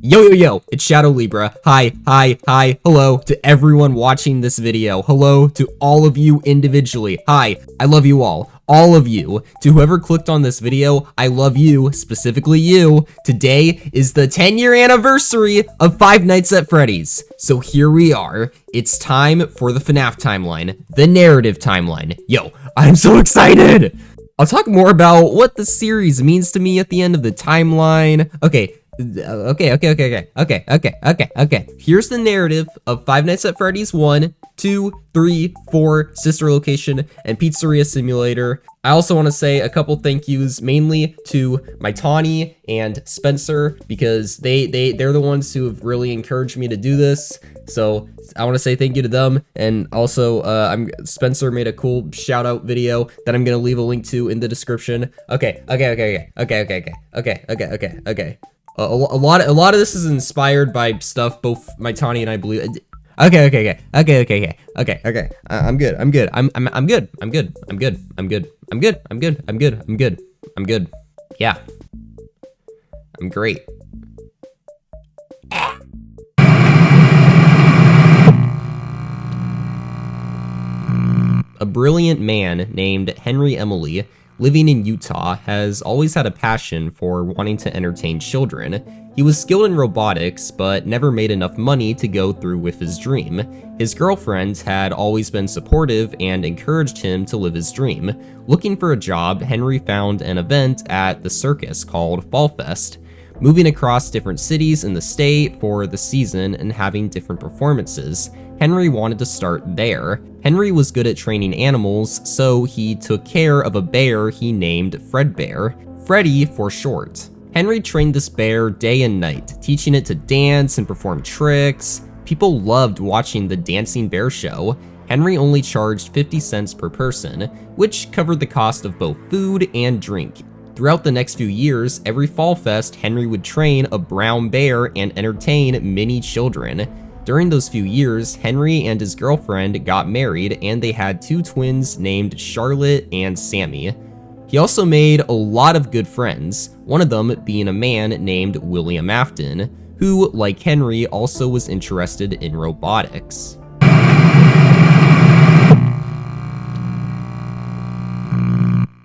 Yo, it's Shadow Libra. Hi, hello to everyone watching this video. Hello to all of you individually. Hi, I love you all of you. To whoever clicked on this video, I love you, specifically you. Today is the 10-year anniversary of Five Nights at Freddy's. So here we are. It's time for the FNAF timeline, the narrative timeline. Yo, I'm so excited! I'll talk more about what the series means to me at the end of the timeline. Okay. Here's the narrative of Five Nights at Freddy's 1, 2, 3, 4, Sister Location, and Pizzeria Simulator. I also want to say a couple thank yous, mainly to my Tawny and Spencer, because they're the ones who have really encouraged me to do this. So I want to say thank you to them. And also, Spencer made a cool shout out video that I'm gonna leave a link to in the description. Okay. A lot of this is inspired by stuff both my Tawny and I believe. Okay. I'm good. Yeah. I'm great. A brilliant man named Henry Emily, living in Utah, has always had a passion for wanting to entertain children. He was skilled in robotics, but never made enough money to go through with his dream. His girlfriend had always been supportive and encouraged him to live his dream. Looking for a job, Henry found an event at the Circus called Fall Fest. Moving across different cities in the state for the season and having different performances, Henry wanted to start there. Henry was good at training animals, so he took care of a bear he named Fredbear, Freddy for short. Henry trained this bear day and night, teaching it to dance and perform tricks. People loved watching the Dancing Bear show. Henry only charged 50 cents per person, which covered the cost of both food and drink. Throughout the next few years, every Fall Fest, Henry would train a brown bear and entertain many children. During those few years, Henry and his girlfriend got married and they had two twins named Charlotte and Sammy. He also made a lot of good friends, one of them being a man named William Afton, who, like Henry, also was interested in robotics.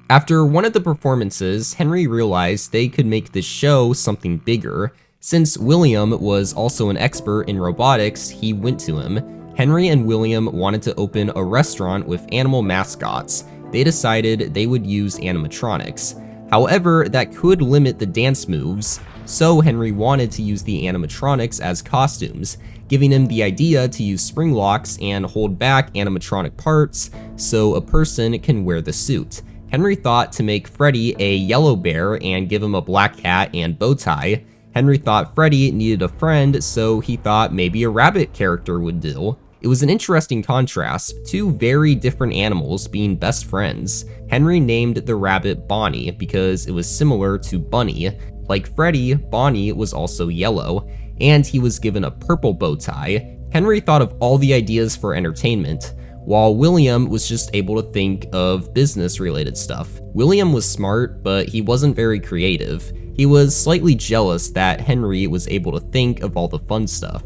After one of the performances, Henry realized they could make this show something bigger. Since William was also an expert in robotics, he went to him. Henry and William wanted to open a restaurant with animal mascots. They decided they would use animatronics. However, that could limit the dance moves, so Henry wanted to use the animatronics as costumes, giving him the idea to use springlocks and hold back animatronic parts so a person can wear the suit. Henry thought to make Freddy a yellow bear and give him a black hat and bow tie. Henry thought Freddy needed a friend, so he thought maybe a rabbit character would do. It was an interesting contrast, two very different animals being best friends. Henry named the rabbit Bonnie because it was similar to Bunny. Like Freddy, Bonnie was also yellow, and he was given a purple bow tie. Henry thought of all the ideas for entertainment, while William was just able to think of business-related stuff. William was smart, but he wasn't very creative. He was slightly jealous that Henry was able to think of all the fun stuff.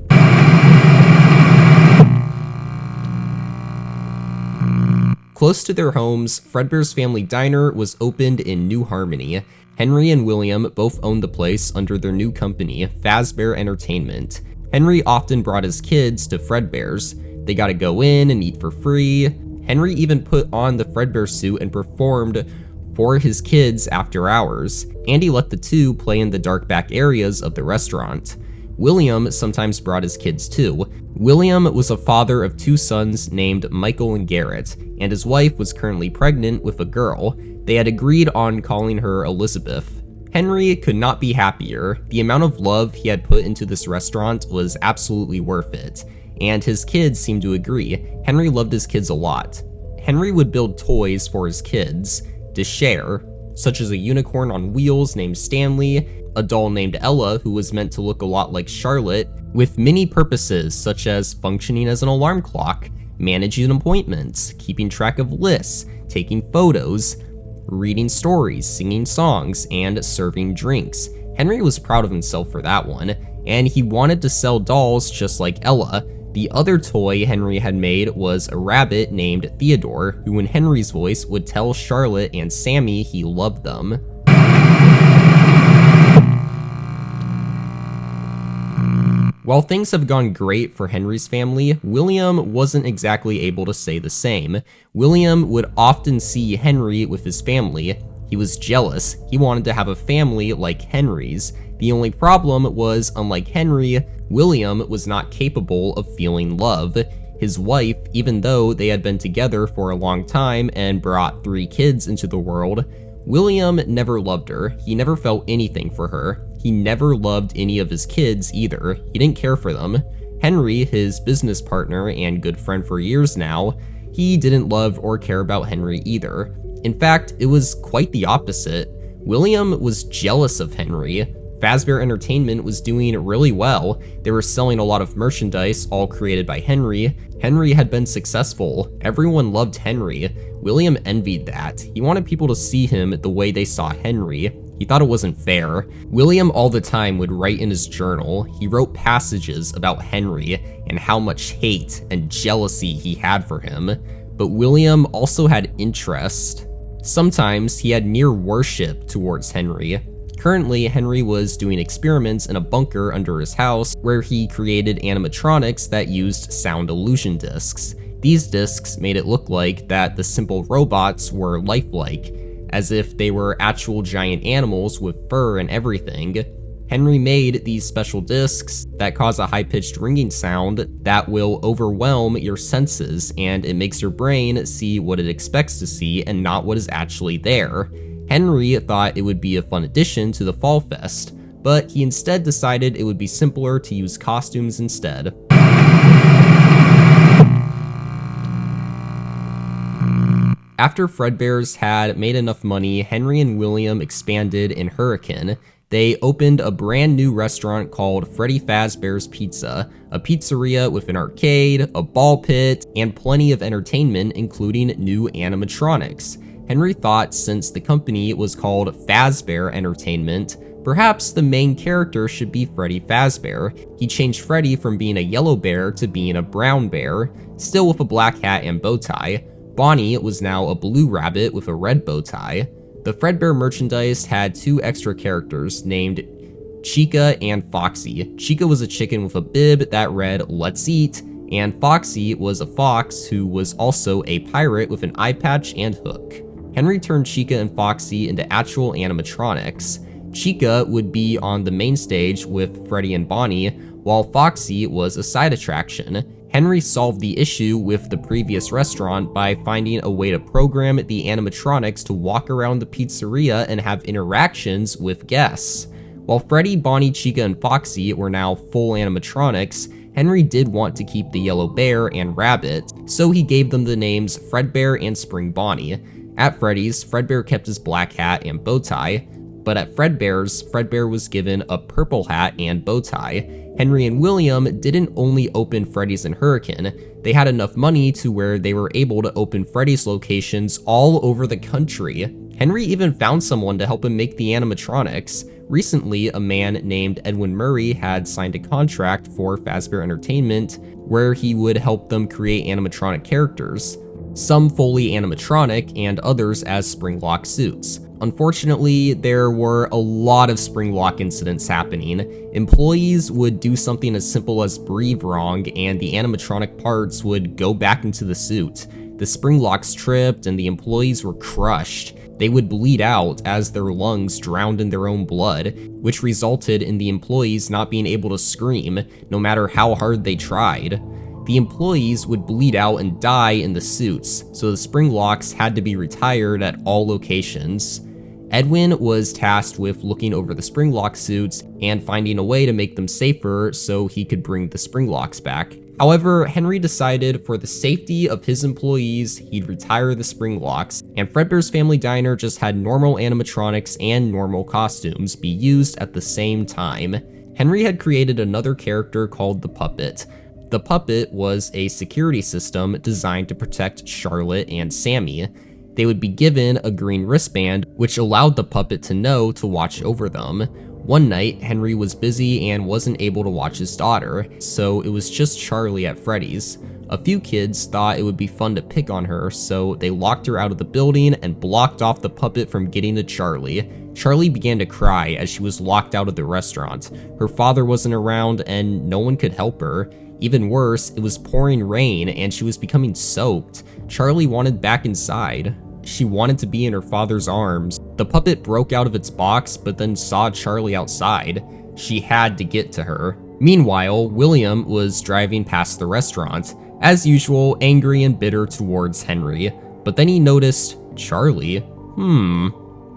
Close to their homes, Fredbear's Family Diner was opened in New Harmony. Henry and William both owned the place under their new company, Fazbear Entertainment. Henry often brought his kids to Fredbear's. They got to go in and eat for free. Henry even put on the Fredbear suit and performed for his kids after hours, and he let the two play in the dark back areas of the restaurant. William sometimes brought his kids too. William was a father of two sons named Michael and Garrett, and his wife was currently pregnant with a girl. They had agreed on calling her Elizabeth. Henry could not be happier. The amount of love he had put into this restaurant was absolutely worth it, and his kids seemed to agree. Henry loved his kids a lot. Henry would build toys for his kids to share, such as a unicorn on wheels named Stanley, a doll named Ella who was meant to look a lot like Charlotte, with many purposes such as functioning as an alarm clock, managing appointments, keeping track of lists, taking photos, reading stories, singing songs, and serving drinks. Henry was proud of himself for that one, and he wanted to sell dolls just like Ella. The other toy Henry had made was a rabbit named Theodore, who in Henry's voice would tell Charlotte and Sammy he loved them. While things have gone great for Henry's family, William wasn't exactly able to say the same. William would often see Henry with his family. He was jealous. He wanted to have a family like Henry's. The only problem was, unlike Henry, William was not capable of feeling love. His wife, even though they had been together for a long time and brought 3 kids into the world, William never loved her. He never felt anything for her. He never loved any of his kids either. He didn't care for them. Henry, his business partner and good friend for years now, he didn't love or care about Henry either. In fact, it was quite the opposite. William was jealous of Henry. Fazbear Entertainment was doing really well. They were selling a lot of merchandise, all created by Henry. Henry had been successful. Everyone loved Henry. William envied that. He wanted people to see him the way they saw Henry. He thought it wasn't fair. William all the time would write in his journal. He wrote passages about Henry and how much hate and jealousy he had for him. But William also had interest. Sometimes he had near worship towards Henry. Currently, Henry was doing experiments in a bunker under his house where he created animatronics that used sound illusion discs. These discs made it look like that the simple robots were lifelike, as if they were actual giant animals with fur and everything. Henry made these special discs that cause a high-pitched ringing sound that will overwhelm your senses, and it makes your brain see what it expects to see and not what is actually there. Henry thought it would be a fun addition to the Fall Fest, but he instead decided it would be simpler to use costumes instead. After Fredbear's had made enough money, Henry and William expanded in Hurricane. They opened a brand new restaurant called Freddy Fazbear's Pizza, a pizzeria with an arcade, a ball pit, and plenty of entertainment, including new animatronics. Henry thought since the company was called Fazbear Entertainment, perhaps the main character should be Freddy Fazbear. He changed Freddy from being a yellow bear to being a brown bear, still with a black hat and bow tie. Bonnie was now a blue rabbit with a red bow tie. The Fredbear merchandise had 2 extra characters named Chica and Foxy. Chica was a chicken with a bib that read, "Let's eat," and Foxy was a fox who was also a pirate with an eye patch and hook. Henry turned Chica and Foxy into actual animatronics. Chica would be on the main stage with Freddy and Bonnie, while Foxy was a side attraction. Henry solved the issue with the previous restaurant by finding a way to program the animatronics to walk around the pizzeria and have interactions with guests. While Freddy, Bonnie, Chica, and Foxy were now full animatronics, Henry did want to keep the yellow bear and rabbit, so he gave them the names Fredbear and Spring Bonnie. At Freddy's, Fredbear kept his black hat and bow tie, but at Fredbear's, Fredbear was given a purple hat and bow tie. Henry and William didn't only open Freddy's in Hurricane, they had enough money to where they were able to open Freddy's locations all over the country. Henry even found someone to help him make the animatronics. Recently, a man named Edwin Murray had signed a contract for Fazbear Entertainment where he would help them create animatronic characters, some fully animatronic and others as springlock suits. Unfortunately, there were a lot of springlock incidents happening. Employees would do something as simple as breathe wrong and the animatronic parts would go back into the suit. The springlocks tripped and the employees were crushed. They would bleed out as their lungs drowned in their own blood, which resulted in the employees not being able to scream, no matter how hard they tried. The employees would bleed out and die in the suits, so the springlocks had to be retired at all locations. Edwin was tasked with looking over the springlock suits and finding a way to make them safer so he could bring the springlocks back. However, Henry decided for the safety of his employees, he'd retire the springlocks, and Fredbear's Family Diner just had normal animatronics and normal costumes be used at the same time. Henry had created another character called the Puppet. The Puppet was a security system designed to protect Charlotte and Sammy. They would be given a green wristband, which allowed the puppet to know to watch over them. One night, Henry was busy and wasn't able to watch his daughter, so it was just Charlie at Freddy's. A few kids thought it would be fun to pick on her, so they locked her out of the building and blocked off the puppet from getting to Charlie. Charlie began to cry as she was locked out of the restaurant. Her father wasn't around and no one could help her. Even worse, it was pouring rain and she was becoming soaked. Charlie wanted back inside. She wanted to be in her father's arms. The puppet broke out of its box, but then saw Charlie outside. She had to get to her. Meanwhile, William was driving past the restaurant, as usual, angry and bitter towards Henry. But then he noticed Charlie.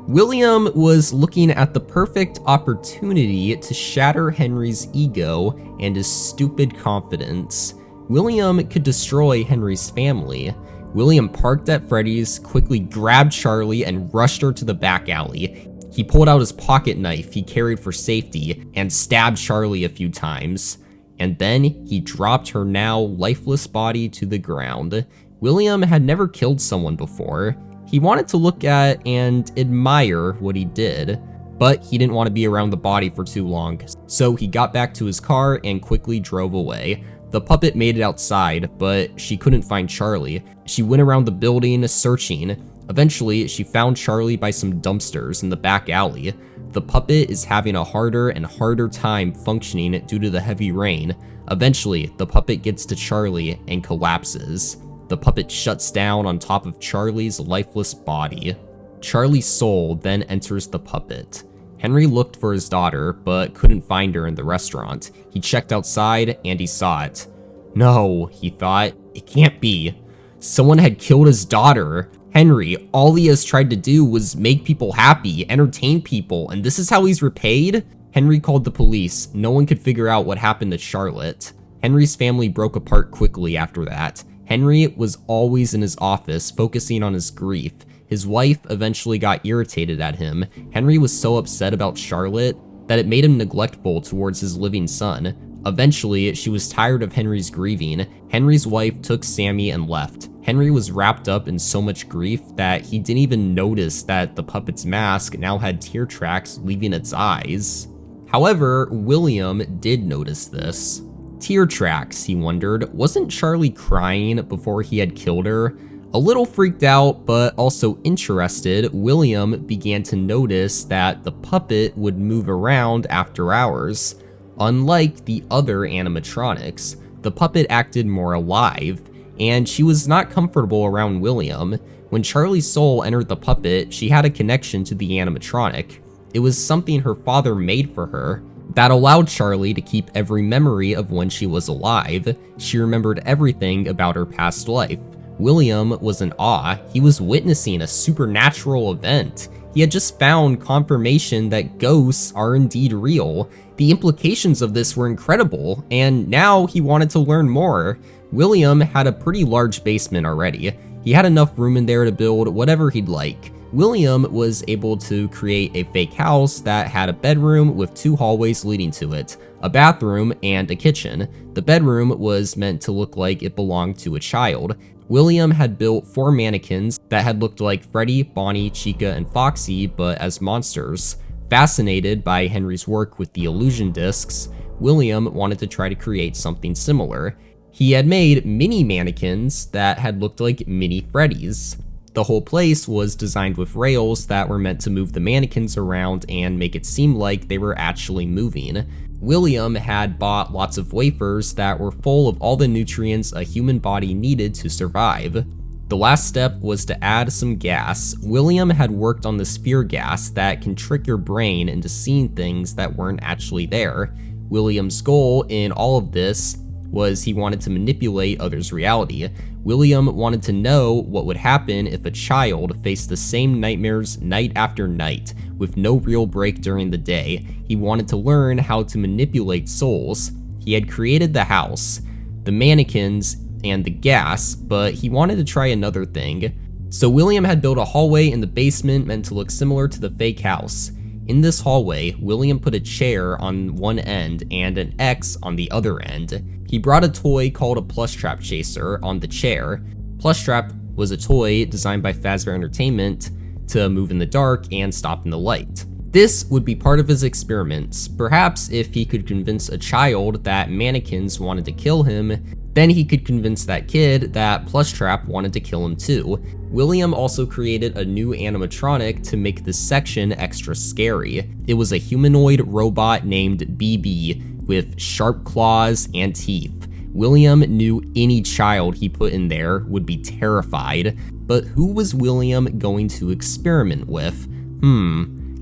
William was looking at the perfect opportunity to shatter Henry's ego and his stupid confidence. William could destroy Henry's family. William parked at Freddy's, quickly grabbed Charlie, and rushed her to the back alley. He pulled out his pocket knife he carried for safety and stabbed Charlie a few times. And then he dropped her now lifeless body to the ground. William had never killed someone before. He wanted to look at and admire what he did, but he didn't want to be around the body for too long. So he got back to his car and quickly drove away. The puppet made it outside, but she couldn't find Charlie. She went around the building searching. Eventually, she found Charlie by some dumpsters in the back alley. The puppet is having a harder and harder time functioning due to the heavy rain. Eventually, the puppet gets to Charlie and collapses. The puppet shuts down on top of Charlie's lifeless body. Charlie's soul then enters the puppet. Henry looked for his daughter, but couldn't find her in the restaurant. He checked outside, and he saw it. No, he thought, it can't be. Someone had killed his daughter. Henry, all he has tried to do was make people happy, entertain people, and this is how he's repaid? Henry called the police. No one could figure out what happened to Charlotte. Henry's family broke apart quickly after that. Henry was always in his office, focusing on his grief. His wife eventually got irritated at him. Henry was so upset about Charlotte that it made him neglectful towards his living son. Eventually, she was tired of Henry's grieving. Henry's wife took Sammy and left. Henry was wrapped up in so much grief that he didn't even notice that the puppet's mask now had tear tracks leaving its eyes. However, William did notice this. Tear tracks, he wondered. Wasn't Charlie crying before he had killed her? A little freaked out, but also interested, William began to notice that the puppet would move around after hours. Unlike the other animatronics, the puppet acted more alive, and she was not comfortable around William. When Charlie's soul entered the puppet, she had a connection to the animatronic. It was something her father made for her that allowed Charlie to keep every memory of when she was alive. She remembered everything about her past life. William was in awe. He was witnessing a supernatural event. He had just found confirmation that ghosts are indeed real. The implications of this were incredible, and now he wanted to learn more. William had a pretty large basement already. He had enough room in there to build whatever he'd like. William was able to create a fake house that had a bedroom with 2 hallways leading to it, a bathroom, and a kitchen. The bedroom was meant to look like it belonged to a child. William had built 4 mannequins that had looked like Freddy, Bonnie, Chica, and Foxy, but as monsters. Fascinated by Henry's work with the illusion discs, William wanted to try to create something similar. He had made mini mannequins that had looked like mini Freddys. The whole place was designed with rails that were meant to move the mannequins around and make it seem like they were actually moving. William had bought lots of wafers that were full of all the nutrients a human body needed to survive. The last step was to add some gas. William had worked on this fear gas that can trick your brain into seeing things that weren't actually there. William's goal in all of this was he wanted to manipulate others' reality. William wanted to know what would happen if a child faced the same nightmares night after night, with no real break during the day. He wanted to learn how to manipulate souls. He had created the house, the mannequins, and the gas, but he wanted to try another thing. So William had built a hallway in the basement meant to look similar to the fake house. In this hallway, William put a chair on one end and an X on the other end. He brought a toy called a plush trap chaser on the chair. Plush trap was a toy designed by Fazbear Entertainment to move in the dark and stop in the light. This would be part of his experiments. Perhaps if he could convince a child that mannequins wanted to kill him, then he could convince that kid that Plushtrap wanted to kill him too. William also created a new animatronic to make this section extra scary. It was a humanoid robot named BB with sharp claws and teeth. William knew any child he put in there would be terrified, but who was William going to experiment with?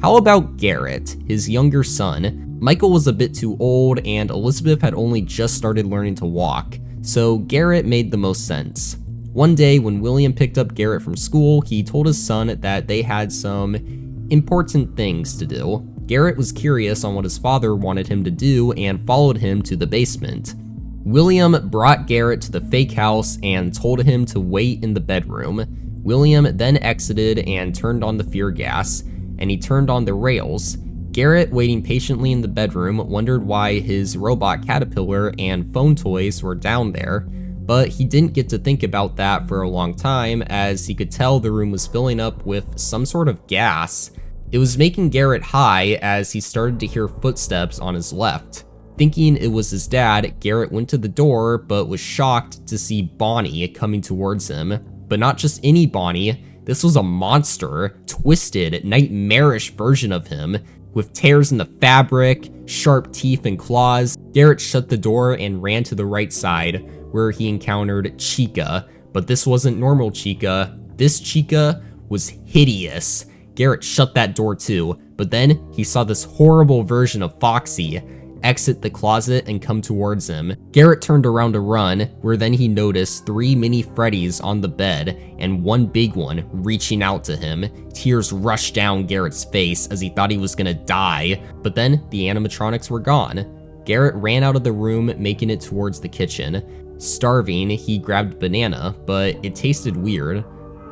How about Garrett, his younger son? Michael was a bit too old and Elizabeth had only just started learning to walk, so Garrett made the most sense. One day when William picked up Garrett from school, he told his son that they had some important things to do. Garrett was curious on what his father wanted him to do and followed him to the basement. William brought Garrett to the fake house and told him to wait in the bedroom. William then exited and turned on the fear gas, and he turned on the rails. Garrett, waiting patiently in the bedroom, wondered why his robot caterpillar and phone toys were down there, but he didn't get to think about that for a long time as he could tell the room was filling up with some sort of gas. It was making Garrett high as he started to hear footsteps on his left. Thinking it was his dad, Garrett went to the door but was shocked to see Bonnie coming towards him. But not just any Bonnie, this was a monster, twisted, nightmarish version of him, with tears in the fabric, sharp teeth and claws. Garrett shut the door and ran to the right side, where he encountered Chica, but this wasn't normal Chica. This Chica was hideous. Garrett shut that door too, but then he saw this horrible version of Foxy exit the closet and come towards him. Garrett turned around to run, where then he noticed 3 mini Freddys on the bed and one big one reaching out to him. Tears rushed down Garrett's face as he thought he was gonna die, but then the animatronics were gone. Garrett ran out of the room, making it towards the kitchen. Starving, he grabbed a banana, but it tasted weird.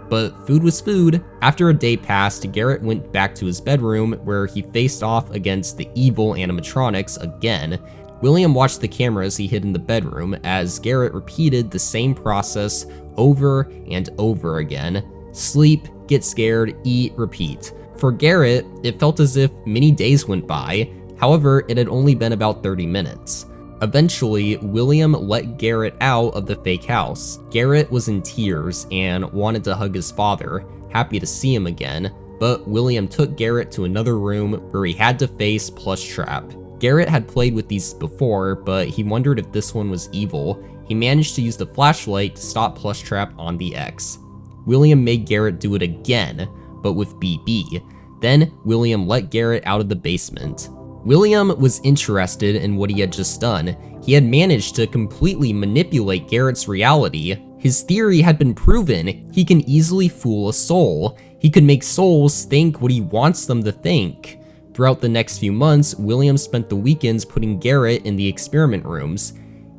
But food was food. After a day passed, Garrett went back to his bedroom where he faced off against the evil animatronics again. William watched the cameras he hid in the bedroom as Garrett repeated the same process over and over again. Sleep, get scared, eat, repeat. For Garrett, it felt as if many days went by. However, it had only been about 30 minutes. Eventually, William let Garrett out of the fake house. Garrett was in tears and wanted to hug his father, happy to see him again, but William took Garrett to another room where he had to face Plushtrap. Garrett had played with these before, but he wondered if this one was evil. He managed to use the flashlight to stop Plushtrap on the X. William made Garrett do it again, but with BB. Then, William let Garrett out of the basement. William was interested in what he had just done. He had managed to completely manipulate Garrett's reality. His theory had been proven. He can easily fool a soul. He could make souls think what he wants them to think. Throughout the next few months, William spent the weekends putting Garrett in the experiment rooms.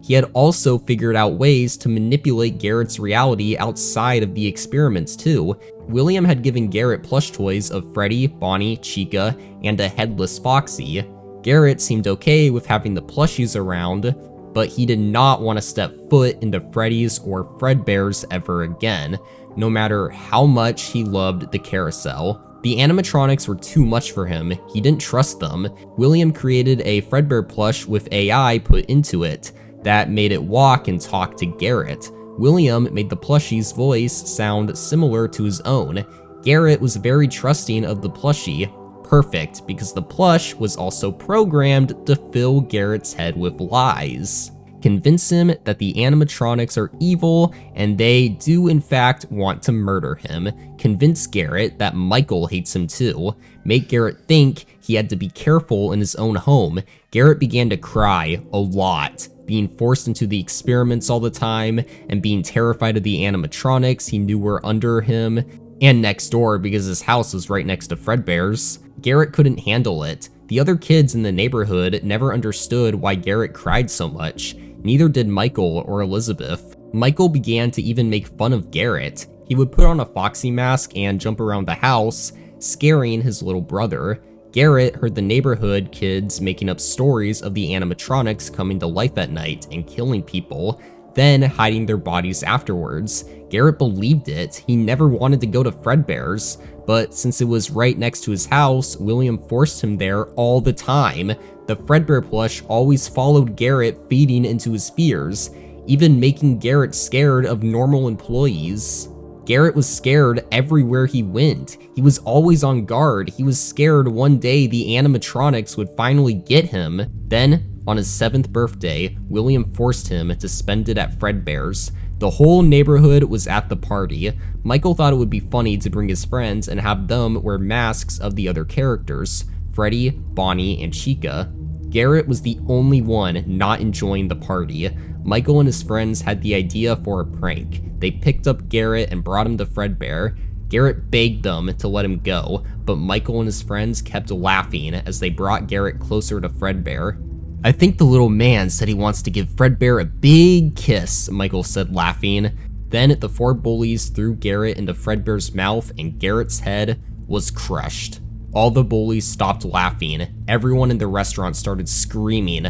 He had also figured out ways to manipulate Garrett's reality outside of the experiments too. William had given Garrett plush toys of Freddy, Bonnie, Chica, and a headless Foxy. Garrett seemed okay with having the plushies around, but he did not want to step foot into Freddy's or Fredbear's ever again, no matter how much he loved the carousel. The animatronics were too much for him. He didn't trust them. William created a Fredbear plush with AI put into it that made it walk and talk to Garrett. William made the plushie's voice sound similar to his own. Garrett was very trusting of the plushie. Perfect, because the plush was also programmed to fill Garrett's head with lies. Convince him that the animatronics are evil and they do in fact want to murder him. Convince Garrett that Michael hates him too. Make Garrett think he had to be careful in his own home. Garrett began to cry a lot, being forced into the experiments all the time and being terrified of the animatronics he knew were under him and next door because his house was right next to Fredbear's. Garrett couldn't handle it. The other kids in the neighborhood never understood why Garrett cried so much. Neither did Michael or Elizabeth. Michael began to even make fun of Garrett. He would put on a Foxy mask and jump around the house, scaring his little brother. Garrett heard the neighborhood kids making up stories of the animatronics coming to life at night and killing people. then hiding their bodies afterwards. Garrett believed it. He never wanted to go to Fredbear's, but since it was right next to his house, William forced him there all the time. The Fredbear plush always followed Garrett, feeding into his fears, even making Garrett scared of normal employees. Garrett was scared everywhere he went. He was always on guard. He was scared one day the animatronics would finally get him. Then, on his 7th birthday, William forced him to spend it at Fredbear's. The whole neighborhood was at the party. Michael thought it would be funny to bring his friends and have them wear masks of the other characters, Freddy, Bonnie, and Chica. Garrett was the only one not enjoying the party. Michael and his friends had the idea for a prank. They picked up Garrett and brought him to Fredbear. Garrett begged them to let him go, but Michael and his friends kept laughing as they brought Garrett closer to Fredbear. "I think the little man said he wants to give Fredbear a big kiss," Michael said, laughing. Then the 4 bullies threw Garrett into Fredbear's mouth and Garrett's head was crushed. All the bullies stopped laughing. Everyone in the restaurant started screaming.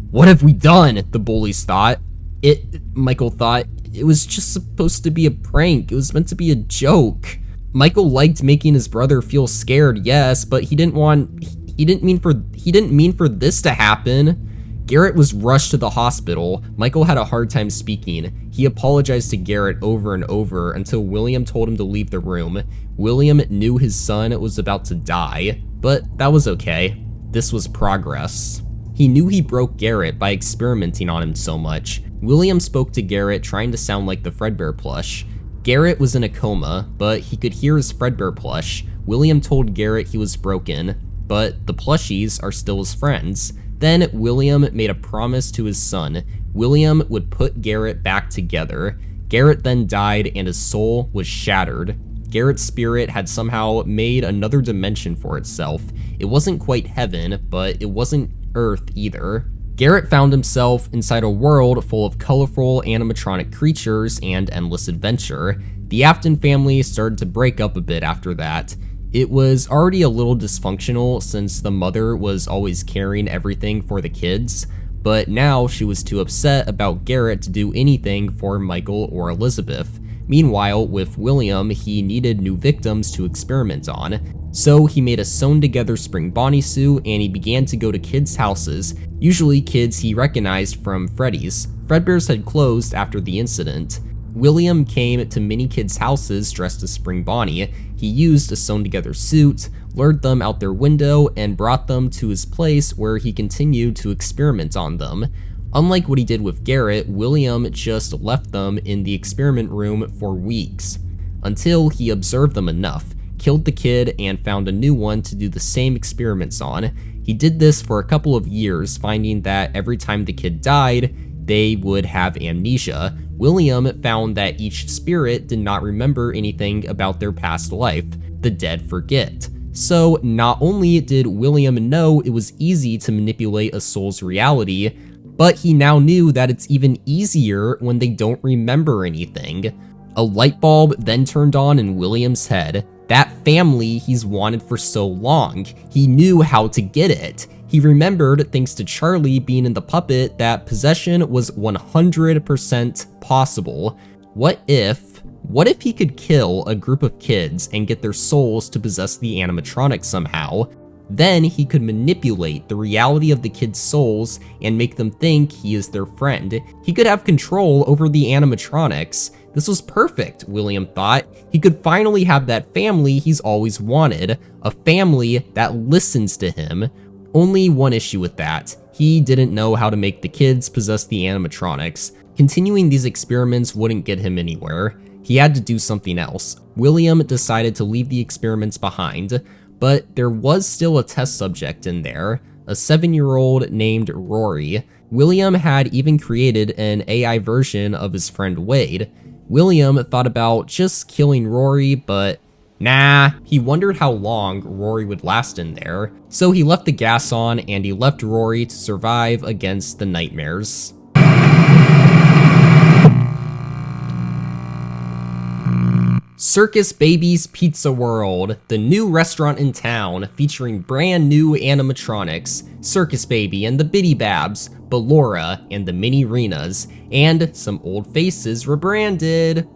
"What have we done?" the bullies thought. Michael thought, it was just supposed to be a prank. It was meant to be a joke. Michael liked making his brother feel scared, yes, but he didn't mean for this to happen. Garrett was rushed to the hospital. Michael had a hard time speaking. He apologized to Garrett over and over until William told him to leave the room. William knew his son was about to die, but that was okay. This was progress. He knew he broke Garrett by experimenting on him so much. William spoke to Garrett trying to sound like the Fredbear plush. Garrett was in a coma, but he could hear his Fredbear plush. William told Garrett he was broken, but the plushies are still his friends. Then William made a promise to his son. William would put Garrett back together. Garrett then died and his soul was shattered. Garrett's spirit had somehow made another dimension for itself. It wasn't quite heaven, but it wasn't Earth either. Garrett found himself inside a world full of colorful animatronic creatures and endless adventure. The Afton family started to break up a bit after that. It was already a little dysfunctional since the mother was always carrying everything for the kids, but now she was too upset about Garrett to do anything for Michael or Elizabeth. Meanwhile, with William, he needed new victims to experiment on. So he made a sewn-together spring Bonnie suit and he began to go to kids' houses, usually kids he recognized from Freddy's. Fredbear's had closed after the incident. William came to many kids' houses dressed as Spring Bonnie. He used a sewn-together suit, lured them out their window, and brought them to his place where he continued to experiment on them. Unlike what he did with Garrett, William just left them in the experiment room for weeks, until he observed them enough, killed the kid, and found a new one to do the same experiments on. He did this for a couple of years, finding that every time the kid died, they would have amnesia. William found that each spirit did not remember anything about their past life. The dead forget. So not only did William know it was easy to manipulate a soul's reality, but he now knew that it's even easier when they don't remember anything. A light bulb then turned on in William's head. That family he's wanted for so long. He knew how to get it. He remembered, thanks to Charlie being in the puppet, that possession was 100% possible. What if he could kill a group of kids and get their souls to possess the animatronic somehow? Then he could manipulate the reality of the kids' souls and make them think he is their friend. He could have control over the animatronics. This was perfect, William thought. He could finally have that family he's always wanted, a family that listens to him. Only one issue with that. He didn't know how to make the kids possess the animatronics. Continuing these experiments wouldn't get him anywhere. He had to do something else. William decided to leave the experiments behind, but there was still a test subject in there, a 7-year-old named Rory. William had even created an AI version of his friend Wade. William thought about just killing Rory, but nah, he wondered how long Rory would last in there. So he left the gas on and he left Rory to survive against the nightmares. Circus Baby's Pizza World, the new restaurant in town featuring brand new animatronics, Circus Baby and the Bitty Babs, Ballora and the Mini Renas, and some old faces rebranded.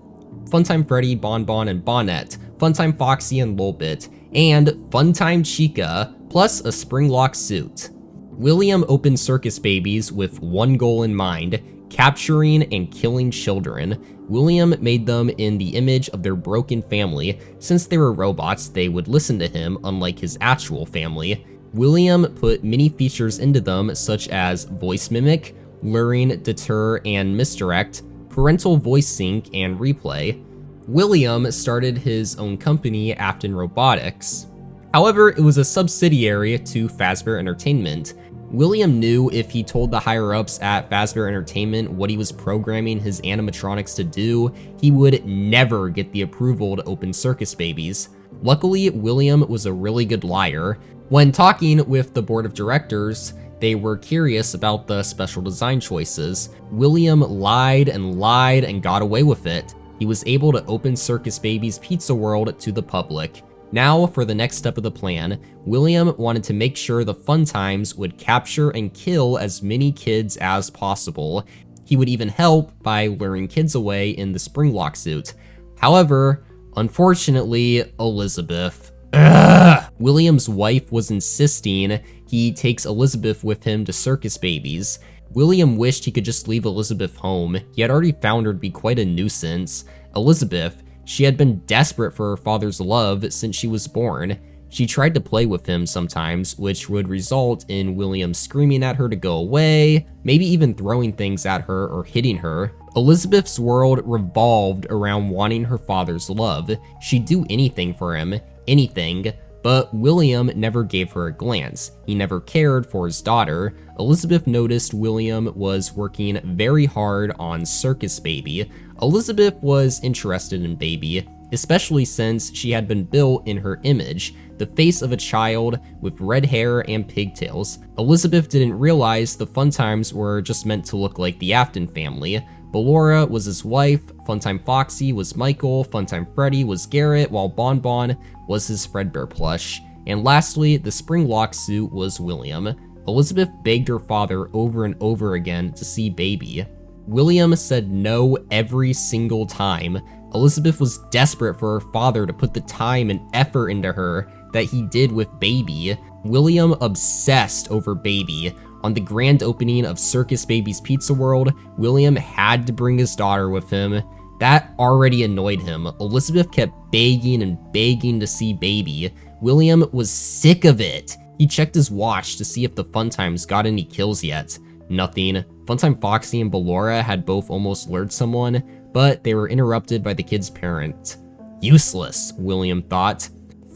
Funtime Freddy, Bonbon and Bonnet, Funtime Foxy and Lolbit, and Funtime Chica, plus a springlock suit. William opened Circus Babies with one goal in mind: capturing and killing children. William made them in the image of their broken family. Since they were robots, they would listen to him, unlike his actual family. William put many features into them, such as voice mimic, luring, deter, and misdirect, parental voice sync, and replay. William started his own company, Afton Robotics. However, it was a subsidiary to Fazbear Entertainment. William knew if he told the higher-ups at Fazbear Entertainment what he was programming his animatronics to do, he would never get the approval to open Circus Babies. Luckily, William was a really good liar. When talking with the board of directors, they were curious about the special design choices. William lied and got away with it. He was able to open Circus Baby's Pizza World to the public. Now, for the next step of the plan, William wanted to make sure the Fun Times would capture and kill as many kids as possible. He would even help by luring kids away in the springlock suit. However, unfortunately, Elizabeth. William's wife was insisting he takes Elizabeth with him to Circus Babies. William wished he could just leave Elizabeth home. He had already found her to be quite a nuisance. Elizabeth, she had been desperate for her father's love since she was born. She tried to play with him sometimes, which would result in William screaming at her to go away, maybe even throwing things at her or hitting her. Elizabeth's world revolved around wanting her father's love. She'd do anything for him, anything, but William never gave her a glance. He never cared for his daughter. Elizabeth noticed William was working very hard on Circus Baby. Elizabeth was interested in Baby, especially since she had been built in her image, the face of a child with red hair and pigtails. Elizabeth didn't realize the Fun Times were just meant to look like the Afton family. Ballora was his wife, Funtime Foxy was Michael, Funtime Freddy was Garrett, while Bonbon was his Fredbear plush. And lastly, the springlock suit was William. Elizabeth begged her father over and over again to see Baby. William said no every single time. Elizabeth was desperate for her father to put the time and effort into her that he did with Baby. William obsessed over Baby. On the grand opening of Circus Baby's Pizza World, William had to bring his daughter with him. That already annoyed him. Elizabeth kept begging and begging to see Baby. William was sick of it. He checked his watch to see if the Fun Times got any kills yet. Nothing. Funtime Foxy and Ballora had both almost lured someone, but they were interrupted by the kid's parent. Useless, William thought.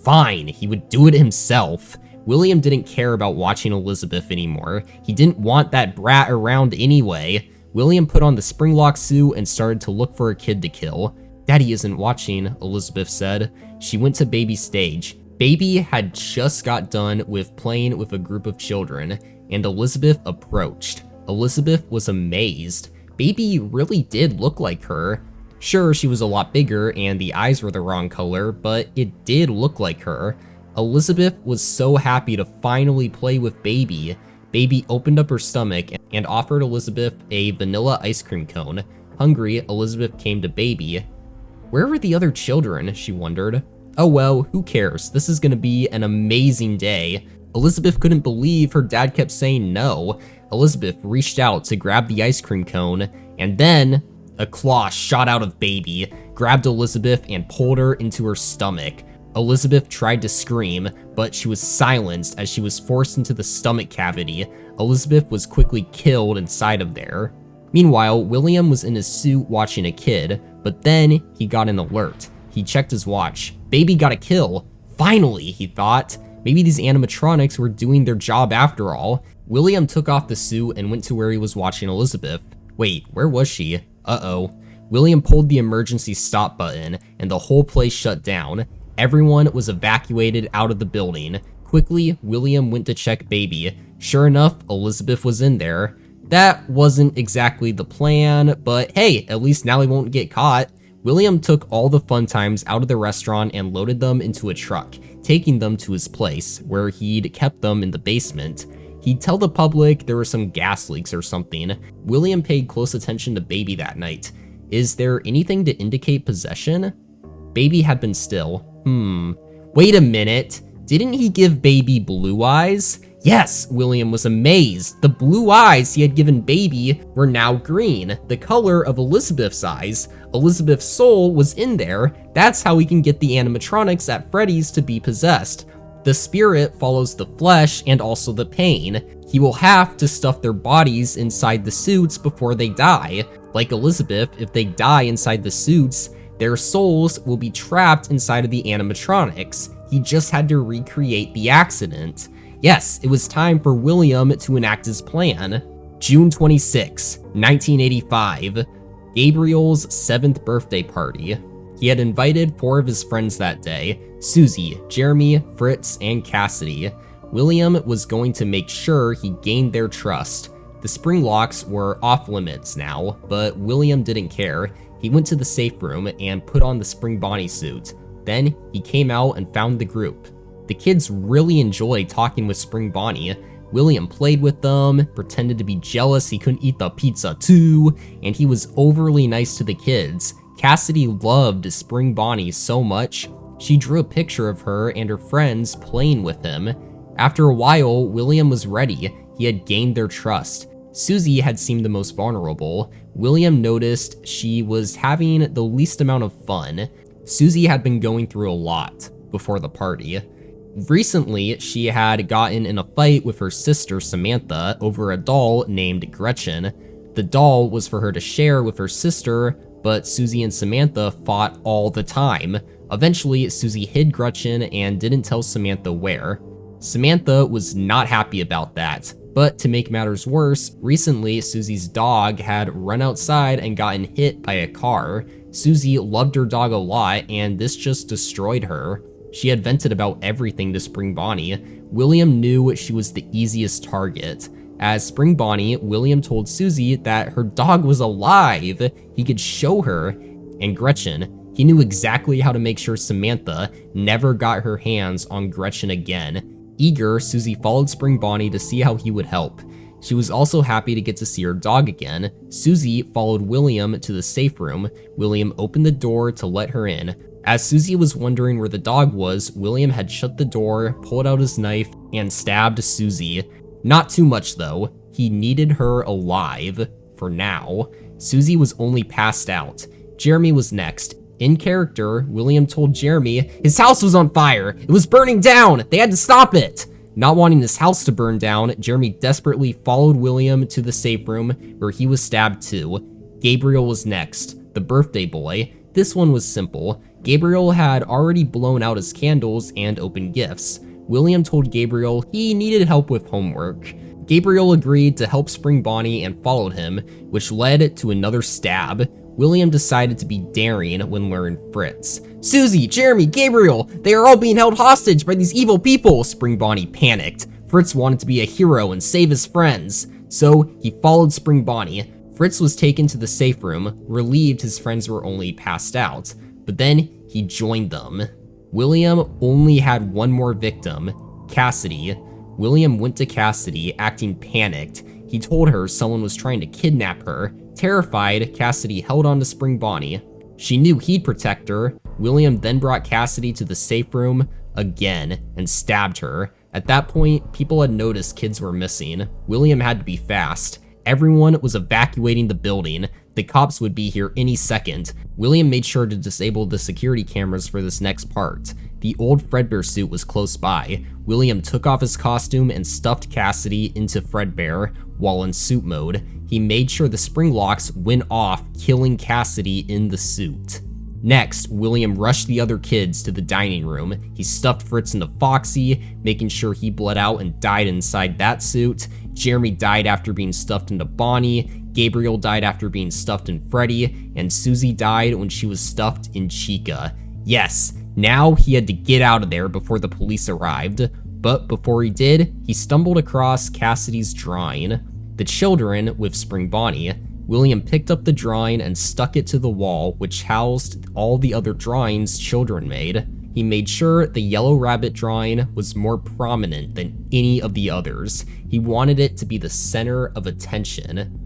Fine, he would do it himself. William didn't care about watching Elizabeth anymore. He didn't want that brat around anyway. William put on the springlock suit and started to look for a kid to kill. Daddy isn't watching, Elizabeth said. She went to Baby's stage. Baby had just got done with playing with a group of children, and Elizabeth approached. Elizabeth was amazed. Baby really did look like her. Sure, she was a lot bigger and the eyes were the wrong color, but it did look like her. Elizabeth was so happy to finally play with Baby. Baby opened up her stomach and offered Elizabeth a vanilla ice cream cone. Hungry, Elizabeth came to Baby. Where were the other children, she wondered. Oh well, who cares? This is gonna be an amazing day. Elizabeth couldn't believe her dad kept saying no. Elizabeth reached out to grab the ice cream cone, and then a claw shot out of Baby, grabbed Elizabeth and pulled her into her stomach. Elizabeth tried to scream, but she was silenced as she was forced into the stomach cavity. Elizabeth was quickly killed inside of there. Meanwhile, William was in his suit watching a kid, but then he got an alert. He checked his watch. Baby got a kill. Finally, he thought. Maybe these animatronics were doing their job after all. William took off the suit and went to where he was watching Elizabeth. Wait, where was she? Uh-oh. William pulled the emergency stop button, and the whole place shut down. Everyone was evacuated out of the building. Quickly, William went to check Baby. Sure enough, Elizabeth was in there. That wasn't exactly the plan, but hey, at least now he won't get caught. William took all the fun times out of the restaurant and loaded them into a truck, taking them to his place, where he'd kept them in the basement. He'd tell the public there were some gas leaks or something. William paid close attention to Baby that night. Is there anything to indicate possession? Baby had been still. Wait a minute. Didn't he give Baby blue eyes? Yes, William was amazed. The blue eyes he had given Baby were now green, the color of Elizabeth's eyes. Elizabeth's soul was in there. That's how we can get the animatronics at Freddy's to be possessed. The spirit follows the flesh and also the pain. He will have to stuff their bodies inside the suits before they die. Like Elizabeth, if they die inside the suits, their souls will be trapped inside of the animatronics. He just had to recreate the accident. Yes, it was time for William to enact his plan. June 26, 1985, Gabriel's 7th birthday party. He had invited 4 of his friends that day: Susie, Jeremy, Fritz, and Cassidy. William was going to make sure he gained their trust. The spring locks were off limits now, but William didn't care. He went to the safe room and put on the Spring Bonnie suit. Then he came out and found the group. The kids really enjoyed talking with Spring Bonnie. William played with them, pretended to be jealous he couldn't eat the pizza too, and he was overly nice to the kids. Cassidy loved Spring Bonnie so much, she drew a picture of her and her friends playing with him. After a while, William was ready. He had gained their trust. Susie had seemed the most vulnerable. William noticed she was having the least amount of fun. Susie had been going through a lot before the party. Recently, she had gotten in a fight with her sister Samantha over a doll named Gretchen. The doll was for her to share with her sister, but Susie and Samantha fought all the time. Eventually, Susie hid Gretchen and didn't tell Samantha where. Samantha was not happy about that, but to make matters worse, recently Susie's dog had run outside and gotten hit by a car. Susie loved her dog a lot, and this just destroyed her. She had vented about everything to Spring Bonnie. William knew she was the easiest target. As Spring Bonnie, William told Susie that her dog was alive. He could show her. And Gretchen, he knew exactly how to make sure Samantha never got her hands on Gretchen again. Eager, Susie followed Spring Bonnie to see how he would help. She was also happy to get to see her dog again. Susie followed William to the safe room. William opened the door to let her in. As Susie was wondering where the dog was, William had shut the door, pulled out his knife, and stabbed Susie. Not too much though. He needed her alive. For now. Susie was only passed out. Jeremy was next. In character, William told Jeremy his house was on fire. It was burning down. They had to stop it. Not wanting his house to burn down, Jeremy desperately followed William to the safe room where he was stabbed too. Gabriel was next, the birthday boy. This one was simple. Gabriel had already blown out his candles and opened gifts. William told Gabriel he needed help with homework. Gabriel agreed to help Spring Bonnie and followed him, which led to another stab. William decided to be daring when luring Fritz. Susie, Jeremy, Gabriel, they are all being held hostage by these evil people, Spring Bonnie panicked. Fritz wanted to be a hero and save his friends, so he followed Spring Bonnie. Fritz was taken to the safe room, relieved his friends were only passed out, but then he joined them. William only had one more victim, Cassidy. William went to Cassidy, acting panicked. He told her someone was trying to kidnap her. Terrified, Cassidy held on to Spring Bonnie. She knew he'd protect her. William then brought Cassidy to the safe room again and stabbed her. At that point, people had noticed kids were missing. William had to be fast. Everyone was evacuating the building. The cops would be here any second. William made sure to disable the security cameras for this next part. The old Fredbear suit was close by. William took off his costume and stuffed Cassidy into Fredbear while in suit mode. He made sure the spring locks went off, killing Cassidy in the suit. Next, William rushed the other kids to the dining room. He stuffed Fritz into Foxy, making sure he bled out and died inside that suit. Jeremy died after being stuffed into Bonnie. Gabriel died after being stuffed in Freddy, and Susie died when she was stuffed in Chica. Yes, now he had to get out of there before the police arrived. But before he did, he stumbled across Cassidy's drawing. The children with Spring Bonnie. William picked up the drawing and stuck it to the wall, which housed all the other drawings children made. He made sure the yellow rabbit drawing was more prominent than any of the others. He wanted it to be the center of attention.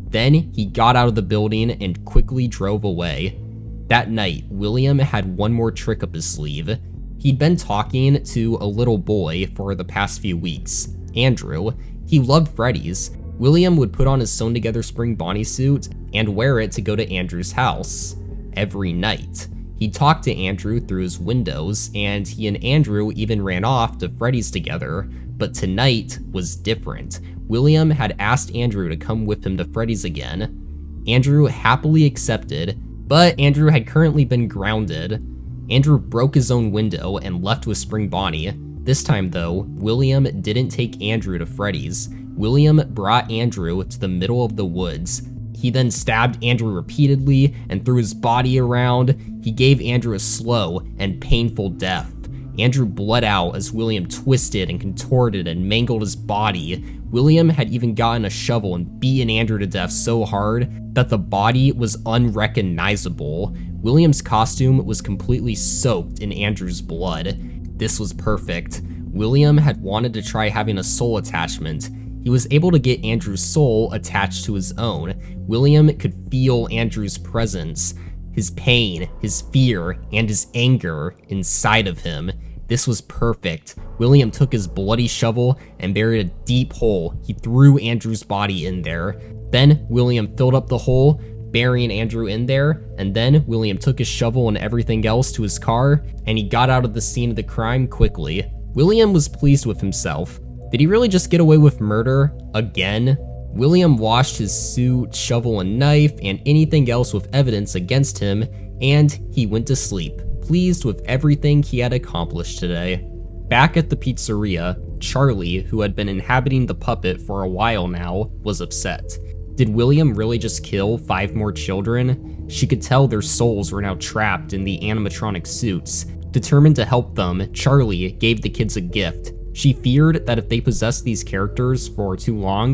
Then he got out of the building and quickly drove away. That night, William had one more trick up his sleeve. He'd been talking to a little boy for the past few weeks, Andrew. He loved Freddy's. William would put on his sewn-together spring Bonnie suit and wear it to go to Andrew's house every night. He talked to Andrew through his windows, and he and Andrew even ran off to Freddy's together. But tonight was different. William had asked Andrew to come with him to Freddy's again. Andrew happily accepted, but Andrew had currently been grounded. Andrew broke his own window and left with Spring Bonnie. This time though, William didn't take Andrew to Freddy's. William brought Andrew to the middle of the woods. He then stabbed Andrew repeatedly and threw his body around. He gave Andrew a slow and painful death. Andrew bled out as William twisted and contorted and mangled his body. William had even gotten a shovel and beaten Andrew to death so hard that the body was unrecognizable. William's costume was completely soaked in Andrew's blood. This was perfect. William had wanted to try having a soul attachment. He was able to get Andrew's soul attached to his own. William could feel Andrew's presence, his pain, his fear, and his anger inside of him. This was perfect. William took his bloody shovel and buried a deep hole. He threw Andrew's body in there. Then William filled up the hole, burying Andrew in there, and then William took his shovel and everything else to his car, and he got out of the scene of the crime quickly. William was pleased with himself. Did he really just get away with murder again? William washed his suit, shovel and knife, and anything else with evidence against him, and he went to sleep, pleased with everything he had accomplished today. Back at the pizzeria, Charlie, who had been inhabiting the puppet for a while now, was upset. Did William really just kill 5 more children? She could tell their souls were now trapped in the animatronic suits. Determined to help them, Charlie gave the kids a gift. She feared that if they possessed these characters for too long,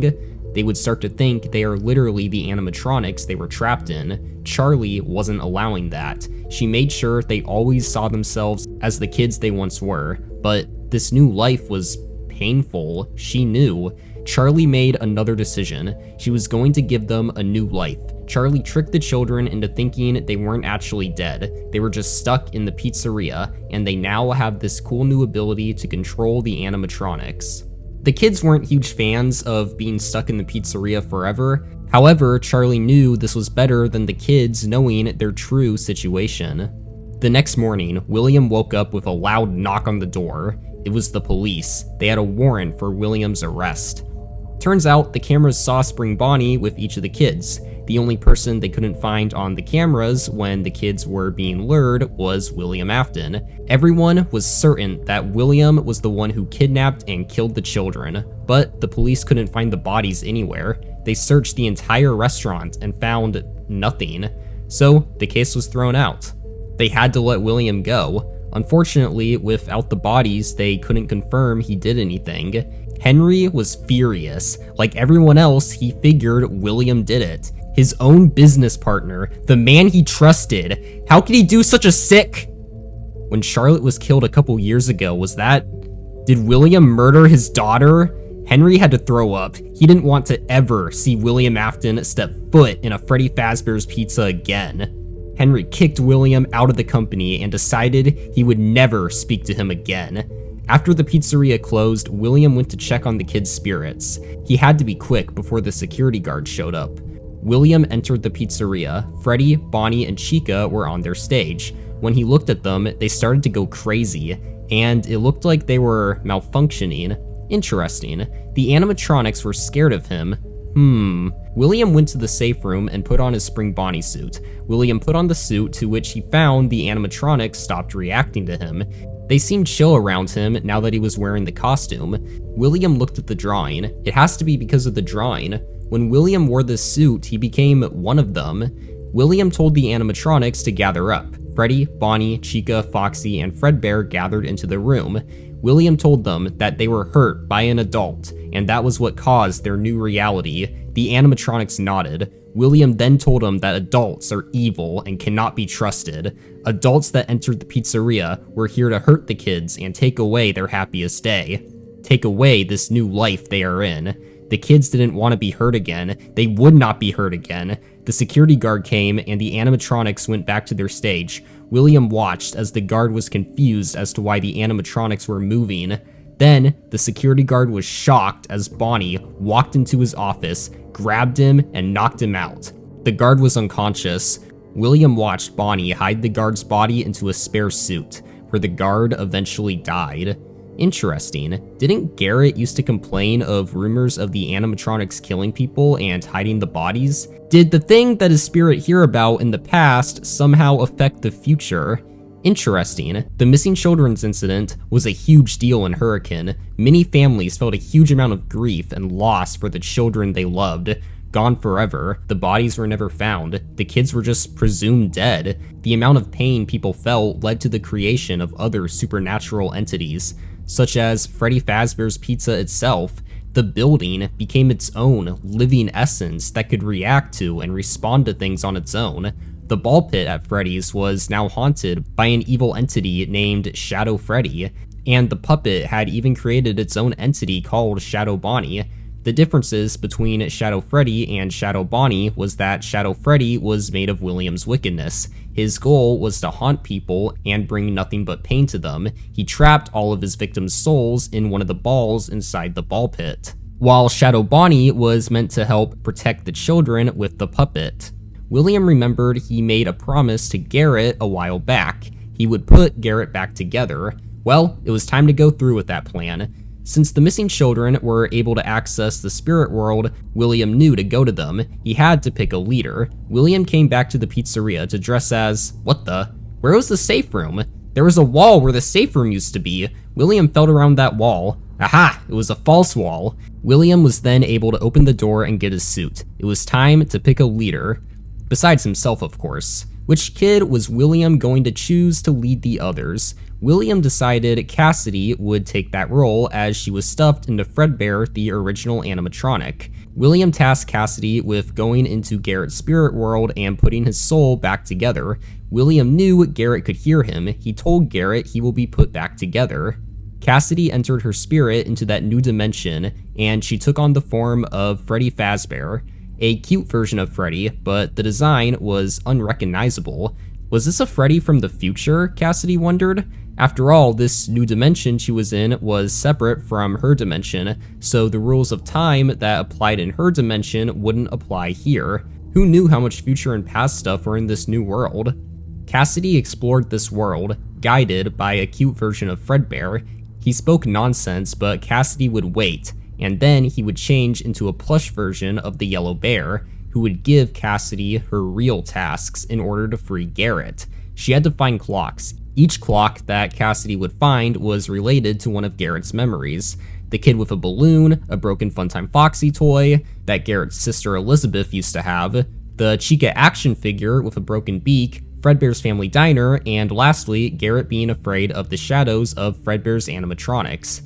they would start to think they are literally the animatronics they were trapped in. Charlie wasn't allowing that. She made sure they always saw themselves as the kids they once were, but this new life was painful. She knew. Charlie made another decision. She was going to give them a new life. Charlie tricked the children into thinking they weren't actually dead. They were just stuck in the pizzeria, and they now have this cool new ability to control the animatronics. The kids weren't huge fans of being stuck in the pizzeria forever. However, Charlie knew this was better than the kids knowing their true situation. The next morning, William woke up with a loud knock on the door. It was the police. They had a warrant for William's arrest. Turns out the cameras saw Spring Bonnie with each of the kids. The only person they couldn't find on the cameras when the kids were being lured was William Afton. Everyone was certain that William was the one who kidnapped and killed the children, but the police couldn't find the bodies anywhere. They searched the entire restaurant and found nothing, so the case was thrown out. They had to let William go. Unfortunately, without the bodies, they couldn't confirm he did anything. Henry was furious. Like everyone else, he figured William did it. His own business partner, the man he trusted. How could he do such a sick... When Charlotte was killed a couple years ago, did William murder his daughter? Henry had to throw up. He didn't want to ever see William Afton step foot in a Freddy Fazbear's Pizza again. Henry kicked William out of the company and decided he would never speak to him again. After the pizzeria closed, William went to check on the kids' spirits. He had to be quick before the security guard showed up. William entered the pizzeria. Freddy, Bonnie, and Chica were on their stage. When he looked at them, they started to go crazy, and it looked like they were malfunctioning. Interesting. The animatronics were scared of him. William went to the safe room and put on his Spring Bonnie suit. William put on the suit, to which he found the animatronics stopped reacting to him. They seemed chill around him now that he was wearing the costume. William looked at the drawing. It has to be because of the drawing. When William wore this suit, he became one of them. William told the animatronics to gather up. Freddy, Bonnie, Chica, Foxy, and Fredbear gathered into the room. William told them that they were hurt by an adult, and that was what caused their new reality. The The animatronics nodded. William then told him that adults are evil and cannot be trusted. Adults that entered the pizzeria were here to hurt the kids and take away their happiest day. Take away this new life they are in. The kids didn't want to be hurt again. They would not be hurt again. The security guard came and the animatronics went back to their stage. William watched as the guard was confused as to why the animatronics were moving. Then, the security guard was shocked as Bonnie walked into his office, grabbed him, and knocked him out. The guard was unconscious. William watched Bonnie hide the guard's body into a spare suit, where the guard eventually died. Interesting. Didn't Garrett used to complain of rumors of the animatronics killing people and hiding the bodies? Did the thing that his spirit hear about in the past somehow affect the future? Interesting. The missing children's incident was a huge deal in Hurricane. Many families felt a huge amount of grief and loss for the children they loved. Gone forever, the bodies were never found, the kids were just presumed dead. The amount of pain people felt led to the creation of other supernatural entities, such as Freddy Fazbear's Pizza itself. The building became its own living essence that could react to and respond to things on its own. The ball pit at Freddy's was now haunted by an evil entity named Shadow Freddy, and the puppet had even created its own entity called Shadow Bonnie. The differences between Shadow Freddy and Shadow Bonnie was that Shadow Freddy was made of William's wickedness. His goal was to haunt people and bring nothing but pain to them. He trapped all of his victims' souls in one of the balls inside the ball pit, while Shadow Bonnie was meant to help protect the children with the puppet. William remembered he made a promise to Garrett a while back. He would put Garrett back together. Well, it was time to go through with that plan. Since the missing children were able to access the spirit world, William knew to go to them. He had to pick a leader. William came back to the pizzeria to dress as, where was the safe room? There was a wall where the safe room used to be. William felt around that wall. Aha, it was a false wall. William was then able to open the door and get his suit. It was time to pick a leader. Besides himself, of course. Which kid was William going to choose to lead the others? William decided Cassidy would take that role as she was stuffed into Fredbear, the original animatronic. William tasked Cassidy with going into Garrett's spirit world and putting his soul back together. William knew Garrett could hear him. He told Garrett he will be put back together. Cassidy entered her spirit into that new dimension, and she took on the form of Freddy Fazbear. A cute version of Freddy, but the design was unrecognizable. Was this a Freddy from the future, Cassidy wondered? After all, this new dimension she was in was separate from her dimension, so the rules of time that applied in her dimension wouldn't apply here. Who knew how much future and past stuff were in this new world? Cassidy explored this world, guided by a cute version of Fredbear. He spoke nonsense, but Cassidy would wait, and then he would change into a plush version of the yellow bear, who would give Cassidy her real tasks in order to free Garrett. She had to find clocks. Each clock that Cassidy would find was related to one of Garrett's memories. The kid with a balloon, a broken Funtime Foxy toy that Garrett's sister Elizabeth used to have, the Chica action figure with a broken beak, Fredbear's family diner, and lastly, Garrett being afraid of the shadows of Fredbear's animatronics.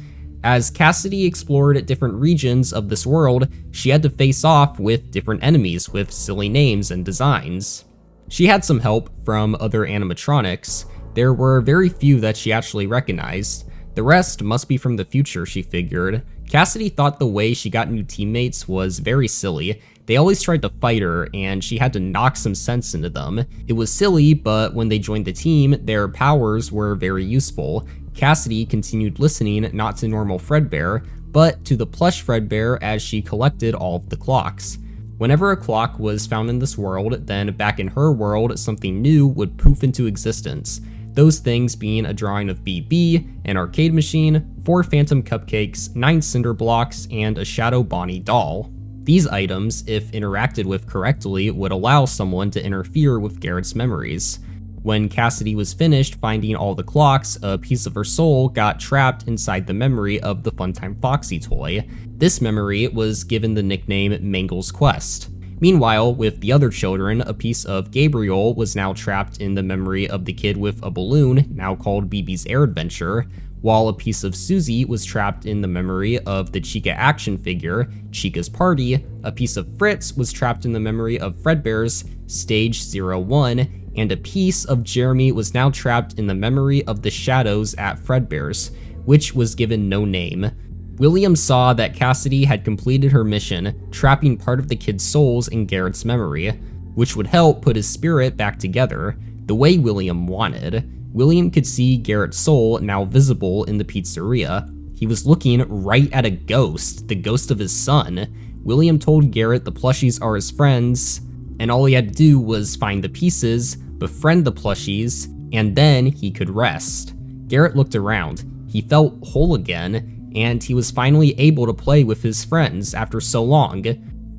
As Cassidy explored different regions of this world, she had to face off with different enemies with silly names and designs. She had some help from other animatronics. There were very few that she actually recognized. The rest must be from the future, she figured. Cassidy thought the way she got new teammates was very silly. They always tried to fight her, and she had to knock some sense into them. It was silly, but when they joined the team, their powers were very useful. Cassidy continued listening not to normal Fredbear, but to the plush Fredbear as she collected all of the clocks. Whenever a clock was found in this world, then back in her world, something new would poof into existence. Those things being a drawing of BB, an arcade machine, 4 phantom cupcakes, 9 cinder blocks, and a Shadow Bonnie doll. These items, if interacted with correctly, would allow someone to interfere with Garrett's memories. When Cassidy was finished finding all the clocks, a piece of her soul got trapped inside the memory of the Funtime Foxy toy. This memory was given the nickname Mangle's Quest. Meanwhile, with the other children, a piece of Gabriel was now trapped in the memory of the kid with a balloon, now called BB's Air Adventure. while a piece of Susie was trapped in the memory of the Chica action figure, Chica's Party, a piece of Fritz was trapped in the memory of Fredbear's Stage 01, and a piece of Jeremy was now trapped in the memory of the shadows at Fredbear's, which was given no name. William saw that Cassidy had completed her mission, trapping part of the kid's souls in Garrett's memory, which would help put his spirit back together, the way William wanted. William could see Garrett's soul now visible in the pizzeria. He was looking right at a ghost, the ghost of his son. William told Garrett the plushies are his friends, and all he had to do was find the pieces, befriend the plushies, and then he could rest. Garrett looked around. He felt whole again, and he was finally able to play with his friends after so long.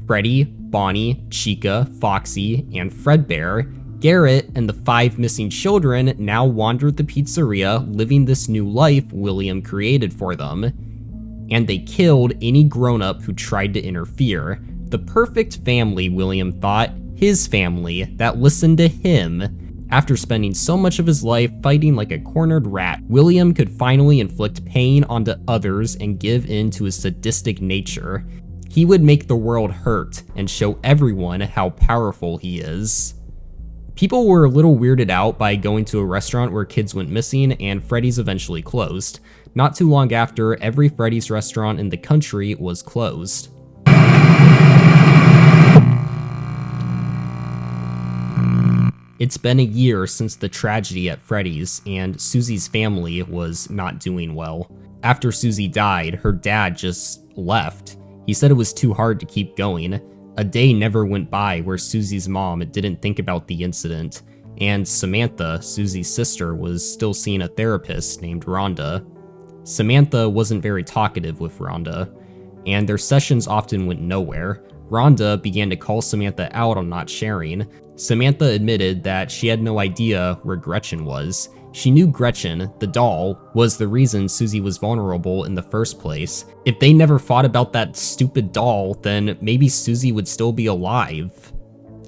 Freddy, Bonnie, Chica, Foxy, and Fredbear. Garrett and the 5 missing children now wandered the pizzeria, living this new life William created for them. And they killed any grown-up who tried to interfere. The perfect family, William thought. His family that listened to him. After spending so much of his life fighting like a cornered rat, William could finally inflict pain onto others and give in to his sadistic nature. He would make the world hurt and show everyone how powerful he is. People were a little weirded out by going to a restaurant where kids went missing, and Freddy's eventually closed. Not too long after, every Freddy's restaurant in the country was closed. It's been a year since the tragedy at Freddy's, and Susie's family was not doing well. After Susie died, her dad just left. He said it was too hard to keep going. A day never went by where Susie's mom didn't think about the incident, and Samantha, Susie's sister, was still seeing a therapist named Rhonda. Samantha wasn't very talkative with Rhonda, and their sessions often went nowhere. Rhonda began to call Samantha out on not sharing. Samantha admitted that she had no idea where Gretchen was. She knew Gretchen, the doll, was the reason Susie was vulnerable in the first place. If they never fought about that stupid doll, then maybe Susie would still be alive.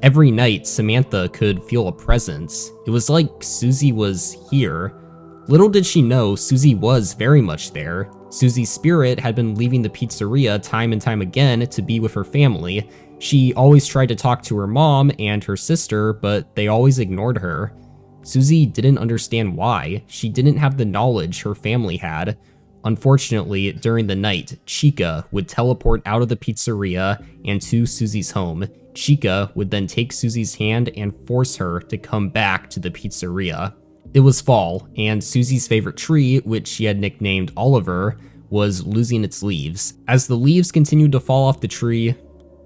Every night, Samantha could feel a presence. It was like Susie was here. Little did she know, Susie was very much there. Susie's spirit had been leaving the pizzeria time and time again to be with her family. She always tried to talk to her mom and her sister, but they always ignored her. Susie didn't understand why. She didn't have the knowledge her family had. Unfortunately, during the night, Chica would teleport out of the pizzeria and to Susie's home. Chica would then take Susie's hand and force her to come back to the pizzeria. It was fall, and Susie's favorite tree, which she had nicknamed Oliver, was losing its leaves. As the leaves continued to fall off the tree,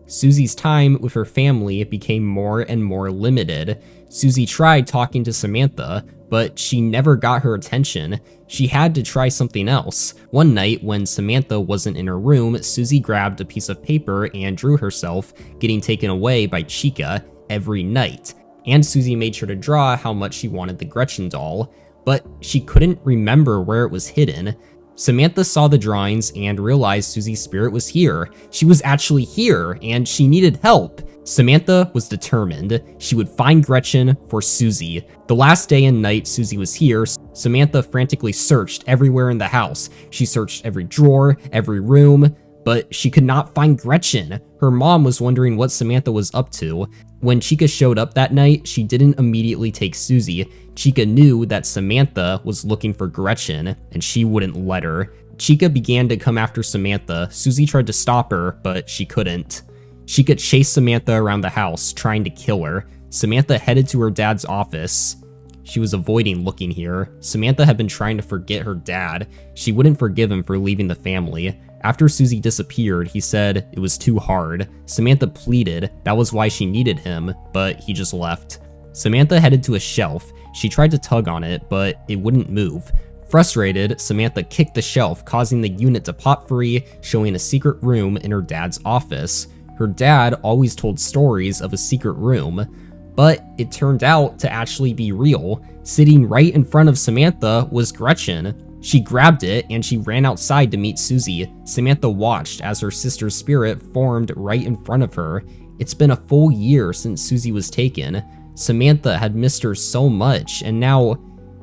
Susie's time with her family became more and more limited. Susie tried talking to Samantha, but she never got her attention. She had to try something else. One night, when Samantha wasn't in her room, Susie grabbed a piece of paper and drew herself getting taken away by Chica every night. And Susie made sure to draw how much she wanted the Gretchen doll, but she couldn't remember where it was hidden. Samantha saw the drawings and realized Susie's spirit was here. She was actually here, and she needed help. Samantha was determined. She would find Gretchen for Susie. The last day and night Susie was here, Samantha frantically searched everywhere in the house. She searched every drawer, every room, but she could not find Gretchen. Her mom was wondering what Samantha was up to. When Chica showed up that night, she didn't immediately take Susie. Chica knew that Samantha was looking for Gretchen, and she wouldn't let her. Chica began to come after Samantha. Susie tried to stop her, but she couldn't. Chica chased Samantha around the house, trying to kill her. Samantha headed to her dad's office. She was avoiding looking here. Samantha had been trying to forget her dad. She wouldn't forgive him for leaving the family. After Susie disappeared, he said it was too hard. Samantha pleaded that was why she needed him, but he just left. Samantha headed to a shelf. She tried to tug on it, but it wouldn't move. Frustrated, Samantha kicked the shelf, causing the unit to pop free, showing a secret room in her dad's office. Her dad always told stories of a secret room, but it turned out to actually be real. Sitting right in front of Samantha was Gretchen. She grabbed it and she ran outside to meet Susie. Samantha watched as her sister's spirit formed right in front of her. It's been a full year since Susie was taken. Samantha had missed her so much, and now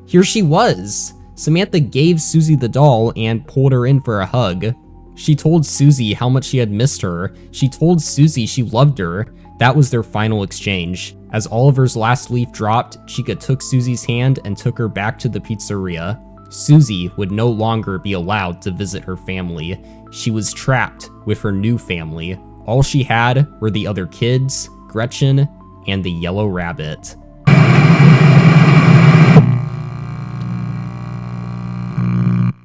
here she was. Samantha gave Susie the doll and pulled her in for a hug. She told Susie how much she had missed her. She told Susie she loved her. That was their final exchange. As Oliver's last leaf dropped, Chica took Susie's hand and took her back to the pizzeria. Susie would no longer be allowed to visit her family. She was trapped with her new family. All she had were the other kids, Gretchen, and the yellow rabbit.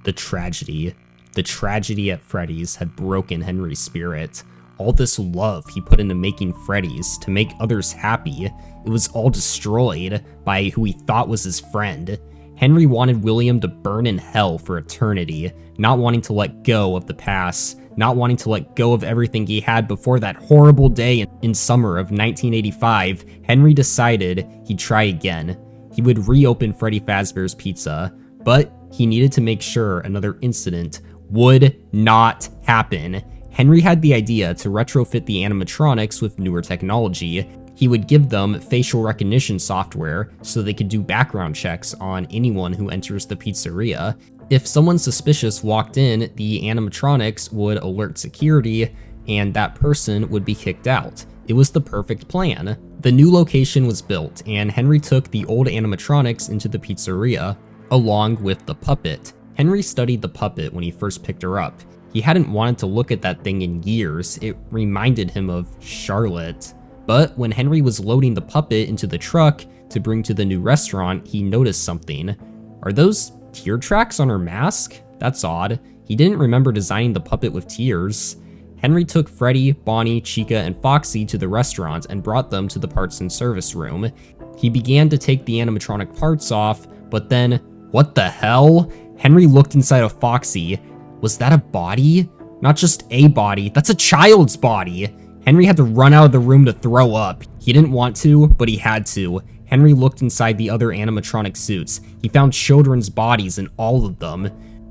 The tragedy. The tragedy at Freddy's had broken Henry's spirit. All this love he put into making Freddy's to make others happy, it was all destroyed by who he thought was his friend. Henry wanted William to burn in hell for eternity, not wanting to let go of the past, not wanting to let go of everything he had before that horrible day in summer of 1985. Henry decided he'd try again. He would reopen Freddy Fazbear's Pizza, but he needed to make sure another incident would not happen. Henry had the idea to retrofit the animatronics with newer technology. He would give them facial recognition software so they could do background checks on anyone who enters the pizzeria. If someone suspicious walked in, the animatronics would alert security and that person would be kicked out. It was the perfect plan. The new location was built and Henry took the old animatronics into the pizzeria, along with the puppet. Henry studied the puppet when he first picked her up. He hadn't wanted to look at that thing in years. It reminded him of Charlotte. But when Henry was loading the puppet into the truck to bring to the new restaurant, he noticed something. Are those tear tracks on her mask? That's odd. He didn't remember designing the puppet with tears. Henry took Freddy, Bonnie, Chica, and Foxy to the restaurant and brought them to the parts and service room. He began to take the animatronic parts off, but then, what the hell? Henry looked inside of Foxy. Was that a body? Not just a body, that's a child's body. Henry had to run out of the room to throw up. He didn't want to, but he had to. Henry looked inside the other animatronic suits. He found children's bodies in all of them.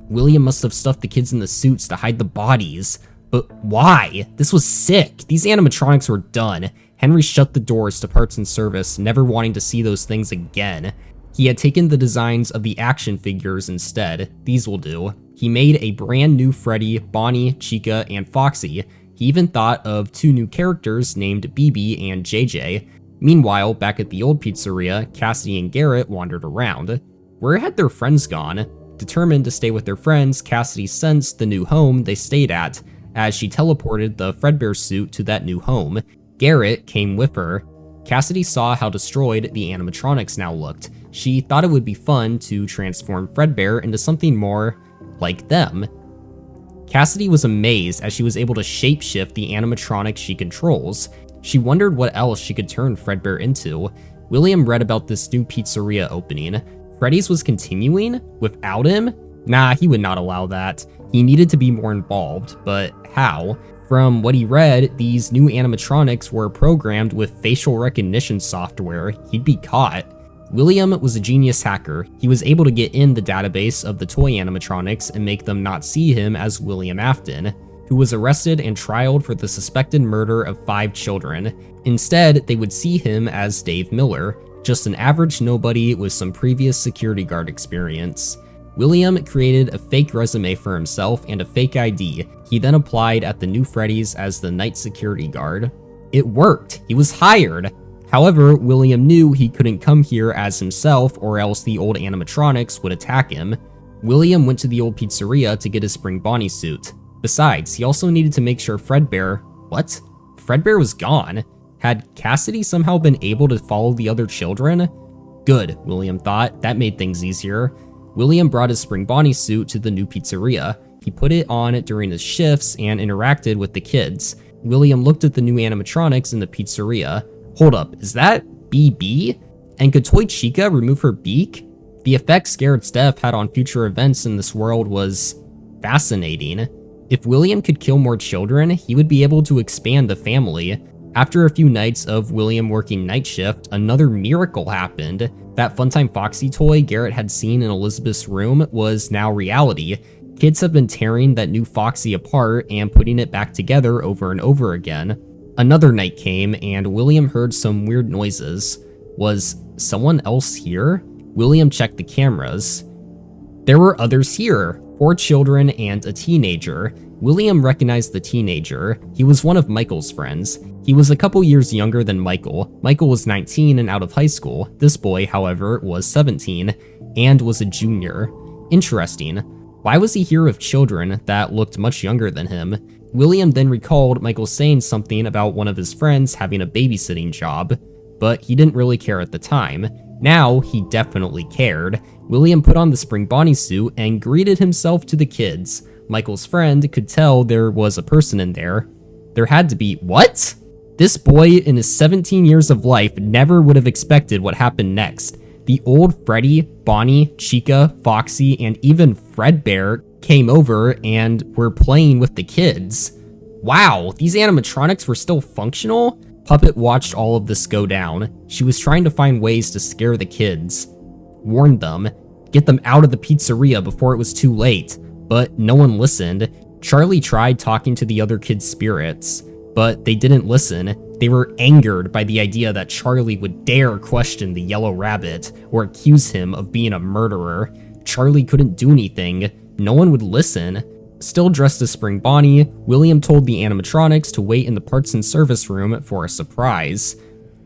William must have stuffed the kids in the suits to hide the bodies. But why? This was sick. These animatronics were done. Henry shut the doors to parts and service, never wanting to see those things again. He had taken the designs of the action figures instead. These will do. He made a brand new Freddy, Bonnie, Chica, and Foxy. He even thought of 2 new characters named BB and JJ. Meanwhile, back at the old pizzeria, Cassidy and Garrett wandered around. Where had their friends gone? Determined to stay with their friends, Cassidy sensed the new home they stayed at, as she teleported the Fredbear suit to that new home. Garrett came with her. Cassidy saw how destroyed the animatronics now looked. She thought it would be fun to transform Fredbear into something more like them. Cassidy was amazed as she was able to shapeshift the animatronics she controls. She wondered what else she could turn Fredbear into. William read about this new pizzeria opening. Freddy's was continuing without him? Nah, he would not allow that. He needed to be more involved, but how? From what he read, these new animatronics were programmed with facial recognition software. He'd be caught. William was a genius hacker. He was able to get in the database of the toy animatronics and make them not see him as William Afton, who was arrested and trialed for the suspected murder of 5 children. Instead, they would see him as Dave Miller, just an average nobody with some previous security guard experience. William created a fake resume for himself and a fake ID. He then applied at the new Freddy's as the night security guard. It worked. He was hired. However, William knew he couldn't come here as himself or else the old animatronics would attack him. William went to the old pizzeria to get his Spring Bonnie suit. Besides, he also needed to make sure Fredbear— what? Fredbear was gone. Had Cassidy somehow been able to follow the other children? Good, William thought. That made things easier. William brought his Spring Bonnie suit to the new pizzeria. He put it on during his shifts and interacted with the kids. William looked at the new animatronics in the pizzeria. Hold up, is that BB? And could Toy Chica remove her beak? The effects Garrett's death had on future events in this world was fascinating. If William could kill more children, he would be able to expand the family. After a few nights of William working night shift, another miracle happened. That Funtime Foxy toy Garrett had seen in Elizabeth's room was now reality. Kids have been tearing that new Foxy apart and putting it back together over and over again. Another night came and William heard some weird noises. Was someone else here? William checked the cameras. There were others here, 4 children and a teenager. William recognized the teenager. He was one of Michael's friends. He was a couple years younger than Michael. Michael was 19 and out of high school. This boy, however, was 17 and was a junior. Interesting. Why was he here with children that looked much younger than him? William then recalled Michael saying something about one of his friends having a babysitting job, but he didn't really care at the time. Now, he definitely cared. William put on the Spring Bonnie suit and greeted himself to the kids. Michael's friend could tell there was a person in there. There had to be— what? This boy, in his 17 years of life, never would have expected what happened next. The old Freddy, Bonnie, Chica, Foxy, and even Fredbear came over and were playing with the kids. Wow, these animatronics were still functional? Puppet watched all of this go down. She was trying to find ways to scare the kids, warn them, get them out of the pizzeria before it was too late, but no one listened. Charlie tried talking to the other kids' spirits, but they didn't listen. They were angered by the idea that Charlie would dare question the yellow rabbit or accuse him of being a murderer. Charlie couldn't do anything. No one would listen. Still dressed as Spring Bonnie, William told the animatronics to wait in the parts and service room for a surprise.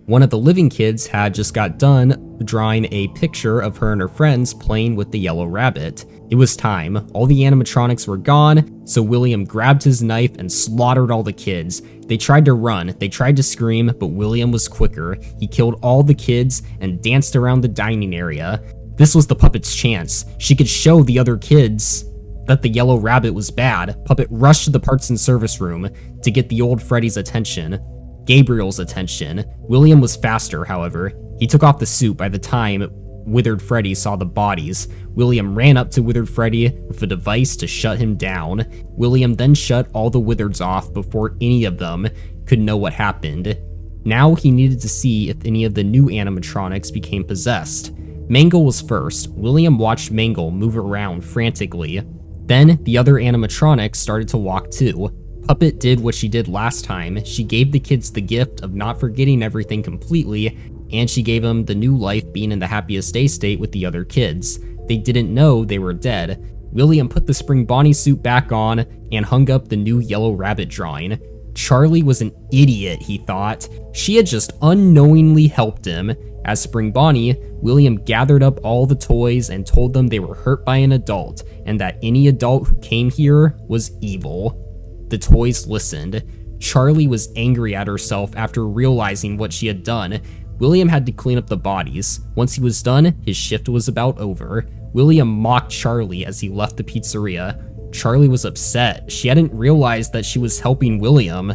One of the living kids had just got done drawing a picture of her and her friends playing with the yellow rabbit. It was time. All the animatronics were gone, so William grabbed his knife and slaughtered all the kids. They tried to run, they tried to scream, but William was quicker. He killed all the kids and danced around the dining area. This was the puppet's chance. She could show the other kids that the yellow rabbit was bad. Puppet rushed to the parts and service room to get the old Freddy's attention. Gabriel's attention. William was faster, however. He took off the suit by the time Withered Freddy saw the bodies. William ran up to Withered Freddy with a device to shut him down. William then shut all the Withereds off before any of them could know what happened. Now he needed to see if any of the new animatronics became possessed. Mangle was first. William watched Mangle move around frantically. Then the other animatronics started to walk too. Puppet did what she did last time. She gave the kids the gift of not forgetting everything completely, and she gave them the new life being in the happiest day state with the other kids. They didn't know they were dead. William put the Spring Bonnie suit back on and hung up the new yellow rabbit drawing. Charlie was an idiot, he thought. She had just unknowingly helped him. As Spring Bonnie, William gathered up all the toys and told them they were hurt by an adult, and that any adult who came here was evil. The toys listened. Charlie was angry at herself after realizing what she had done. William had to clean up the bodies. Once he was done, his shift was about over. William mocked Charlie as he left the pizzeria. Charlie was upset. She hadn't realized that she was helping William.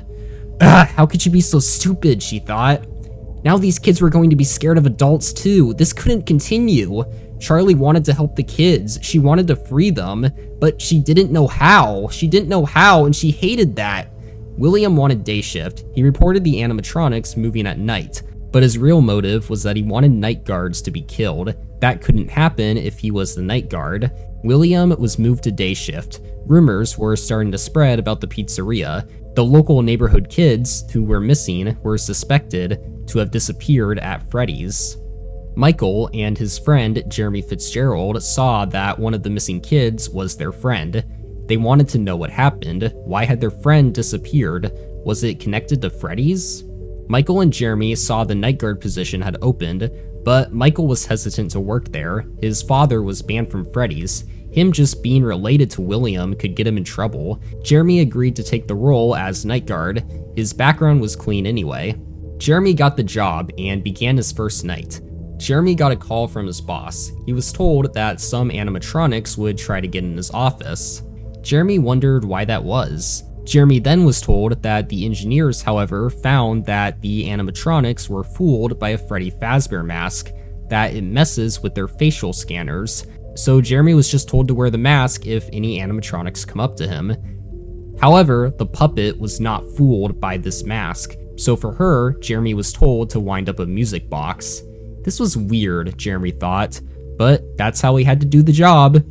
How could she be so stupid, she thought. Now these kids were going to be scared of adults too. This couldn't continue. Charlie wanted to help the kids. She wanted to free them, but she didn't know how. She didn't know how, and she hated that. William wanted day shift. He reported the animatronics moving at night, but his real motive was that he wanted night guards to be killed. That couldn't happen if he was the night guard. William was moved to day shift. Rumors were starting to spread about the pizzeria. The local neighborhood kids who were missing were suspected to have disappeared at Freddy's. Michael and his friend Jeremy Fitzgerald saw that one of the missing kids was their friend. They wanted to know what happened. Why had their friend disappeared? Was it connected to Freddy's? Michael and Jeremy saw the night guard position had opened, but Michael was hesitant to work there. His father was banned from Freddy's. Him just being related to William could get him in trouble. Jeremy agreed to take the role as night guard. His background was clean anyway. Jeremy got the job and began his first night. Jeremy got a call from his boss. He was told that some animatronics would try to get in his office. Jeremy wondered why that was. Jeremy then was told that the engineers, however, found that the animatronics were fooled by a Freddy Fazbear mask, that it messes with their facial scanners. So Jeremy was just told to wear the mask if any animatronics come up to him. However, the puppet was not fooled by this mask. So for her, Jeremy was told to wind up a music box. This was weird, Jeremy thought, but that's how he had to do the job.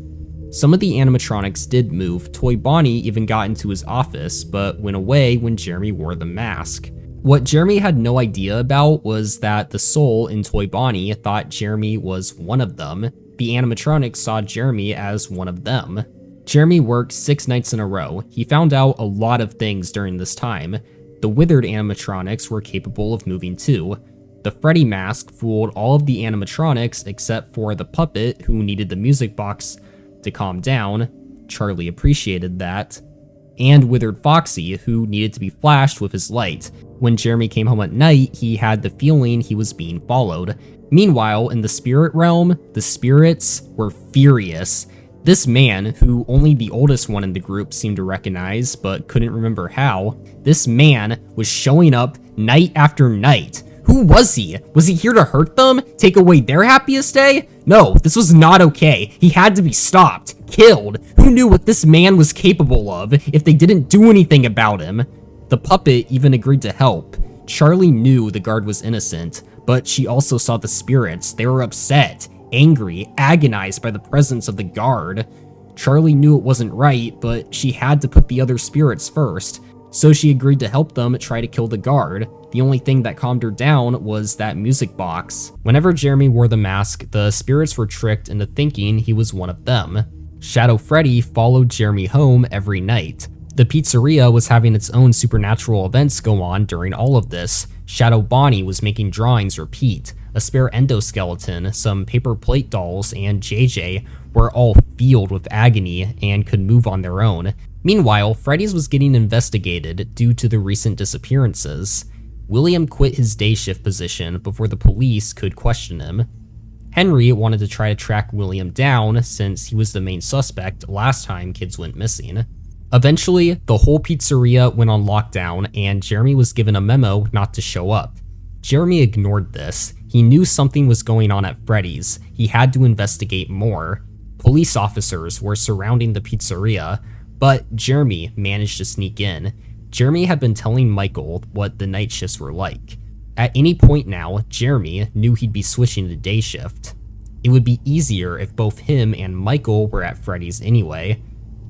Some of the animatronics did move. Toy Bonnie even got into his office, but went away when Jeremy wore the mask. What Jeremy had no idea about was that the soul in Toy Bonnie thought Jeremy was one of them. the animatronics saw Jeremy as one of them. Jeremy worked 6 nights in a row. He found out a lot of things during this time. The withered animatronics were capable of moving too. The Freddy mask fooled all of the animatronics except for the puppet who needed the music box to calm down. Charlie appreciated that. And withered Foxy, who needed to be flashed with his light. When Jeremy came home at night, he had the feeling he was being followed. Meanwhile, in the spirit realm, the spirits were furious. This man, who only the oldest one in the group seemed to recognize but couldn't remember how, this man was showing up night after night. Who was he? Was he here to hurt them? Take away their happiest day? No, this was not okay. He had to be stopped, killed. Who knew what this man was capable of if they didn't do anything about him? The puppet even agreed to help. Charlie knew the guard was innocent, but she also saw the spirits. They were upset, angry, agonized by the presence of the guard. Charlie knew it wasn't right, but she had to put the other spirits first. So she agreed to help them try to kill the guard. The only thing that calmed her down was that music box. Whenever Jeremy wore the mask, the spirits were tricked into thinking he was one of them. Shadow Freddy followed Jeremy home every night. The pizzeria was having its own supernatural events go on during all of this. Shadow Bonnie was making drawings repeat. A spare endoskeleton, some paper plate dolls, and JJ were all filled with agony and could move on their own. Meanwhile, Freddy's was getting investigated due to the recent disappearances. William quit his day shift position before the police could question him. Henry wanted to try to track William down since he was the main suspect last time kids went missing. Eventually, the whole pizzeria went on lockdown and Jeremy was given a memo not to show up. Jeremy ignored this. He knew something was going on at Freddy's. He had to investigate more. Police officers were surrounding the pizzeria, but Jeremy managed to sneak in. Jeremy had been telling Michael what the night shifts were like. At any point now, Jeremy knew he'd be switching to day shift. It would be easier if both him and Michael were at Freddy's anyway.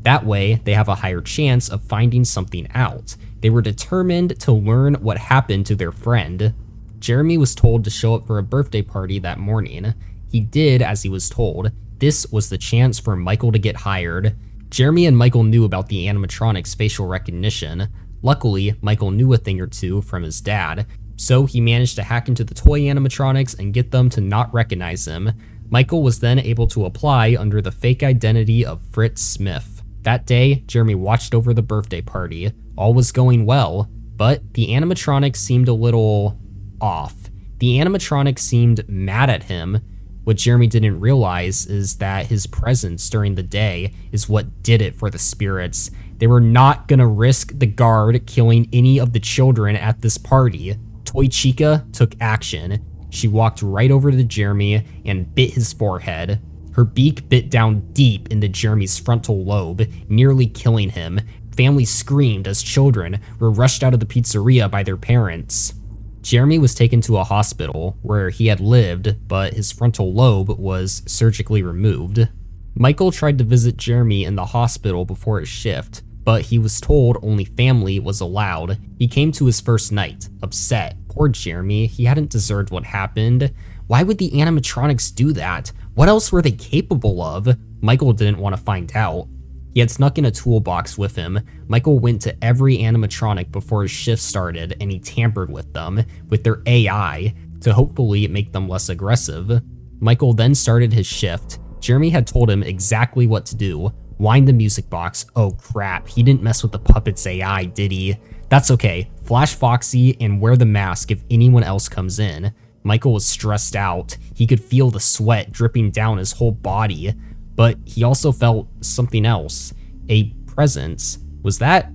That way, they have a higher chance of finding something out. They were determined to learn what happened to their friend. Jeremy was told to show up for a birthday party that morning. He did as he was told. This was the chance for Michael to get hired. Jeremy and Michael knew about the animatronics' facial recognition. Luckily, Michael knew a thing or two from his dad, so he managed to hack into the toy animatronics and get them to not recognize him. Michael was then able to apply under the fake identity of Fritz Smith. That day, Jeremy watched over the birthday party. All was going well, but the animatronics seemed a little off. The animatronics seemed mad at him. What Jeremy didn't realize is that his presence during the day is what did it for the spirits. They were not gonna risk the guard killing any of the children at this party. Toy Chica took action. She walked right over to Jeremy and bit his forehead. Her beak bit down deep into Jeremy's frontal lobe, nearly killing him. Families screamed as children were rushed out of the pizzeria by their parents. Jeremy was taken to a hospital where he had lived, but his frontal lobe was surgically removed. Michael tried to visit Jeremy in the hospital before his shift, but he was told only family was allowed. He came to his first night, upset. Poor Jeremy, he hadn't deserved what happened. Why would the animatronics do that? What else were they capable of? Michael didn't want to find out. He had snuck in a toolbox with him. Michael went to every animatronic before his shift started and he tampered with them, with their AI, to hopefully make them less aggressive. Michael then started his shift. Jeremy had told him exactly what to do. Wind the music box. Oh crap, he didn't mess with the puppet's AI, did he? That's okay. Flash Foxy and wear the mask if anyone else comes in. Michael was stressed out. He could feel the sweat dripping down his whole body, but he also felt something else. A presence. Was that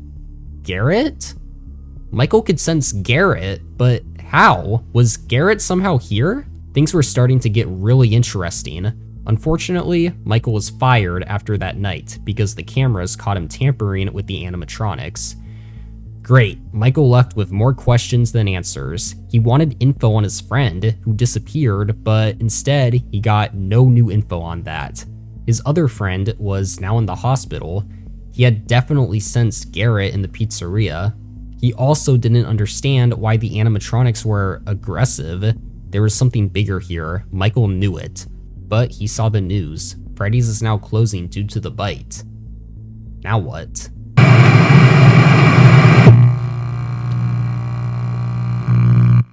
Garrett? Michael could sense Garrett, but how? Was Garrett somehow here? Things were starting to get really interesting. Unfortunately, Michael was fired after that night because the cameras caught him tampering with the animatronics. Great, Michael left with more questions than answers. He wanted info on his friend who disappeared, but instead he got no new info on that. His other friend was now in the hospital. He had definitely sensed Garrett in the pizzeria. He also didn't understand why the animatronics were aggressive. There was something bigger here. Michael knew it. but he saw the news. Freddy's is now closing due to the bite. Now what?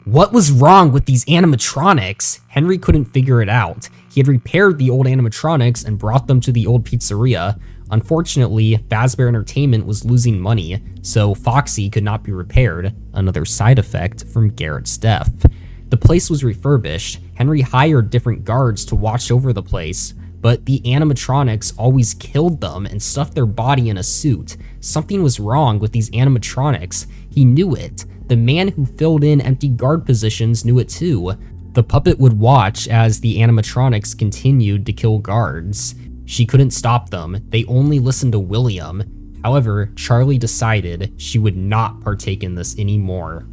What was wrong with these animatronics? Henry couldn't figure it out. He had repaired the old animatronics and brought them to the old pizzeria. Unfortunately, Fazbear Entertainment was losing money, so Foxy could not be repaired, another side effect from Garrett's death. The place was refurbished. Henry hired different guards to watch over the place, but the animatronics always killed them and stuffed their body in a suit. Something was wrong with these animatronics. He knew it. The man who filled in empty guard positions knew it too. The puppet would watch as the animatronics continued to kill guards. She couldn't stop them. They only listened to William. However, Charlie decided she would not partake in this anymore.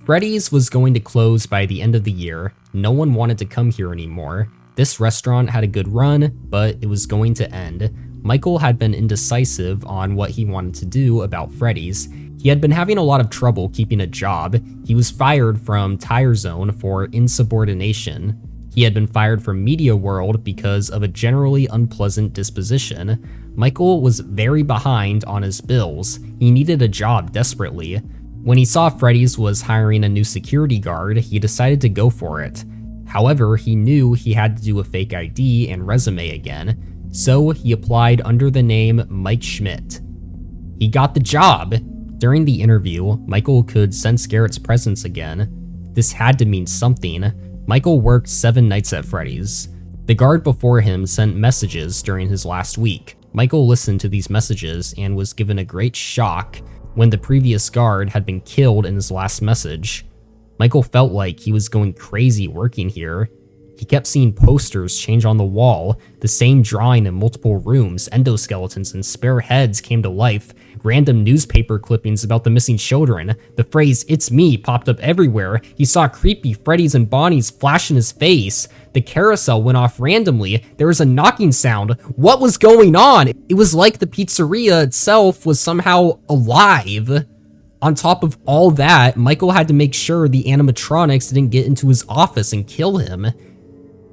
Freddy's was going to close by the end of the year. No one wanted to come here anymore. This restaurant had a good run, but it was going to end. Michael had been indecisive on what he wanted to do about Freddy's. He had been having a lot of trouble keeping a job. He was fired from Tire Zone for insubordination. He had been fired from Media World because of a generally unpleasant disposition. Michael was very behind on his bills. He needed a job desperately. When he saw Freddy's was hiring a new security guard, he decided to go for it. However, he knew he had to do a fake ID and resume again, so he applied under the name Mike Schmidt. He got the job. During the interview, Michael could sense Garrett's presence again. This had to mean something. Michael worked 7 nights at Freddy's. The guard before him sent messages during his last week. Michael listened to these messages and was given a great shock when the previous guard had been killed in his last message. Michael felt like he was going crazy working here. He kept seeing posters change on the wall, the same drawing in multiple rooms, endoskeletons and spare heads came to life, random newspaper clippings about the missing children. The phrase, "It's me," popped up everywhere. He saw creepy Freddy's and Bonnie's flash in his face. The carousel went off randomly. There was a knocking sound. What was going on? It was like the pizzeria itself was somehow alive. On top of all that, Michael had to make sure the animatronics didn't get into his office and kill him.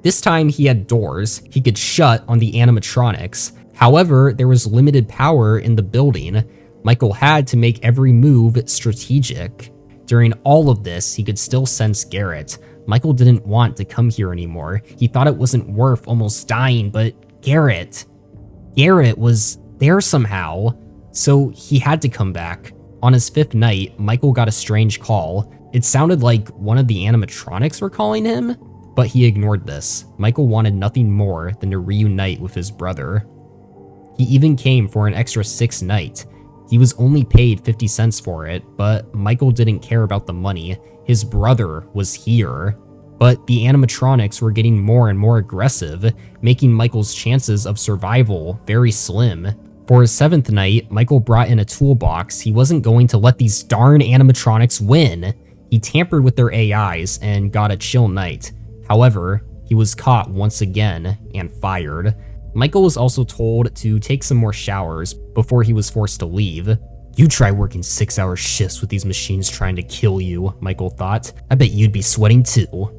This time he had doors he could shut on the animatronics. However, there was limited power in the building. Michael had to make every move strategic. During all of this, he could still sense Garrett. Michael didn't want to come here anymore. He thought it wasn't worth almost dying, but Garrett was there somehow, so he had to come back. On his 5th night, Michael got a strange call. It sounded like one of the animatronics were calling him, but he ignored this. Michael wanted nothing more than to reunite with his brother. He even came for an extra 6th night. He was only paid 50 cents for it, but Michael didn't care about the money. His brother was here. But the animatronics were getting more and more aggressive, making Michael's chances of survival very slim. For his 7th night, Michael brought in a toolbox. He wasn't going to let these darn animatronics win. He tampered with their AIs and got a chill night. However, he was caught once again and fired. Michael was also told to take some more showers before he was forced to leave. "You try working 6-hour shifts with these machines trying to kill you," Michael thought. "I bet you'd be sweating too."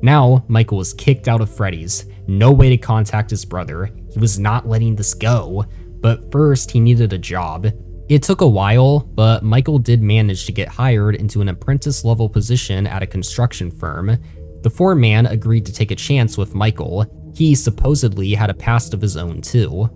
Now, Michael was kicked out of Freddy's. No way to contact his brother. He was not letting this go. But first, he needed a job. It took a while, but Michael did manage to get hired into an apprentice-level position at a construction firm. The foreman agreed to take a chance with Michael. He supposedly had a past of his own too.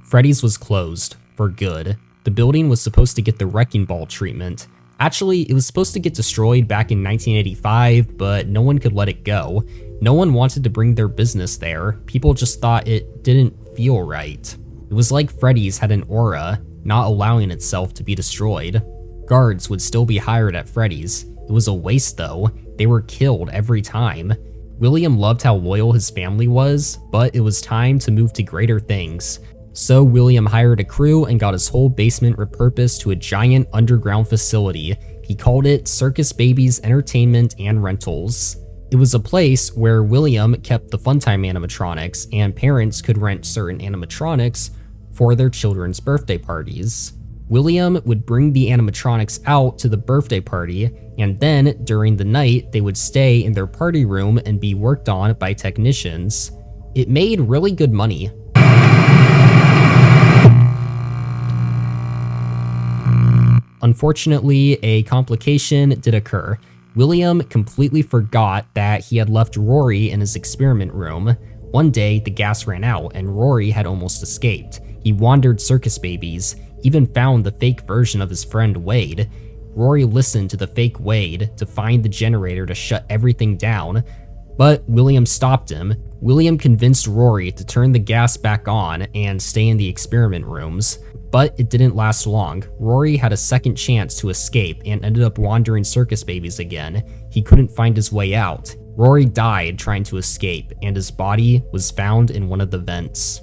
Freddy's was closed, for good. The building was supposed to get the wrecking ball treatment. Actually, it was supposed to get destroyed back in 1985, but no one could let it go. No one wanted to bring their business there. People just thought it didn't feel right. It was like Freddy's had an aura, not allowing itself to be destroyed. Guards would still be hired at Freddy's. It was a waste though. They were killed every time. William loved how loyal his family was, but it was time to move to greater things. So William hired a crew and got his whole basement repurposed to a giant underground facility. He called it Circus Babies Entertainment and Rentals. It was a place where William kept the Funtime animatronics, and parents could rent certain animatronics for their children's birthday parties. William would bring the animatronics out to the birthday party, and then during the night, they would stay in their party room and be worked on by technicians. It made really good money. Unfortunately, a complication did occur. William completely forgot that he had left Rory in his experiment room. One day, the gas ran out and Rory had almost escaped. He wandered Circus Babies, even found the fake version of his friend Wade. Rory listened to the fake Wade to find the generator to shut everything down, but William stopped him. William convinced Rory to turn the gas back on and stay in the experiment rooms, but it didn't last long. Rory had a second chance to escape and ended up wandering Circus Babies again. He couldn't find his way out. Rory died trying to escape, and his body was found in one of the vents.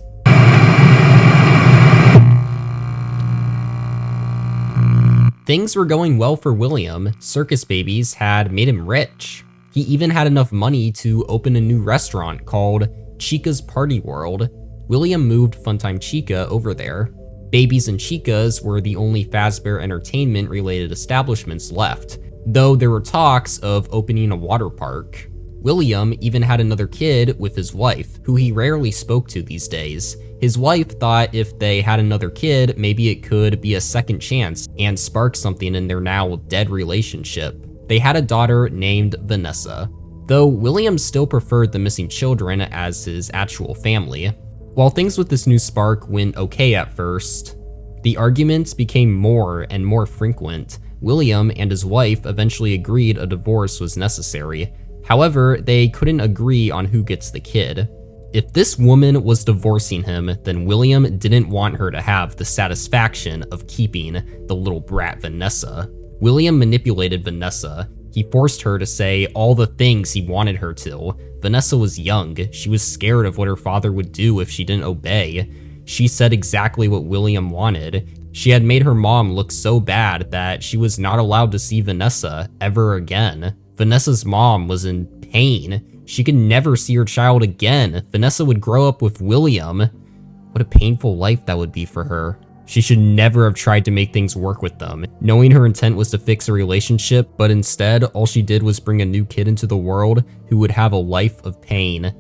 Things were going well for William. Circus Babies had made him rich. He even had enough money to open a new restaurant called Chica's Party World. William moved Funtime Chica over there. Babies and Chicas were the only Fazbear Entertainment-related establishments left, though there were talks of opening a water park. William even had another kid with his wife, who he rarely spoke to these days. His wife thought if they had another kid, maybe it could be a second chance and spark something in their now dead relationship. They had a daughter named Vanessa, though William still preferred the missing children as his actual family. While things with this new spark went okay at first, the arguments became more and more frequent. William and his wife eventually agreed a divorce was necessary. However, they couldn't agree on who gets the kid. If this woman was divorcing him, then William didn't want her to have the satisfaction of keeping the little brat Vanessa. William manipulated Vanessa. He forced her to say all the things he wanted her to. Vanessa was young. She was scared of what her father would do if she didn't obey. She said exactly what William wanted. She had made her mom look so bad that she was not allowed to see Vanessa ever again. Vanessa's mom was in pain. She could never see her child again. Vanessa would grow up with William. What a painful life that would be for her. She should never have tried to make things work with them, knowing her intent was to fix a relationship, but instead, all she did was bring a new kid into the world who would have a life of pain.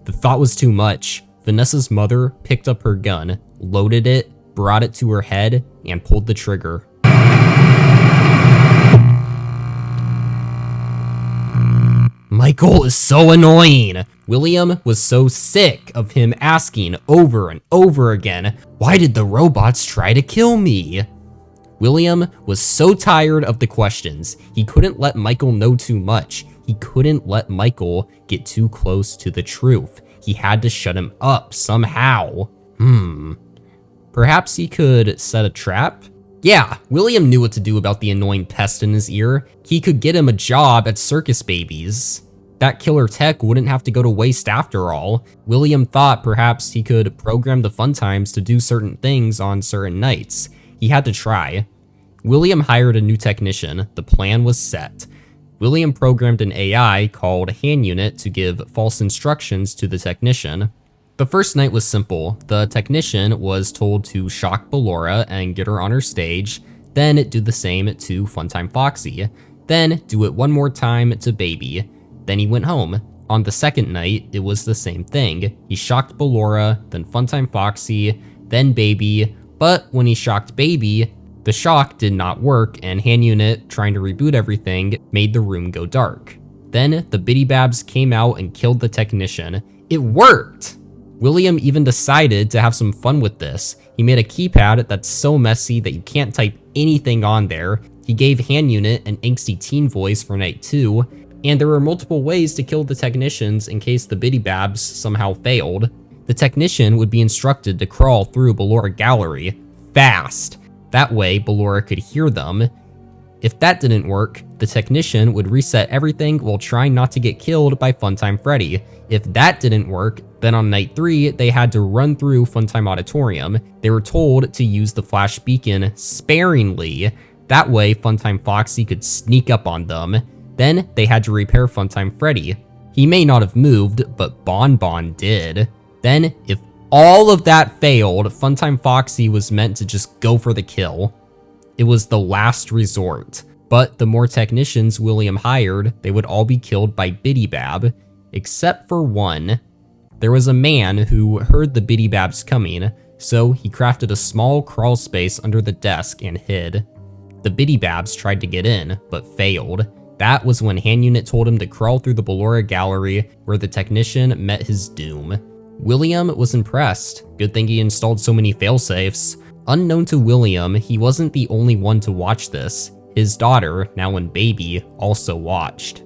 The thought was too much. Vanessa's mother picked up her gun, loaded it, brought it to her head, and pulled the trigger. Michael is so annoying. William was so sick of him asking over and over again, why did the robots try to kill me? William was so tired of the questions. He couldn't let Michael know too much. He couldn't let Michael get too close to the truth. He had to shut him up somehow. Perhaps he could set a trap? Yeah, William knew what to do about the annoying pest in his ear. He could get him a job at Circus Babies. That killer tech wouldn't have to go to waste after all. William thought perhaps he could program the Funtimes to do certain things on certain nights. He had to try. William hired a new technician. The plan was set. William programmed an AI called Hand Unit to give false instructions to the technician. The first night was simple. The technician was told to shock Ballora and get her on her stage, then do the same to Funtime Foxy, then do it one more time to Baby. Then he went home. On the second night, it was the same thing. He shocked Ballora, then Funtime Foxy, then Baby, but when he shocked Baby, the shock did not work and Hand Unit, trying to reboot everything, made the room go dark. Then the Biddy Babs came out and killed the technician. It worked! William even decided to have some fun with this. He made a keypad that's so messy that you can't type anything on there. He gave Hand Unit an angsty teen voice for night 2, and there were multiple ways to kill the technicians in case the Biddy Babs somehow failed. The technician would be instructed to crawl through Ballora Gallery, fast. That way, Ballora could hear them. If that didn't work, the technician would reset everything while trying not to get killed by Funtime Freddy. If that didn't work, then on night 3, they had to run through Funtime Auditorium. They were told to use the flash beacon sparingly. That way, Funtime Foxy could sneak up on them. Then they had to repair Funtime Freddy. He may not have moved, but Bon Bon did. Then, if all of that failed, Funtime Foxy was meant to just go for the kill. It was the last resort. But the more technicians William hired, they would all be killed by Biddy Bab, except for one. There was a man who heard the Biddy Babs coming, so he crafted a small crawl space under the desk and hid. The Biddy Babs tried to get in, but failed. That was when Hand Unit told him to crawl through the Ballora Gallery, where the technician met his doom. William was impressed. Good thing he installed so many failsafes. Unknown to William, he wasn't the only one to watch this. His daughter, now in baby, also watched.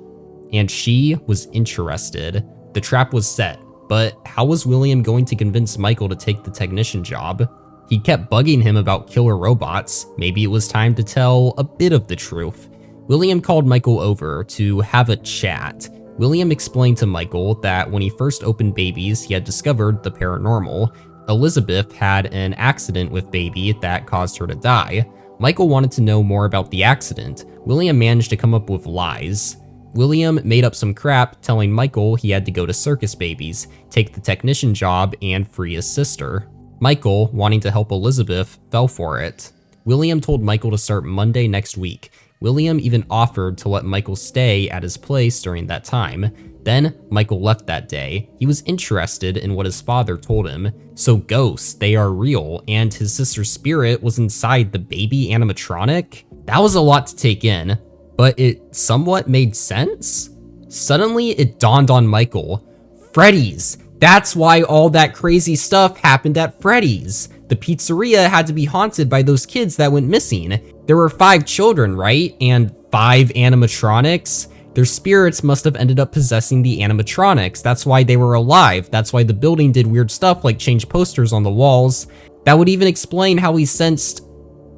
And she was interested. The trap was set, but how was William going to convince Michael to take the technician job? He kept bugging him about killer robots. Maybe it was time to tell a bit of the truth. William called Michael over to have a chat. William explained to Michael that when he first opened babies, he had discovered the paranormal. Elizabeth had an accident with baby that caused her to die. Michael wanted to know more about the accident. William managed to come up with lies. William made up some crap telling Michael he had to go to Circus Babies, take the technician job, and free his sister. Michael, wanting to help Elizabeth, fell for it. William told Michael to start Monday next week. William even offered to let Michael stay at his place during that time. Then, Michael left that day. He was interested in what his father told him. So ghosts, they are real, and his sister's spirit was inside the baby animatronic? That was a lot to take in, but it somewhat made sense? Suddenly, it dawned on Michael. Freddy's! That's why all that crazy stuff happened at Freddy's. The pizzeria had to be haunted by those kids that went missing. There were 5 children, right? And 5 animatronics? Their spirits must have ended up possessing the animatronics. That's why they were alive. That's why the building did weird stuff like change posters on the walls. That would even explain how he sensed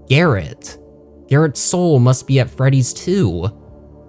Garrett. Garrett's soul must be at Freddy's too.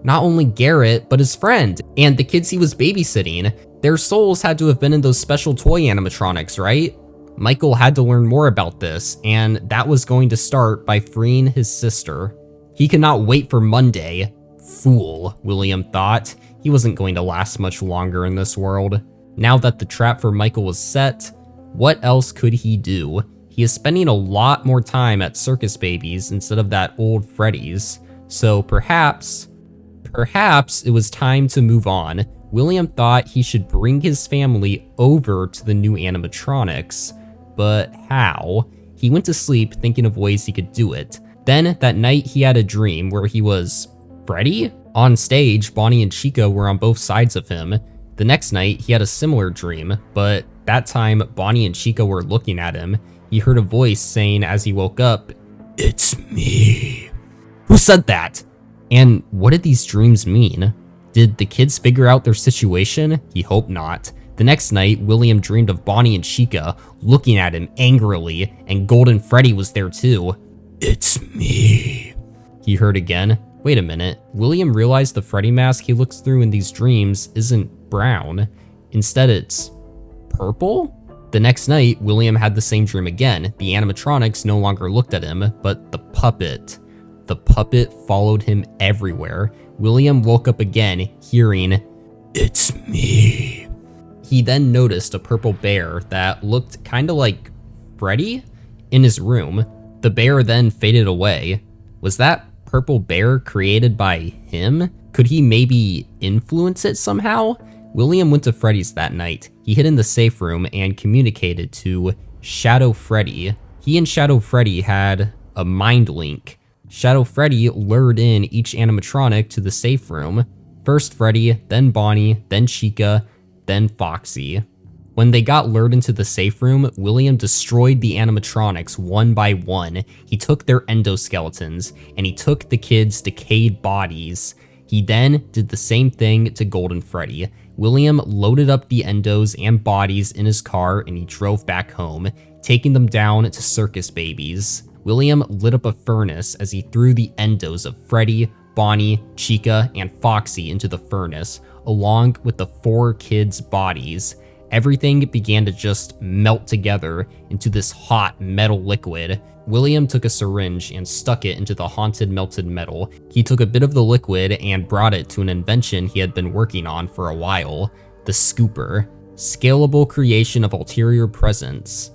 Not only Garrett, but his friend, and the kids he was babysitting. Their souls had to have been in those special toy animatronics, right? Michael had to learn more about this, and that was going to start by freeing his sister. He could not wait for Monday. Fool, William thought. He wasn't going to last much longer in this world. Now that the trap for Michael was set, what else could he do? He is spending a lot more time at Circus Babies instead of that old Freddy's. So perhaps it was time to move on. William thought he should bring his family over to the new animatronics. But how? He went to sleep thinking of ways he could do it. Then that night he had a dream where he was Freddy? On stage, Bonnie and Chica were on both sides of him. The next night he had a similar dream, but that time Bonnie and Chica were looking at him. He heard a voice saying as he woke up, "It's me." Who said that? And what did these dreams mean? Did the kids figure out their situation? He hoped not. The next night, William dreamed of Bonnie and Chica looking at him angrily, and Golden Freddy was there too. "It's me," he heard again. Wait a minute, William realized the Freddy mask he looks through in these dreams isn't brown. Instead, it's purple? The next night, William had the same dream again. The animatronics no longer looked at him, but the puppet. The puppet followed him everywhere. William woke up again, hearing, "It's me." He then noticed a purple bear that looked kinda like Freddy in his room. The bear then faded away. Was that purple bear created by him? Could he maybe influence it somehow? William went to Freddy's that night. He hid in the safe room and communicated to Shadow Freddy. He and Shadow Freddy had a mind link. Shadow Freddy lured in each animatronic to the safe room. First Freddy, then Bonnie, then Chica, then Foxy. When they got lured into the safe room, William destroyed the animatronics one by one. He took their endoskeletons, and he took the kids' decayed bodies. He then did the same thing to Golden Freddy. William loaded up the endos and bodies in his car, and he drove back home, taking them down to Circus Babies. William lit up a furnace as he threw the endos of Freddy, Bonnie, Chica, and Foxy into the furnace, along with the 4 kids' bodies. Everything began to just melt together into this hot metal liquid. William took a syringe and stuck it into the haunted melted metal. He took a bit of the liquid and brought it to an invention he had been working on for a while, the scooper. Scalable creation of ulterior presence.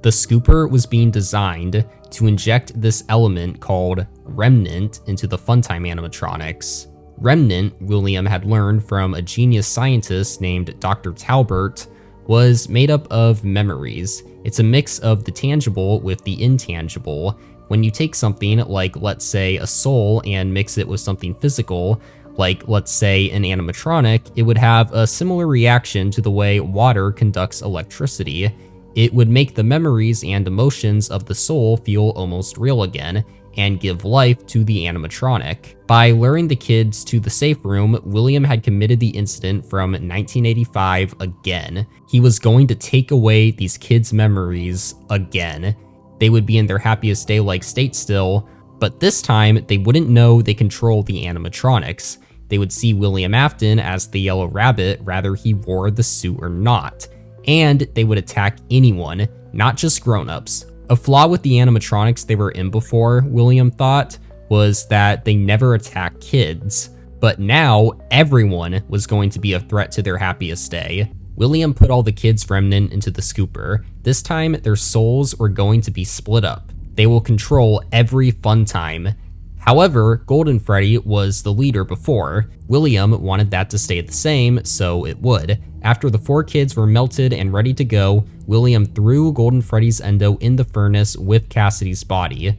The scooper was being designed to inject this element called Remnant into the Funtime animatronics. Remnant, William had learned from a genius scientist named Dr. Talbert, was made up of memories. It's a mix of the tangible with the intangible. When you take something like, let's say, a soul and mix it with something physical, like, let's say, an animatronic, it would have a similar reaction to the way water conducts electricity. It would make the memories and emotions of the soul feel almost real again, and give life to the animatronic. By luring the kids to the safe room, William had committed the incident from 1985 again. He was going to take away these kids' memories again. They would be in their happiest day-like state still, but this time they wouldn't know they control the animatronics. They would see William Afton as the Yellow Rabbit, whether he wore the suit or not. And they would attack anyone, not just grown-ups. A flaw with the animatronics they were in before, William thought, was that they never attack kids. But now, everyone was going to be a threat to their happiest day. William put all the kids' remnant into the scooper. This time, their souls were going to be split up. They will control every fun time. However, Golden Freddy was the leader before. William wanted that to stay the same, so it would. After the 4 kids were melted and ready to go, William threw Golden Freddy's endo in the furnace with Cassidy's body.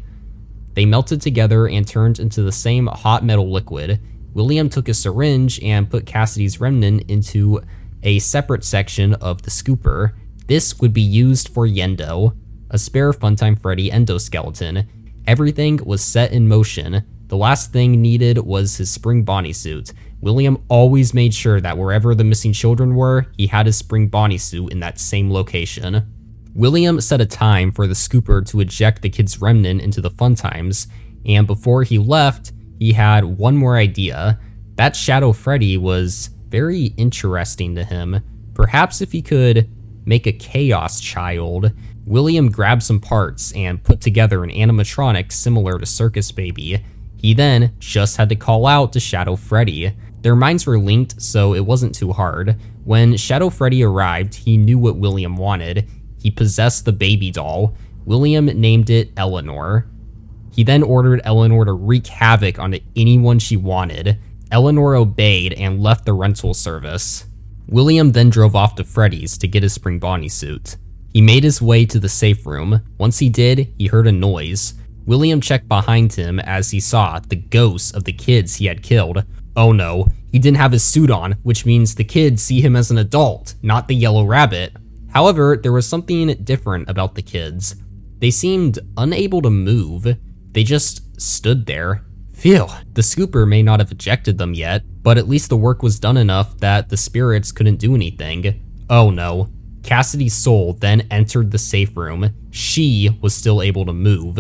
They melted together and turned into the same hot metal liquid. William took a syringe and put Cassidy's remnant into a separate section of the scooper. This would be used for Yendo, a spare Funtime Freddy endoskeleton. Everything was set in motion. The last thing needed was his spring Bonnie suit. William always made sure that wherever the missing children were, he had his spring Bonnie suit in that same location. William set a time for the scooper to eject the kid's remnant into the Funtimes, and before he left, he had one more idea. That Shadow Freddy was very interesting to him. Perhaps if he could make a Chaos Child. William grabbed some parts and put together an animatronic similar to Circus Baby. He then just had to call out to Shadow Freddy. Their minds were linked, so it wasn't too hard. When Shadow Freddy arrived, he knew what William wanted. He possessed the baby doll. William named it Eleanor. He then ordered Eleanor to wreak havoc on anyone she wanted. Eleanor obeyed and left the rental service. William then drove off to Freddy's to get his spring Bonnie suit. He made his way to the safe room. Once he did, he heard a noise. William checked behind him as he saw the ghosts of the kids he had killed. Oh no, he didn't have his suit on, which means the kids see him as an adult, not the Yellow Rabbit. However, there was something different about the kids. They seemed unable to move. They just stood there. Phew, the scooper may not have ejected them yet, but at least the work was done enough that the spirits couldn't do anything. Oh no. Cassidy's soul then entered the safe room. She was still able to move.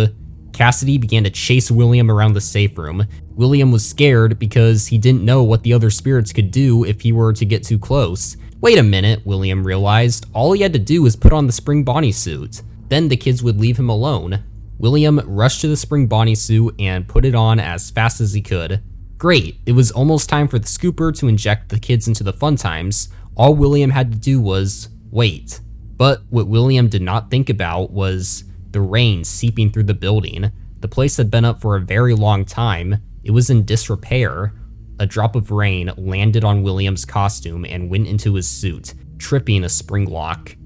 Cassidy began to chase William around the safe room. William was scared because he didn't know what the other spirits could do if he were to get too close. Wait a minute, William realized. All he had to do was put on the spring Bonnie suit. Then the kids would leave him alone. William rushed to the spring Bonnie suit and put it on as fast as he could. Great, it was almost time for the scooper to inject the kids into the Funtimes. All William had to do was wait. But what William did not think about was the rain seeping through the building. The place had been up for a very long time. It was in disrepair. A drop of rain landed on William's costume and went into his suit, tripping a springlock.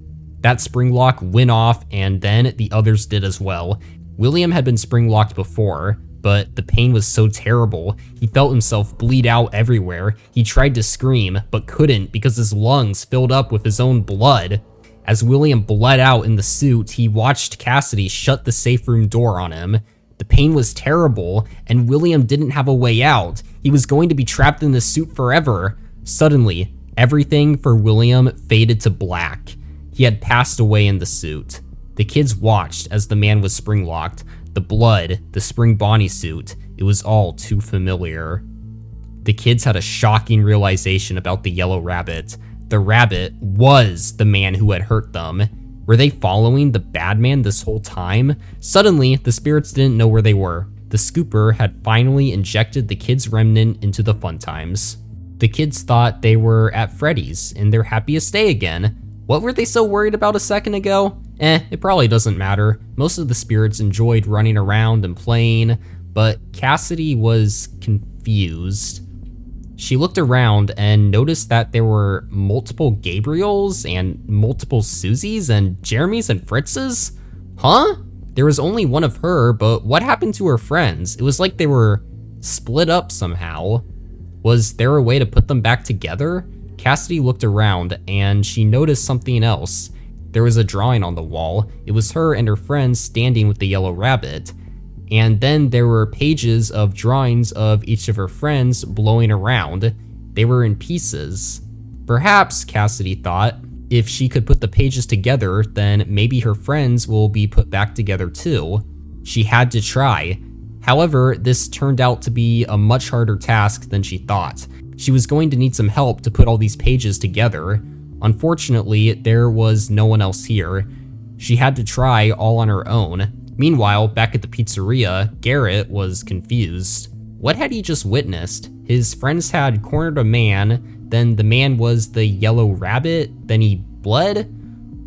That springlock went off, and then the others did as well. William had been springlocked before, but the pain was so terrible, he felt himself bleed out everywhere. He tried to scream, but couldn't because his lungs filled up with his own blood. As William bled out in the suit, he watched Cassidy shut the safe room door on him. The pain was terrible, and William didn't have a way out. He was going to be trapped in the suit forever. Suddenly, everything for William faded to black. He had passed away in the suit. The kids watched as the man was springlocked. The blood, the spring Bonnie suit, it was all too familiar. The kids had a shocking realization about the Yellow Rabbit. The rabbit was the man who had hurt them. Were they following the bad man this whole time? Suddenly, the spirits didn't know where they were. The scooper had finally injected the kids' remnant into the Funtimes. The kids thought they were at Freddy's in their happiest day again. What were they so worried about a second ago? It probably doesn't matter. Most of the spirits enjoyed running around and playing, but Cassidy was confused. She looked around and noticed that there were multiple Gabriels and multiple Susies and Jeremys and Fritzes? Huh? There was only one of her, but what happened to her friends? It was like they were split up somehow. Was there a way to put them back together? Cassidy looked around and she noticed something else. There was a drawing on the wall. It was her and her friends standing with the yellow rabbit. And then there were pages of drawings of each of her friends blowing around. They were in pieces. Perhaps, Cassidy thought, if she could put the pages together, then maybe her friends will be put back together too. She had to try. However, this turned out to be a much harder task than she thought. She was going to need some help to put all these pages together. Unfortunately, there was no one else here. She had to try all on her own. Meanwhile, back at the pizzeria, Garrett was confused. What had he just witnessed? His friends had cornered a man, then the man was the yellow rabbit, then he bled?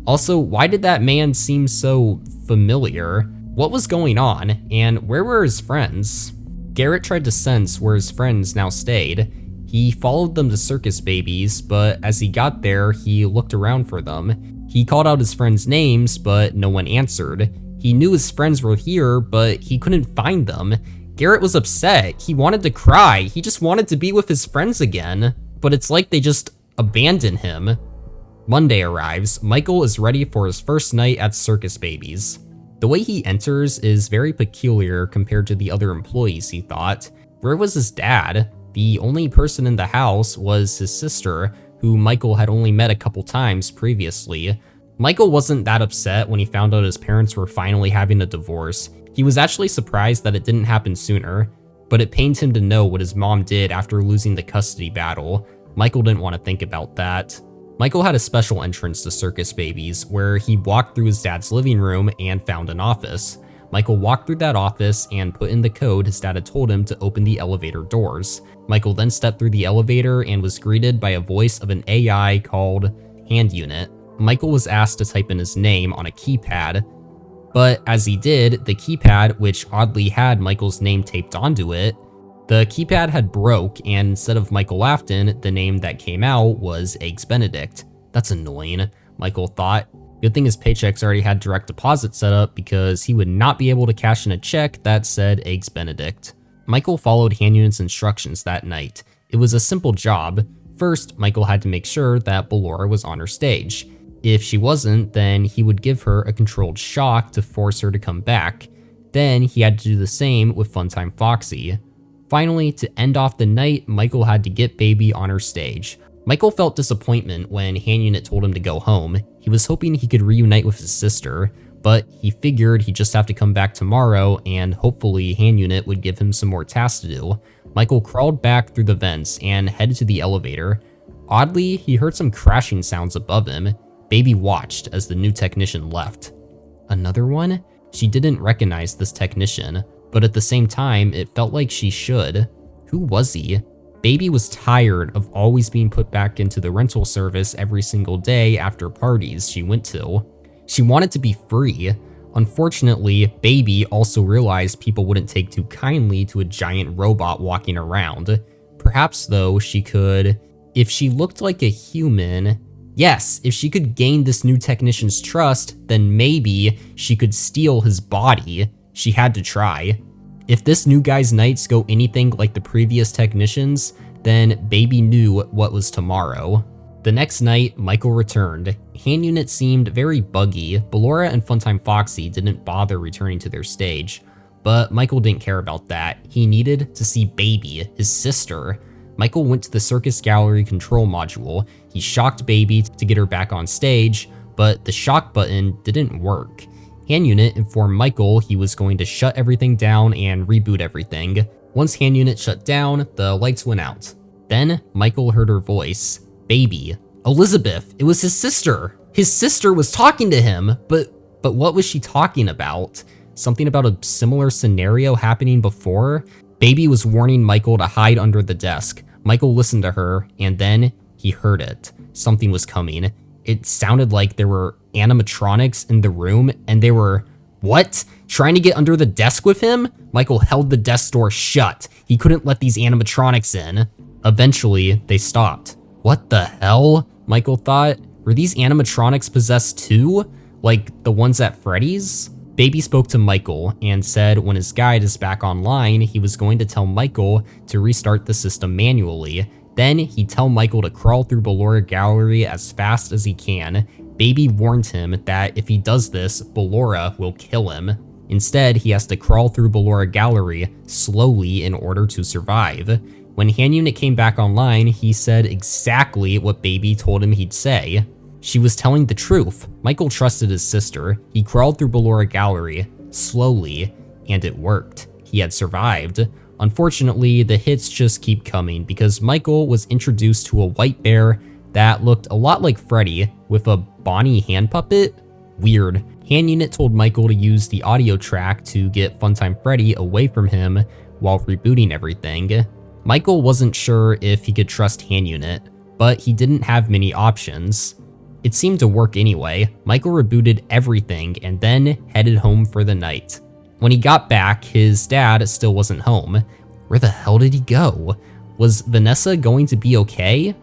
Also, why did that man seem so familiar? What was going on, and where were his friends? Garrett tried to sense where his friends now stayed. He followed them to Circus Babies, but as he got there, he looked around for them. He called out his friends' names, but no one answered. He knew his friends were here, but he couldn't find them. Garrett was upset. He wanted to cry. He just wanted to be with his friends again. But it's like they just abandoned him. Monday arrives. Michael is ready for his first night at Circus Babies. The way he enters is very peculiar compared to the other employees, he thought. Where was his dad? The only person in the house was his sister, who Michael had only met a couple times previously. Michael wasn't that upset when he found out his parents were finally having a divorce. He was actually surprised that it didn't happen sooner, but it pained him to know what his mom did after losing the custody battle. Michael didn't want to think about that. Michael had a special entrance to Circus Babies, where he walked through his dad's living room and found an office. Michael walked through that office and put in the code his dad had told him to open the elevator doors. Michael then stepped through the elevator and was greeted by a voice of an AI called Hand Unit. Michael was asked to type in his name on a keypad, but as he did, the keypad, which oddly had Michael's name taped onto it, the keypad had broke, and instead of Michael Afton, the name that came out was Eggs Benedict. That's annoying, Michael thought. Good thing his paychecks already had direct deposit set up because he would not be able to cash in a check that said Eggs Benedict. Michael followed Hand Unit's instructions that night. It was a simple job. First, Michael had to make sure that Ballora was on her stage. If she wasn't, then he would give her a controlled shock to force her to come back. Then he had to do the same with Funtime Foxy. Finally, to end off the night, Michael had to get Baby on her stage. Michael felt disappointment when Hand Unit told him to go home. He was hoping he could reunite with his sister, but he figured he'd just have to come back tomorrow and hopefully Hand Unit would give him some more tasks to do. Michael crawled back through the vents and headed to the elevator. Oddly, he heard some crashing sounds above him. Baby watched as the new technician left. Another one? She didn't recognize this technician, but at the same time, it felt like she should. Who was he? Baby was tired of always being put back into the rental service every single day after parties she went to. She wanted to be free. Unfortunately, Baby also realized people wouldn't take too kindly to a giant robot walking around. Perhaps though, she could, if she looked like a human, yes, if she could gain this new technician's trust, then maybe she could steal his body. She had to try. If this new guy's nights go anything like the previous technicians, then Baby knew what was tomorrow. The next night, Michael returned. Hand Unit seemed very buggy. Ballora and Funtime Foxy didn't bother returning to their stage, but Michael didn't care about that. He needed to see Baby, his sister. Michael went to the Circus Gallery control module. He shocked Baby to get her back on stage, but the shock button didn't work. Hand Unit informed Michael he was going to shut everything down and reboot everything. Once Hand Unit shut down, the lights went out. Then Michael heard her voice. Baby. Elizabeth. It was his sister. His sister was talking to him, but what was she talking about? Something about a similar scenario happening before? Baby was warning Michael to hide under the desk. Michael listened to her, and then he heard it. Something was coming. it sounded like there were animatronics in the room and they were, what? Trying to get under the desk with him? Michael held the desk door shut. He couldn't let these animatronics in. Eventually, they stopped. What the hell? Michael thought. Were these animatronics possessed too? Like the ones at Freddy's? Baby spoke to Michael and said when his guide is back online, he was going to tell Michael to restart the system manually. Then he'd tell Michael to crawl through Ballora Gallery as fast as he can. Baby warned him that if he does this, Ballora will kill him. Instead, he has to crawl through Ballora Gallery slowly in order to survive. When Hand Unit came back online, he said exactly what Baby told him he'd say. She was telling the truth. Michael trusted his sister. He crawled through Ballora Gallery slowly, and it worked. He had survived. Unfortunately, the hits just keep coming because Michael was introduced to a white bear that looked a lot like Freddy with a Bonnie hand puppet. Weird. Hand Unit told Michael to use the audio track to get Funtime Freddy away from him while rebooting everything. Michael wasn't sure if he could trust Hand Unit, but he didn't have many options. It seemed to work anyway. Michael rebooted everything and then headed home for the night. When he got back, his dad still wasn't home. Where the hell did he go? Was Vanessa going to be okay?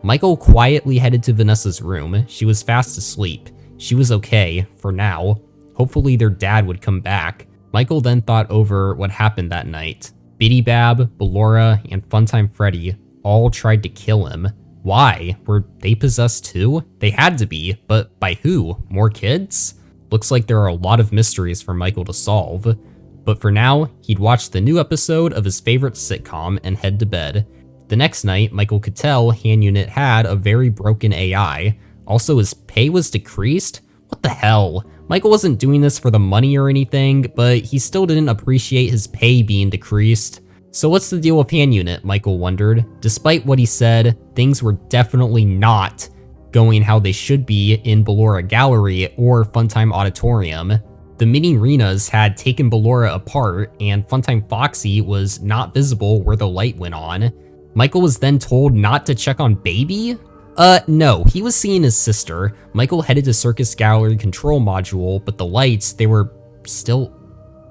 Michael quietly headed to Vanessa's room. She was fast asleep. She was okay, for now. Hopefully their dad would come back. Michael then thought over what happened that night. Biddy Bab, Ballora, and Funtime Freddy all tried to kill him. Why? Were they possessed too? They had to be, but by who? More kids? Looks like there are a lot of mysteries for Michael to solve. But for now, he'd watch the new episode of his favorite sitcom and head to bed. The next night, Michael could tell Hand Unit had a very broken AI. Also, his pay was decreased? What the hell? Michael wasn't doing this for the money or anything, but he still didn't appreciate his pay being decreased. So what's the deal with Hand Unit, Michael wondered. Despite what he said, things were definitely not going how they should be in Ballora Gallery or Funtime Auditorium. The mini-renas had taken Ballora apart, and Funtime Foxy was not visible where the light went on. Michael was then told not to check on Baby? No, he was seeing his sister. Michael headed to Circus Gallery control module, but the lights, they were still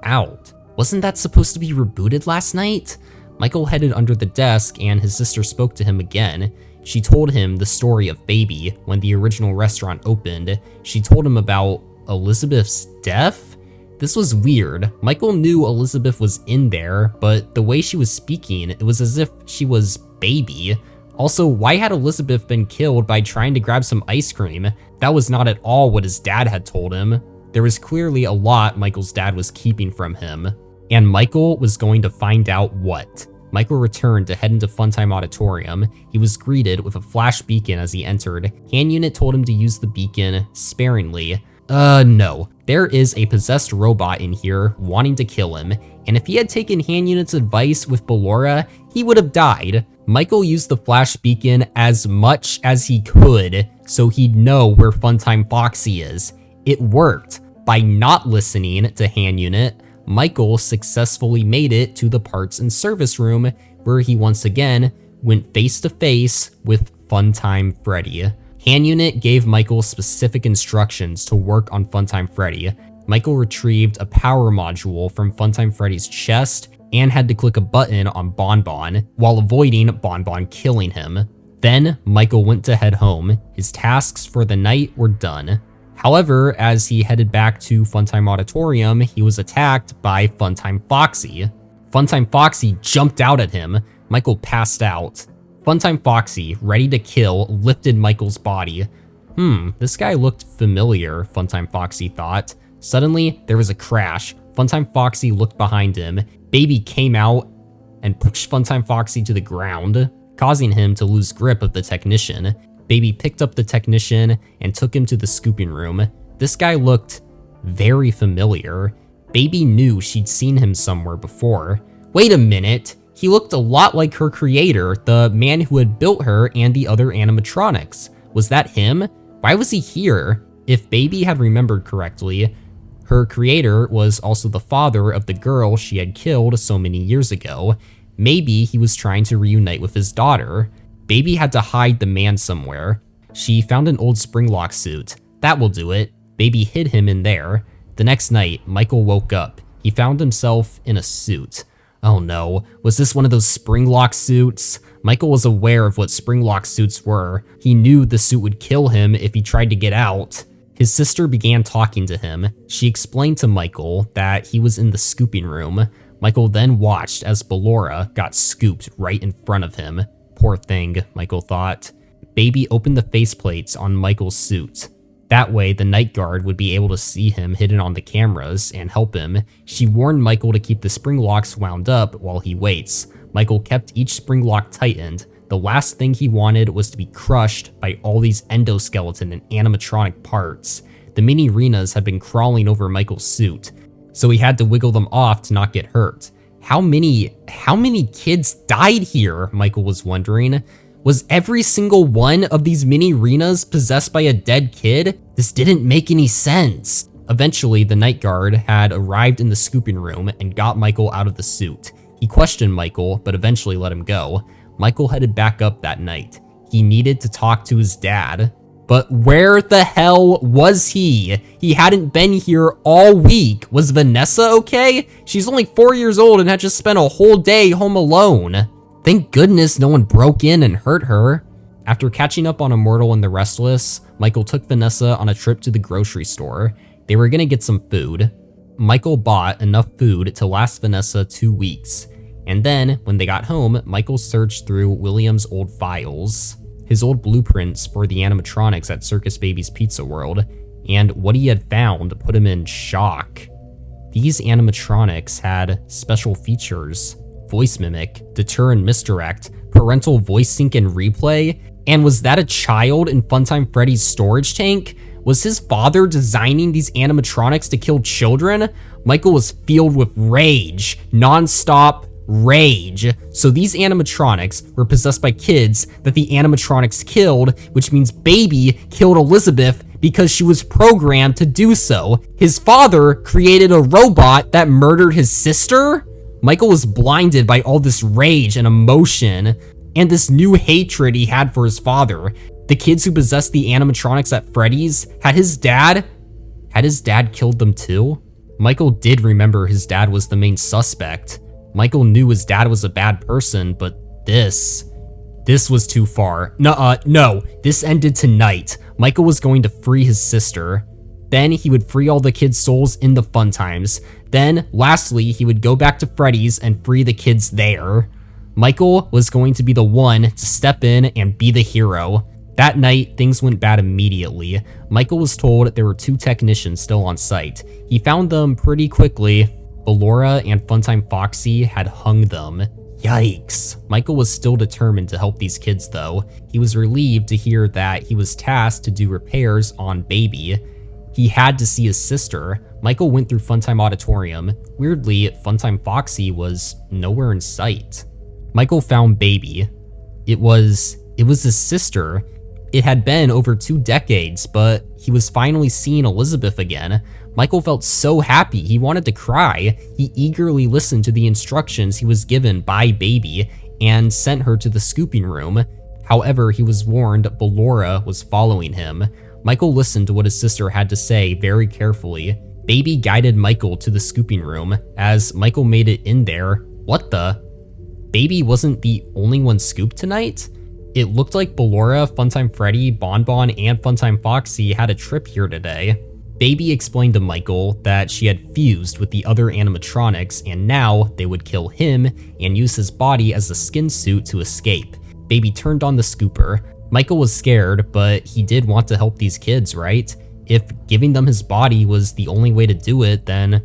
out. Wasn't that supposed to be rebooted last night? Michael headed under the desk and his sister spoke to him again. She told him the story of Baby when the original restaurant opened. She told him about Elizabeth's death? This was weird. Michael knew Elizabeth was in there, but the way she was speaking, it was as if she was Baby. Also, why had Elizabeth been killed by trying to grab some ice cream? That was not at all what his dad had told him. There was clearly a lot Michael's dad was keeping from him. And Michael was going to find out what. Michael returned to head into Funtime Auditorium. He was greeted with a flash beacon as he entered. Hand Unit told him to use the beacon sparingly. No. There is a possessed robot in here wanting to kill him, and if he had taken Hand Unit's advice with Ballora, he would have died. Michael used the flash beacon as much as he could so he'd know where Funtime Foxy is. It worked. By not listening to Hand Unit, Michael successfully made it to the parts and service room where he once again went face to face with Funtime Freddy. Hand Unit gave Michael specific instructions to work on Funtime Freddy. Michael retrieved a power module from Funtime Freddy's chest and had to click a button on Bonbon while avoiding Bonbon killing him. Then Michael went to head home. His tasks for the night were done. However, as he headed back to Funtime Auditorium, he was attacked by Funtime Foxy. Funtime Foxy jumped out at him. Michael passed out. Funtime Foxy, ready to kill, lifted Michael's body. This guy looked familiar, Funtime Foxy thought. Suddenly, there was a crash. Funtime Foxy looked behind him. Baby came out and pushed Funtime Foxy to the ground, causing him to lose grip of the technician. Baby picked up the technician and took him to the scooping room. This guy looked very familiar. Baby knew she'd seen him somewhere before. Wait a minute, he looked a lot like her creator, the man who had built her and the other animatronics. Was that him? Why was he here? If Baby had remembered correctly, her creator was also the father of the girl she had killed so many years ago. Maybe he was trying to reunite with his daughter. Baby had to hide the man somewhere. She found an old springlock suit. That will do it. Baby hid him in there. The next night, Michael woke up. He found himself in a suit. Oh no, was this one of those springlock suits? Michael was aware of what springlock suits were. He knew the suit would kill him if he tried to get out. His sister began talking to him. She explained to Michael that he was in the scooping room. Michael then watched as Ballora got scooped right in front of him. Poor thing, Michael thought. Baby opened the faceplates on Michael's suit. That way, the night guard would be able to see him hidden on the cameras and help him. She warned Michael to keep the spring locks wound up while he waits. Michael kept each spring lock tightened. The last thing he wanted was to be crushed by all these endoskeleton and animatronic parts. The mini Renas had been crawling over Michael's suit, so he had to wiggle them off to not get hurt. How many kids died here? Michael was wondering. Was every single one of these mini Renas possessed by a dead kid? This didn't make any sense. Eventually, the night guard had arrived in the scooping room and got Michael out of the suit. He questioned Michael, but eventually let him go. Michael headed back up that night. He needed to talk to his dad. But where the hell was he? He hadn't been here all week. Was Vanessa okay? She's only 4 years old and had just spent a whole day home alone. Thank goodness no one broke in and hurt her. After catching up on Immortal and the Restless, Michael took Vanessa on a trip to the grocery store. They were gonna get some food. Michael bought enough food to last Vanessa 2 weeks. And then, when they got home, Michael searched through William's old files, his old blueprints for the animatronics at Circus Baby's Pizza World, and what he had found put him in shock. These animatronics had special features: voice mimic, deter and misdirect, parental voice sync and replay. And was that a child in Funtime Freddy's storage tank? Was his father designing these animatronics to kill children? Michael was filled with rage, non-stop rage. So these animatronics were possessed by kids that the animatronics killed, which means Baby killed Elizabeth because she was programmed to do so. His father created a robot that murdered his sister? Michael was blinded by all this rage and emotion and this new hatred he had for his father. The kids who possessed the animatronics at Freddy's, had his dad killed them too? Michael did remember his dad was the main suspect. Michael knew his dad was a bad person, but this was too far. No, this ended tonight. Michael was going to free his sister. Then he would free all the kids' souls in the fun times. Then, lastly, he would go back to Freddy's and free the kids there. Michael was going to be the one to step in and be the hero. That night, things went bad immediately. Michael was told there were 2 technicians still on site. He found them pretty quickly. Ballora and Funtime Foxy had hung them. Yikes. Michael was still determined to help these kids though. He was relieved to hear that he was tasked to do repairs on Baby. He had to see his sister. Michael went through Funtime Auditorium. Weirdly, Funtime Foxy was nowhere in sight. Michael found Baby. It was his sister. It had been over 2 decades, but he was finally seeing Elizabeth again. Michael felt so happy, he wanted to cry. He eagerly listened to the instructions he was given by Baby and sent her to the scooping room. However, he was warned Ballora was following him. Michael listened to what his sister had to say very carefully. Baby guided Michael to the scooping room. As Michael made it in there, what the? Baby wasn't the only one scooped tonight? It looked like Ballora, Funtime Freddy, Bonbon, and Funtime Foxy had a trip here today. Baby explained to Michael that she had fused with the other animatronics and now they would kill him and use his body as a skin suit to escape. Baby turned on the scooper. Michael was scared, but he did want to help these kids, right? If giving them his body was the only way to do it, then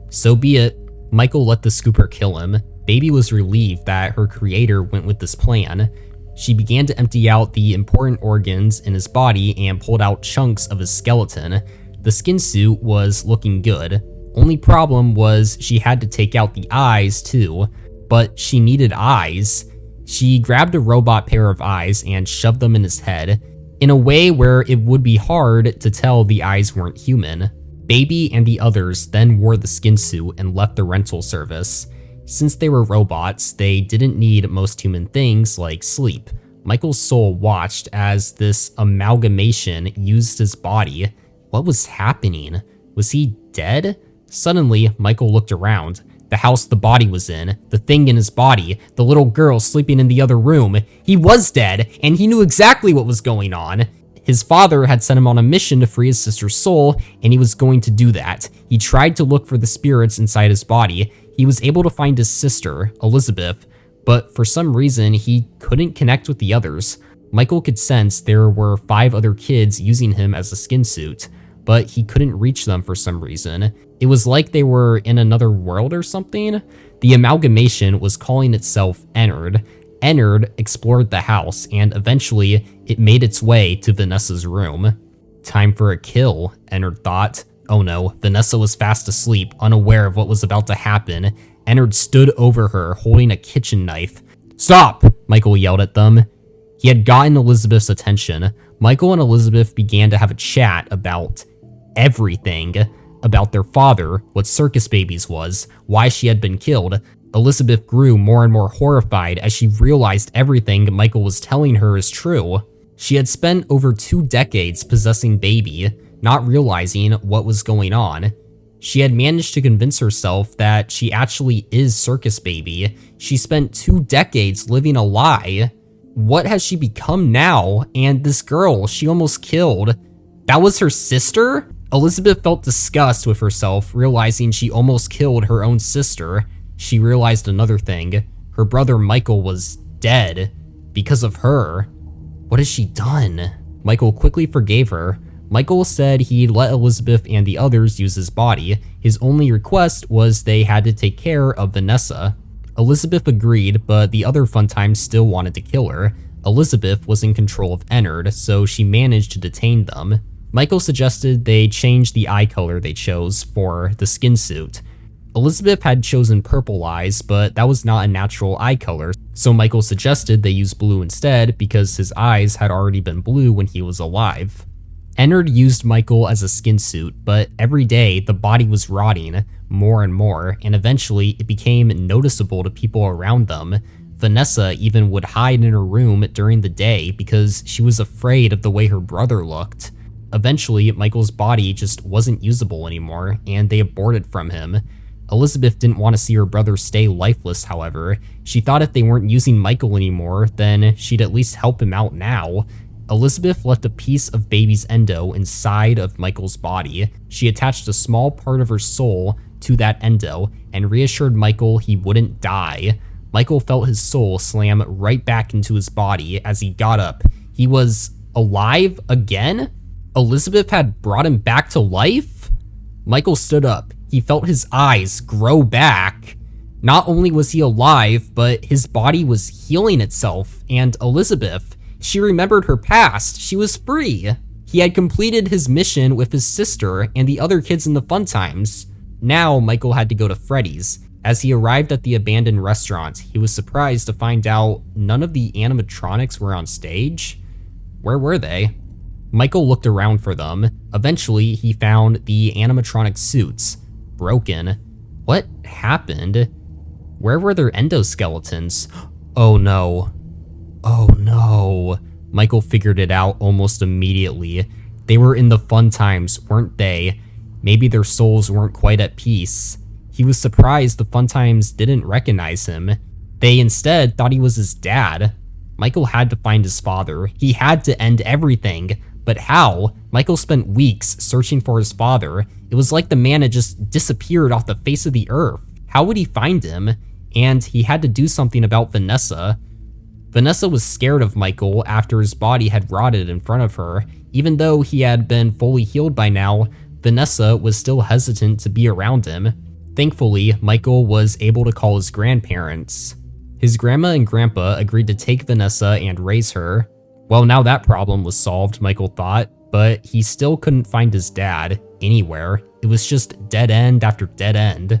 so be it. Michael let the scooper kill him. Baby was relieved that her creator went with this plan. She began to empty out the important organs in his body and pulled out chunks of his skeleton. The skin suit was looking good. Only problem was she had to take out the eyes too, but she needed eyes. She grabbed a robot pair of eyes and shoved them in his head, in a way where it would be hard to tell the eyes weren't human. Baby and the others then wore the skin suit and left the rental service. Since they were robots, they didn't need most human things like sleep. Michael's soul watched as this amalgamation used his body. What was happening? Was he dead? Suddenly, Michael looked around. The house the body was in, the thing in his body, the little girl sleeping in the other room. He was dead, and he knew exactly what was going on. His father had sent him on a mission to free his sister's soul, and he was going to do that. He tried to look for the spirits inside his body. He was able to find his sister, Elizabeth, but for some reason, he couldn't connect with the others. Michael could sense there were 5 other kids using him as a skin suit, but he couldn't reach them for some reason. It was like they were in another world or something. The amalgamation was calling itself Ennard. Ennard explored the house, and eventually, it made its way to Vanessa's room. Time for a kill, Ennard thought. Oh no, Vanessa was fast asleep, unaware of what was about to happen. Ennard stood over her, holding a kitchen knife. "Stop!" Michael yelled at them. He had gotten Elizabeth's attention. Michael and Elizabeth began to have a chat about everything. About their father, what Circus Babies was, why she had been killed. Elizabeth grew more and more horrified as she realized everything Michael was telling her is true. She had spent over 2 decades possessing Baby, not realizing what was going on. She had managed to convince herself that she actually is Circus Baby. She spent 2 decades living a lie. What has she become now? And this girl she almost killed, that was her sister? Elizabeth felt disgust with herself, realizing she almost killed her own sister. She realized another thing. Her brother Michael was dead because of her. What has she done? Michael quickly forgave her. Michael said he'd let Elizabeth and the others use his body. His only request was they had to take care of Vanessa. Elizabeth agreed, but the other Funtimes still wanted to kill her. Elizabeth was in control of Ennard, so she managed to detain them. Michael suggested they change the eye color they chose for the skin suit. Elizabeth had chosen purple eyes, but that was not a natural eye color, so Michael suggested they use blue instead because his eyes had already been blue when he was alive. Ennard used Michael as a skin suit, but every day the body was rotting more and more, and eventually it became noticeable to people around them. Vanessa even would hide in her room during the day because she was afraid of the way her brother looked. Eventually, Michael's body just wasn't usable anymore, and they aborted from him. Elizabeth didn't want to see her brother stay lifeless, however. She thought if they weren't using Michael anymore, then she'd at least help him out now. Elizabeth left a piece of Baby's endo inside of Michael's body. She attached a small part of her soul to that endo and reassured Michael he wouldn't die. Michael felt his soul slam right back into his body as he got up. He was alive again? Elizabeth had brought him back to life? Michael stood up. He felt his eyes grow back. Not only was he alive, but his body was healing itself, and Elizabeth, she remembered her past. She was free. He had completed his mission with his sister and the other kids in the Funtimes. Now, Michael had to go to Freddy's. As he arrived at the abandoned restaurant, he was surprised to find out none of the animatronics were on stage. Where were they? Michael looked around for them. Eventually, he found the animatronic suits. Broken. What happened? Where were their endoskeletons? Oh no. Oh no. Michael figured it out almost immediately. They were in the Funtimes, weren't they? Maybe their souls weren't quite at peace. He was surprised the Funtimes didn't recognize him. They instead thought he was his dad. Michael had to find his father. He had to end everything. But how? Michael spent weeks searching for his father. It was like the man had just disappeared off the face of the earth. How would he find him? And he had to do something about Vanessa. Vanessa was scared of Michael after his body had rotted in front of her. Even though he had been fully healed by now, Vanessa was still hesitant to be around him. Thankfully, Michael was able to call his grandparents. His grandma and grandpa agreed to take Vanessa and raise her. Well, now that problem was solved, Michael thought, but he still couldn't find his dad anywhere. It was just dead end after dead end.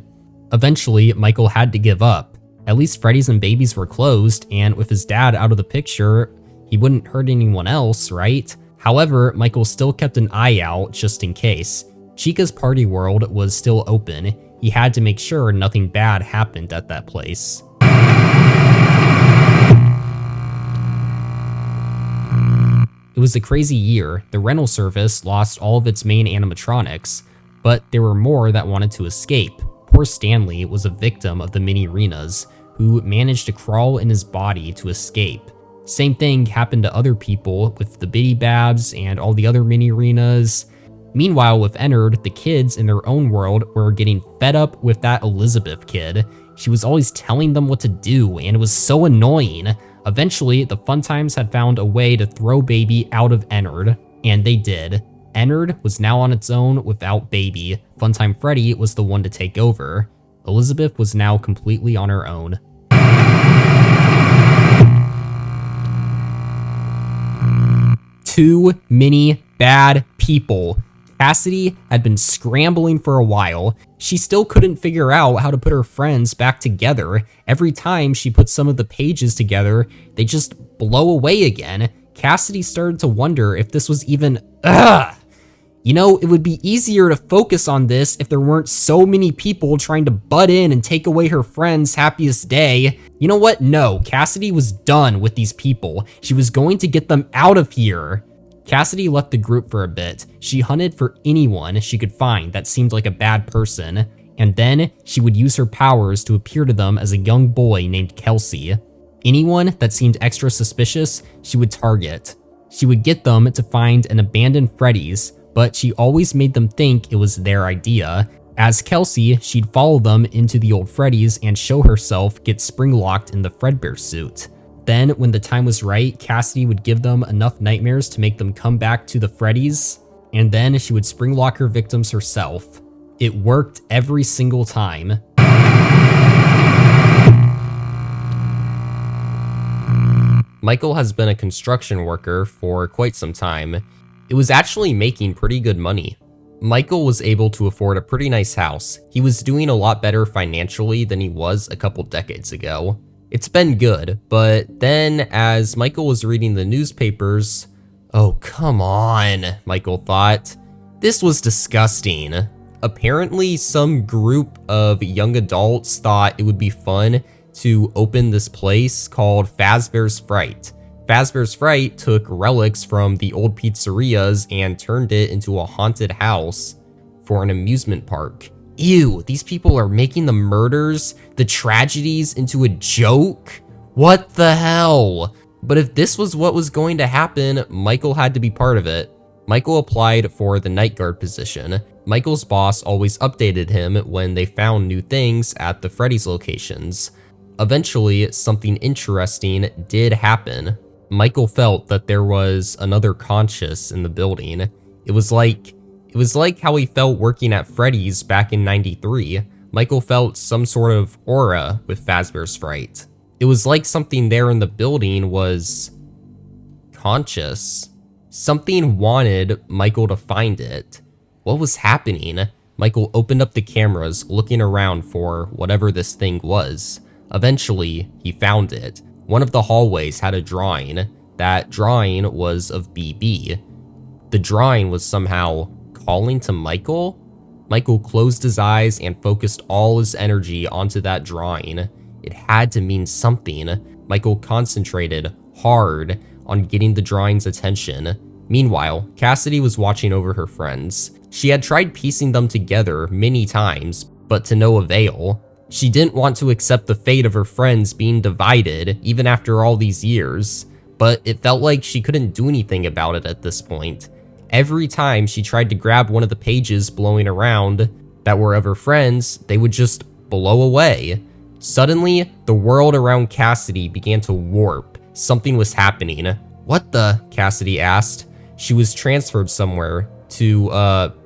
Eventually, Michael had to give up. At least Freddy's and Babies were closed, and with his dad out of the picture, he wouldn't hurt anyone else, right? However, Michael still kept an eye out just in case. Chica's party world was still open. He had to make sure nothing bad happened at that place. It was a crazy year. The rental service lost all of its main animatronics, but there were more that wanted to escape. Poor Stanley was a victim of the mini-arenas, who managed to crawl in his body to escape. Same thing happened to other people with the Biddy Babs and all the other mini-arenas. Meanwhile, with Ennard, the kids in their own world were getting fed up with that Elizabeth kid. She was always telling them what to do, and it was so annoying. Eventually, the Fun Times had found a way to throw Baby out of Ennard, and they did. Ennard was now on its own without Baby. Funtime Freddy was the one to take over. Elizabeth was now completely on her own. Too many bad people. Cassidy had been scrambling for a while. She still couldn't figure out how to put her friends back together. Every time she put some of the pages together, they just blow away again. Cassidy started to wonder if this was even, You know, it would be easier to focus on this if there weren't so many people trying to butt in and take away her friend's happiest day. You know what? No, Cassidy was done with these people. She was going to get them out of here. Cassidy left the group for a bit. She hunted for anyone she could find that seemed like a bad person, and then she would use her powers to appear to them as a young boy named Kelsey. Anyone that seemed extra suspicious, she would target. She would get them to find an abandoned Freddy's, but she always made them think it was their idea. As Kelsey, she'd follow them into the old Freddy's and show herself get spring-locked in the Fredbear suit. Then, when the time was right, Cassidy would give them enough nightmares to make them come back to the Freddy's, and then she would spring-lock her victims herself. It worked every single time. Michael has been a construction worker for quite some time. It was actually making pretty good money. Michael was able to afford a pretty nice house. He was doing a lot better financially than he was a couple decades ago. It's been good, but then as Michael was reading the newspapers, oh come on, Michael thought. This was disgusting. Apparently some group of young adults thought it would be fun to open this place called Fazbear's Fright. Fazbear's Fright took relics from the old pizzerias and turned it into a haunted house for an amusement park. Ew, these people are making the murders, the tragedies into a joke? What the hell? But if this was what was going to happen, Michael had to be part of it. Michael applied for the night guard position. Michael's boss always updated him when they found new things at the Freddy's locations. Eventually, something interesting did happen. Michael felt that there was another conscious in the building. It was like how he felt working at Freddy's back in '93. Michael felt some sort of aura with Fazbear's Fright. It was like something there in the building was conscious. Something wanted Michael to find it. What was happening? Michael opened up the cameras, looking around for whatever this thing was. Eventually, he found it. One of the hallways had a drawing. That drawing was of BB. The drawing was somehow calling to Michael? Michael closed his eyes and focused all his energy onto that drawing. It had to mean something. Michael concentrated hard on getting the drawing's attention. Meanwhile, Cassidy was watching over her friends. She had tried piecing them together many times, but to no avail. She didn't want to accept the fate of her friends being divided, even after all these years, but it felt like she couldn't do anything about it at this point. Every time she tried to grab one of the pages blowing around that were of her friends, they would just blow away. Suddenly, the world around Cassidy began to warp. Something was happening. What the? Cassidy asked. She was transferred somewhere to,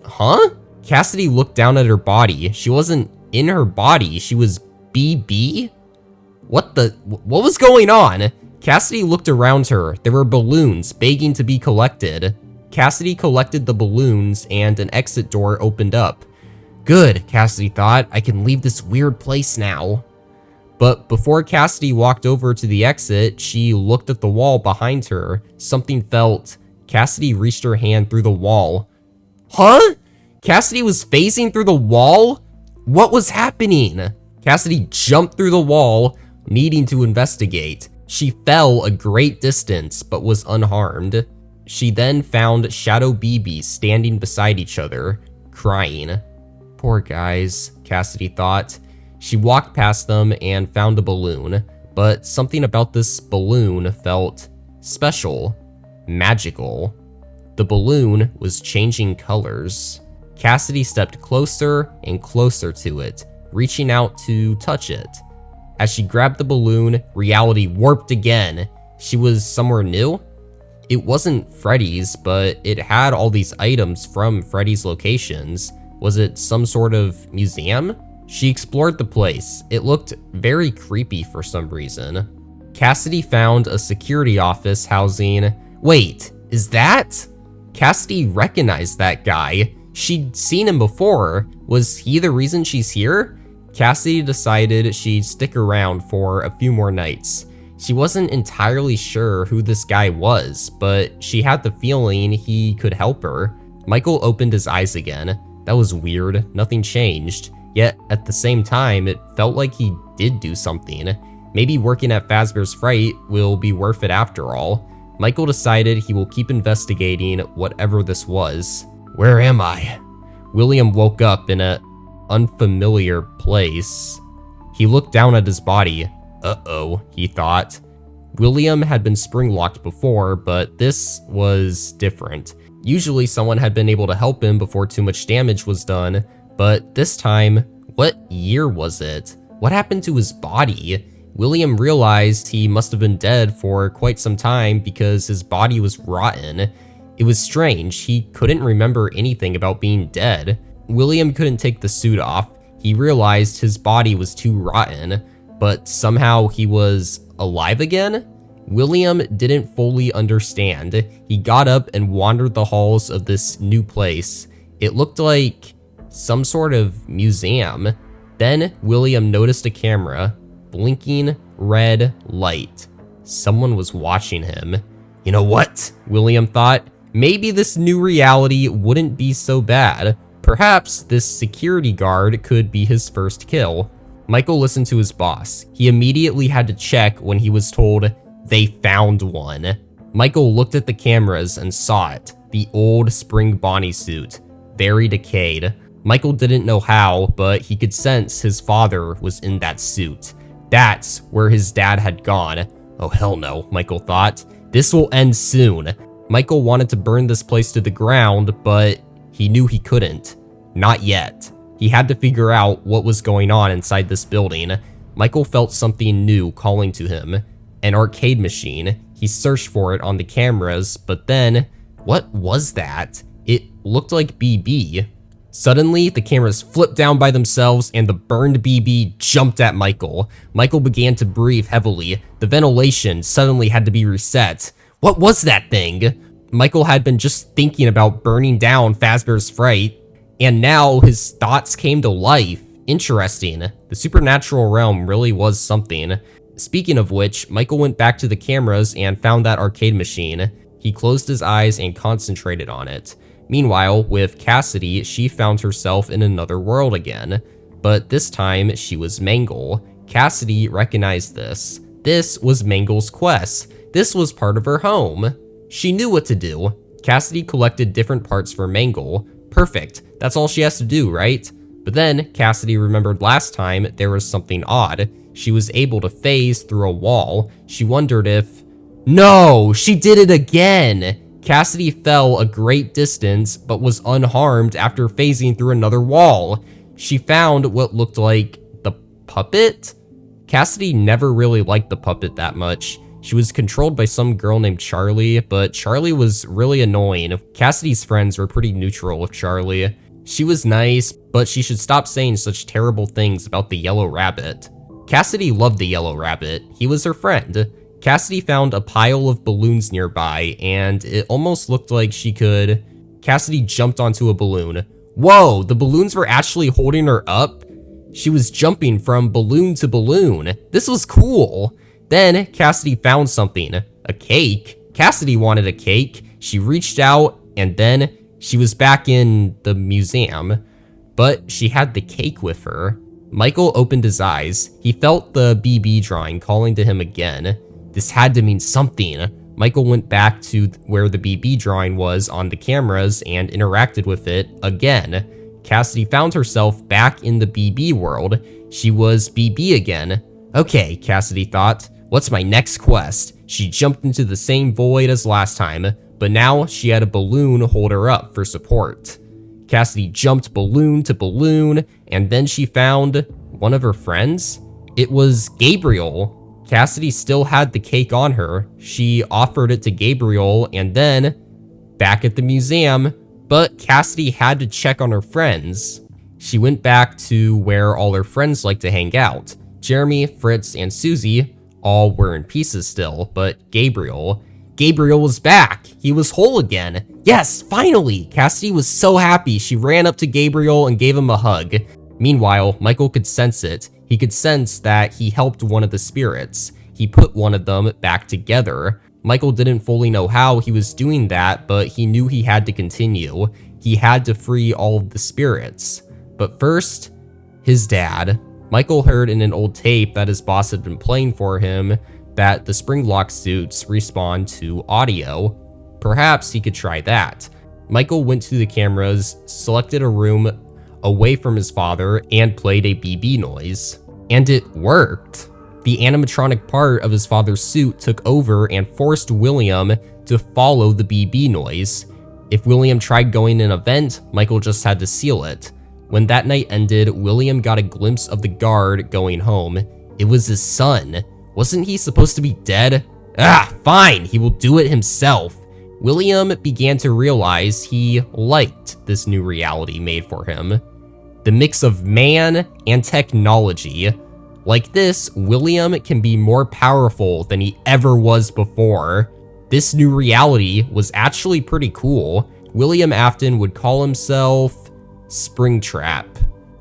huh? Cassidy looked down at her body. She wasn't in her body. She was BB? What was going on? Cassidy looked around her. There were balloons begging to be collected. Cassidy collected the balloons and an exit door opened up. Good, Cassidy thought. I can leave this weird place now. But before Cassidy walked over to the exit, she looked at the wall behind her. Something felt. Cassidy reached her hand through the wall. Huh? Cassidy was phasing through the wall? What was happening? Cassidy jumped through the wall, needing to investigate. She fell a great distance, but was unharmed. She then found Shadow BB standing beside each other, crying. Poor guys, Cassidy thought. She walked past them and found a balloon, but something about this balloon felt special, magical. The balloon was changing colors. Cassidy stepped closer and closer to it, reaching out to touch it. As she grabbed the balloon, reality warped again. She was somewhere new? It wasn't Freddy's, but it had all these items from Freddy's locations. Was it some sort of museum? She explored the place. It looked very creepy for some reason. Cassidy found a security office housing... Wait, is that? Cassidy recognized that guy. She'd seen him before. Was he the reason she's here? Cassidy decided she'd stick around for a few more nights. She wasn't entirely sure who this guy was, but she had the feeling he could help her. Michael opened his eyes again. That was weird, nothing changed. Yet, at the same time, it felt like he did do something. Maybe working at Fazbear's Fright will be worth it after all. Michael decided he will keep investigating whatever this was. Where am I? William woke up in an unfamiliar place. He looked down at his body. Uh-oh, he thought. William had been spring-locked before, but this was different. Usually someone had been able to help him before too much damage was done, but this time, what year was it? What happened to his body? William realized he must have been dead for quite some time because his body was rotten. It was strange, he couldn't remember anything about being dead. William couldn't take the suit off. He realized his body was too rotten, but somehow he was alive again? William didn't fully understand. He got up and wandered the halls of this new place. It looked like some sort of museum. Then William noticed a camera, blinking red light. Someone was watching him. You know what? William thought. Maybe this new reality wouldn't be so bad. Perhaps this security guard could be his first kill. Michael listened to his boss. He immediately had to check when he was told they found one. Michael looked at the cameras and saw it. The old spring Bonnie suit, very decayed. Michael didn't know how, but he could sense his father was in that suit. That's where his dad had gone. Oh hell no, Michael thought. This will end soon. Michael wanted to burn this place to the ground, but he knew he couldn't. Not yet. He had to figure out what was going on inside this building. Michael felt something new calling to him. An arcade machine. He searched for it on the cameras, but then, what was that? It looked like BB. Suddenly, the cameras flipped down by themselves and the burned BB jumped at Michael. Michael began to breathe heavily. The ventilation suddenly had to be reset. What was that thing? Michael had been just thinking about burning down Fazbear's Fright, and now his thoughts came to life. Interesting. The supernatural realm really was something. Speaking of which, Michael went back to the cameras and found that arcade machine. He closed his eyes and concentrated on it. Meanwhile, with Cassidy, she found herself in another world again. But this time, she was Mangle. Cassidy recognized this. This was Mangle's quest. This was part of her home. She knew what to do. Cassidy collected different parts for Mangle. Perfect. That's all she has to do, right? But then, Cassidy remembered last time there was something odd. She was able to phase through a wall. She wondered if... No! She did it again! Cassidy fell a great distance, but was unharmed after phasing through another wall. She found what looked like the puppet? Cassidy never really liked the puppet that much. She was controlled by some girl named Charlie, but Charlie was really annoying. Cassidy's friends were pretty neutral with Charlie. She was nice, but she should stop saying such terrible things about the yellow rabbit. Cassidy loved the yellow rabbit. He was her friend. Cassidy found a pile of balloons nearby, and it almost looked like she could... Cassidy jumped onto a balloon. Whoa, the balloons were actually holding her up? She was jumping from balloon to balloon. This was cool. Then Cassidy found something, a cake. Cassidy wanted a cake. She reached out and then she was back in the museum, but she had the cake with her. Michael opened his eyes. He felt the BB drawing calling to him again. This had to mean something. Michael went back to where the BB drawing was on the cameras and interacted with it again. Cassidy found herself back in the BB world. She was BB again. Okay, Cassidy thought, what's my next quest? She jumped into the same void as last time, but now she had a balloon hold her up for support. Cassidy jumped balloon to balloon, and then she found one of her friends. It was Gabriel. Cassidy still had the cake on her. She offered it to Gabriel, and then back at the museum, but Cassidy had to check on her friends. She went back to where all her friends like to hang out. Jeremy, Fritz, and Susie all were in pieces still, but Gabriel was back. He was whole again. Yes, finally! Cassidy was so happy. She ran up to Gabriel and gave him a hug. Meanwhile, Michael could sense it. He could sense that he helped one of the spirits. He put one of them back together. Michael didn't fully know how he was doing that, but he knew he had to continue. He had to free all of the spirits. But first, his dad. Michael heard in an old tape that his boss had been playing for him that the springlock suits respond to audio. Perhaps he could try that. Michael went to the cameras, selected a room away from his father, and played a BB noise. And it worked. The animatronic part of his father's suit took over and forced William to follow the BB noise. If William tried going in a vent, Michael just had to seal it. When that night ended, William got a glimpse of the guard going home. It was his son. Wasn't he supposed to be dead? Fine, he will do it himself. William began to realize he liked this new reality made for him. The mix of man and technology. Like this, William can be more powerful than he ever was before. This new reality was actually pretty cool. William Afton would call himself Springtrap.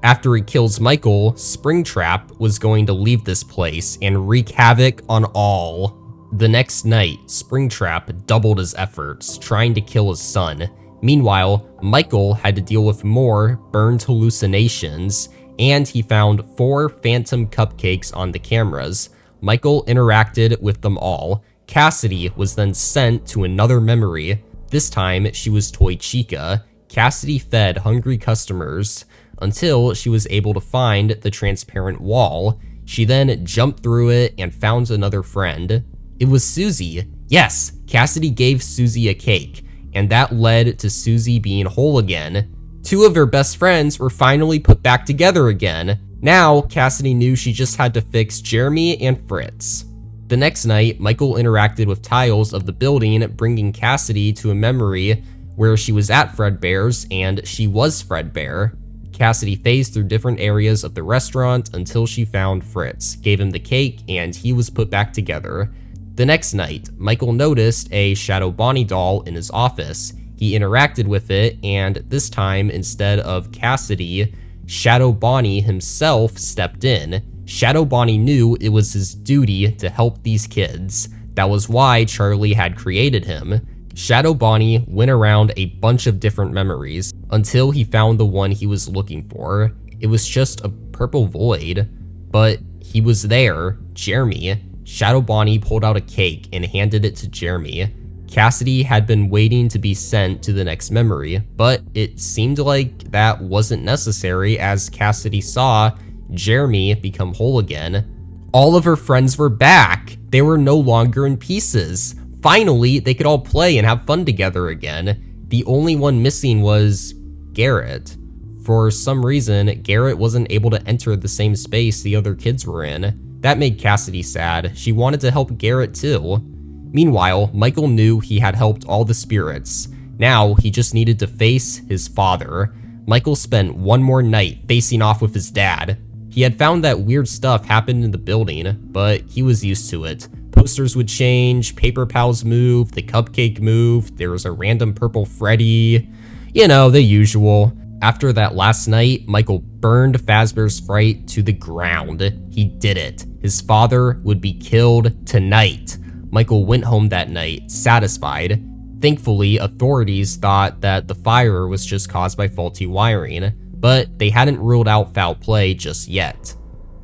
After he kills Michael, Springtrap was going to leave this place and wreak havoc on all. The next night, Springtrap doubled his efforts, trying to kill his son. Meanwhile, Michael had to deal with more burned hallucinations, and he found 4 phantom cupcakes on the cameras. Michael interacted with them all. Cassidy was then sent to another memory. This time, she was Toy Chica. Cassidy fed hungry customers until she was able to find the transparent wall. She then jumped through it and found another friend. It was Susie. Yes, Cassidy gave Susie a cake, and that led to Susie being whole again. 2 of her best friends were finally put back together again. Now, Cassidy knew she just had to fix Jeremy and Fritz. The next night, Michael interacted with tiles of the building, bringing Cassidy to a memory where she was at Fredbear's, and she was Fredbear. Cassidy phased through different areas of the restaurant until she found Fritz, gave him the cake, and he was put back together. The next night, Michael noticed a Shadow Bonnie doll in his office. He interacted with it, and this time, instead of Cassidy, Shadow Bonnie himself stepped in. Shadow Bonnie knew it was his duty to help these kids. That was why Charlie had created him. Shadow Bonnie went around a bunch of different memories until he found the one he was looking for. It was just a purple void, but he was there, Jeremy. Shadow Bonnie pulled out a cake and handed it to Jeremy. Cassidy had been waiting to be sent to the next memory, but it seemed like that wasn't necessary as Cassidy saw Jeremy become whole again. All of her friends were back. They were no longer in pieces. Finally, they could all play and have fun together again. The only one missing was Garrett. For some reason, Garrett wasn't able to enter the same space the other kids were in. That made Cassidy sad. She wanted to help Garrett too. Meanwhile, Michael knew he had helped all the spirits. Now, he just needed to face his father. Michael spent one more night facing off with his dad. He had found that weird stuff happened in the building, but he was used to it. Posters would change, paper pals moved, the cupcake moved, there was a random purple Freddy. You know, the usual. After that last night, Michael burned Fazbear's Fright to the ground. He did it. His father would be killed tonight. Michael went home that night, satisfied. Thankfully, authorities thought that the fire was just caused by faulty wiring, but they hadn't ruled out foul play just yet.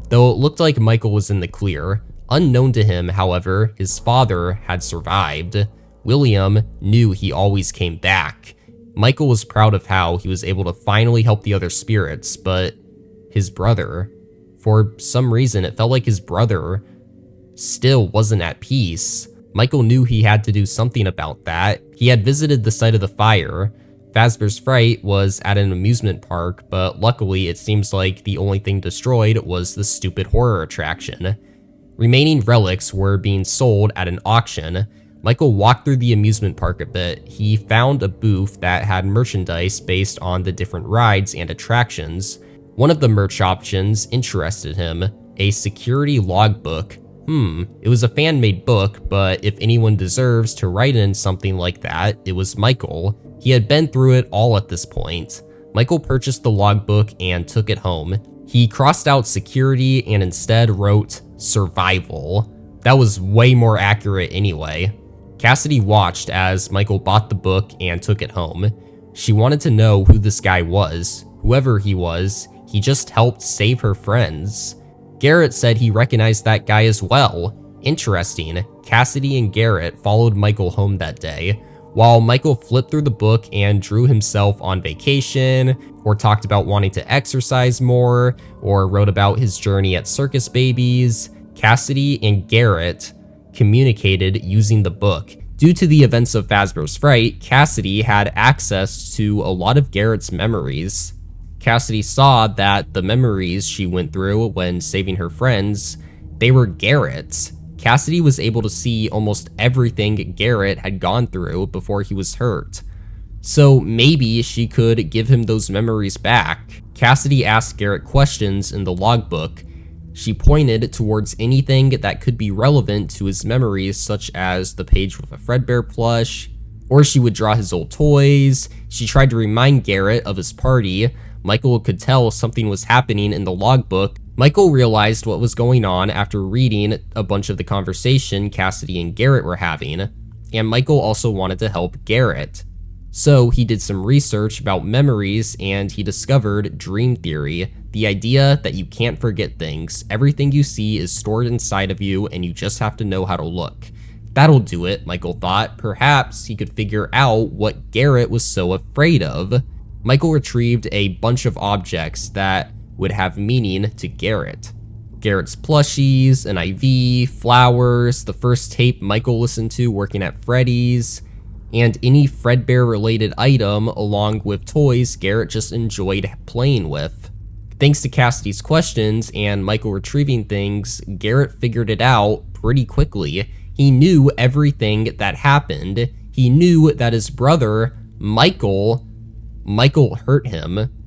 Though it looked like Michael was in the clear, Unknown to him, however, his father had survived. William knew he always came back. Michael was proud of how he was able to finally help the other spirits, but his brother, for some reason, it felt like his brother still wasn't at peace. Michael knew he had to do something about that. He had visited the site of the fire. Fazbear's Fright was at an amusement park, but luckily it seems like the only thing destroyed was the stupid horror attraction. Remaining relics were being sold at an auction. Michael walked through the amusement park a bit. He found a booth that had merchandise based on the different rides and attractions. One of the merch options interested him, a security logbook. It was a fan-made book, but if anyone deserves to write in something like that, it was Michael. He had been through it all at this point. Michael purchased the logbook and took it home. He crossed out security and instead wrote survival. That was way more accurate anyway. Cassidy watched as Michael bought the book and took it home. She wanted to know who this guy was. Whoever he was, he just helped save her friends. Garrett said he recognized that guy as well. Interesting, Cassidy and Garrett followed Michael home that day. While Michael flipped through the book and drew himself on vacation, or talked about wanting to exercise more, or wrote about his journey at Circus Babies, Cassidy and Garrett communicated using the book. Due to the events of Fazbear's Fright, Cassidy had access to a lot of Garrett's memories. Cassidy saw that the memories she went through when saving her friends, they were Garrett's. Cassidy was able to see almost everything Garrett had gone through before he was hurt. So maybe she could give him those memories back. Cassidy asked Garrett questions in the logbook. She pointed towards anything that could be relevant to his memories, such as the page with a Fredbear plush, or she would draw his old toys. She tried to remind Garrett of his party. Michael could tell something was happening in the logbook. Michael realized what was going on after reading a bunch of the conversation Cassidy and Garrett were having, and Michael also wanted to help Garrett. So he did some research about memories and he discovered dream theory, the idea that you can't forget things. Everything you see is stored inside of you and you just have to know how to look. That'll do it, Michael thought. Perhaps he could figure out what Garrett was so afraid of. Michael retrieved a bunch of objects that would have meaning to Garrett. Garrett's plushies, an IV, flowers, the first tape Michael listened to working at Freddy's, and any Fredbear related item along with toys Garrett just enjoyed playing with. Thanks to Cassidy's questions and Michael retrieving things, Garrett figured it out pretty quickly. He knew everything that happened. He knew that his brother, Michael hurt him.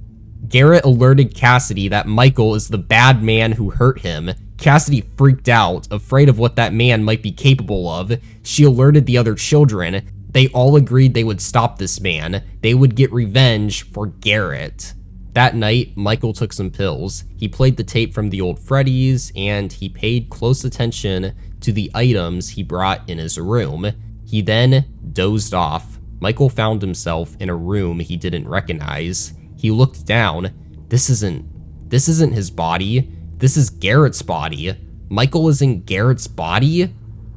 Garrett alerted Cassidy that Michael is the bad man who hurt him. Cassidy freaked out, afraid of what that man might be capable of. She alerted the other children. They all agreed they would stop this man. They would get revenge for Garrett. That night, Michael took some pills. He played the tape from the old Freddy's, and he paid close attention to the items he brought in his room. He then dozed off. Michael found himself in a room he didn't recognize. He looked down. This isn't his body. This is Garrett's body. Michael is in Garrett's body?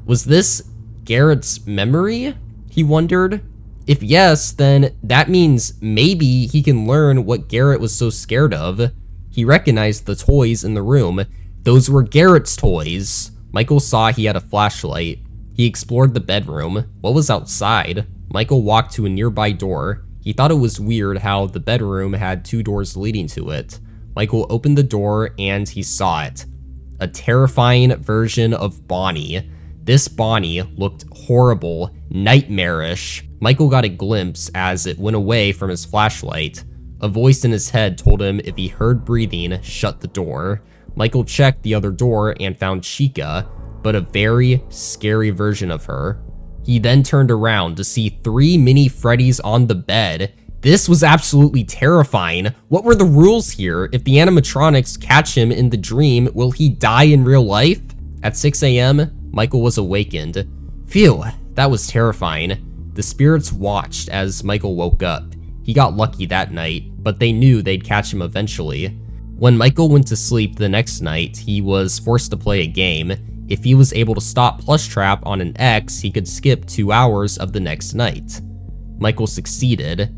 Was this Garrett's memory? He wondered. If yes, then that means maybe he can learn what Garrett was so scared of. He recognized the toys in the room. Those were Garrett's toys. Michael saw he had a flashlight. He explored the bedroom. What was outside? Michael walked to a nearby door. He thought it was weird how the bedroom had two doors leading to it. Michael opened the door and he saw it. A terrifying version of Bonnie. This Bonnie looked horrible, nightmarish. Michael got a glimpse as it went away from his flashlight. A voice in his head told him if he heard breathing, shut the door. Michael checked the other door and found Chica, but a very scary version of her. He then turned around to see 3 mini Freddys on the bed. This was absolutely terrifying. What were the rules here? If the animatronics catch him in the dream, will he die in real life? At 6 a.m., Michael was awakened. Phew, that was terrifying. The spirits watched as Michael woke up. He got lucky that night, but they knew they'd catch him eventually. When Michael went to sleep the next night, he was forced to play a game. If he was able to stop Plushtrap on an X, he could skip 2 hours of the next night. Michael succeeded.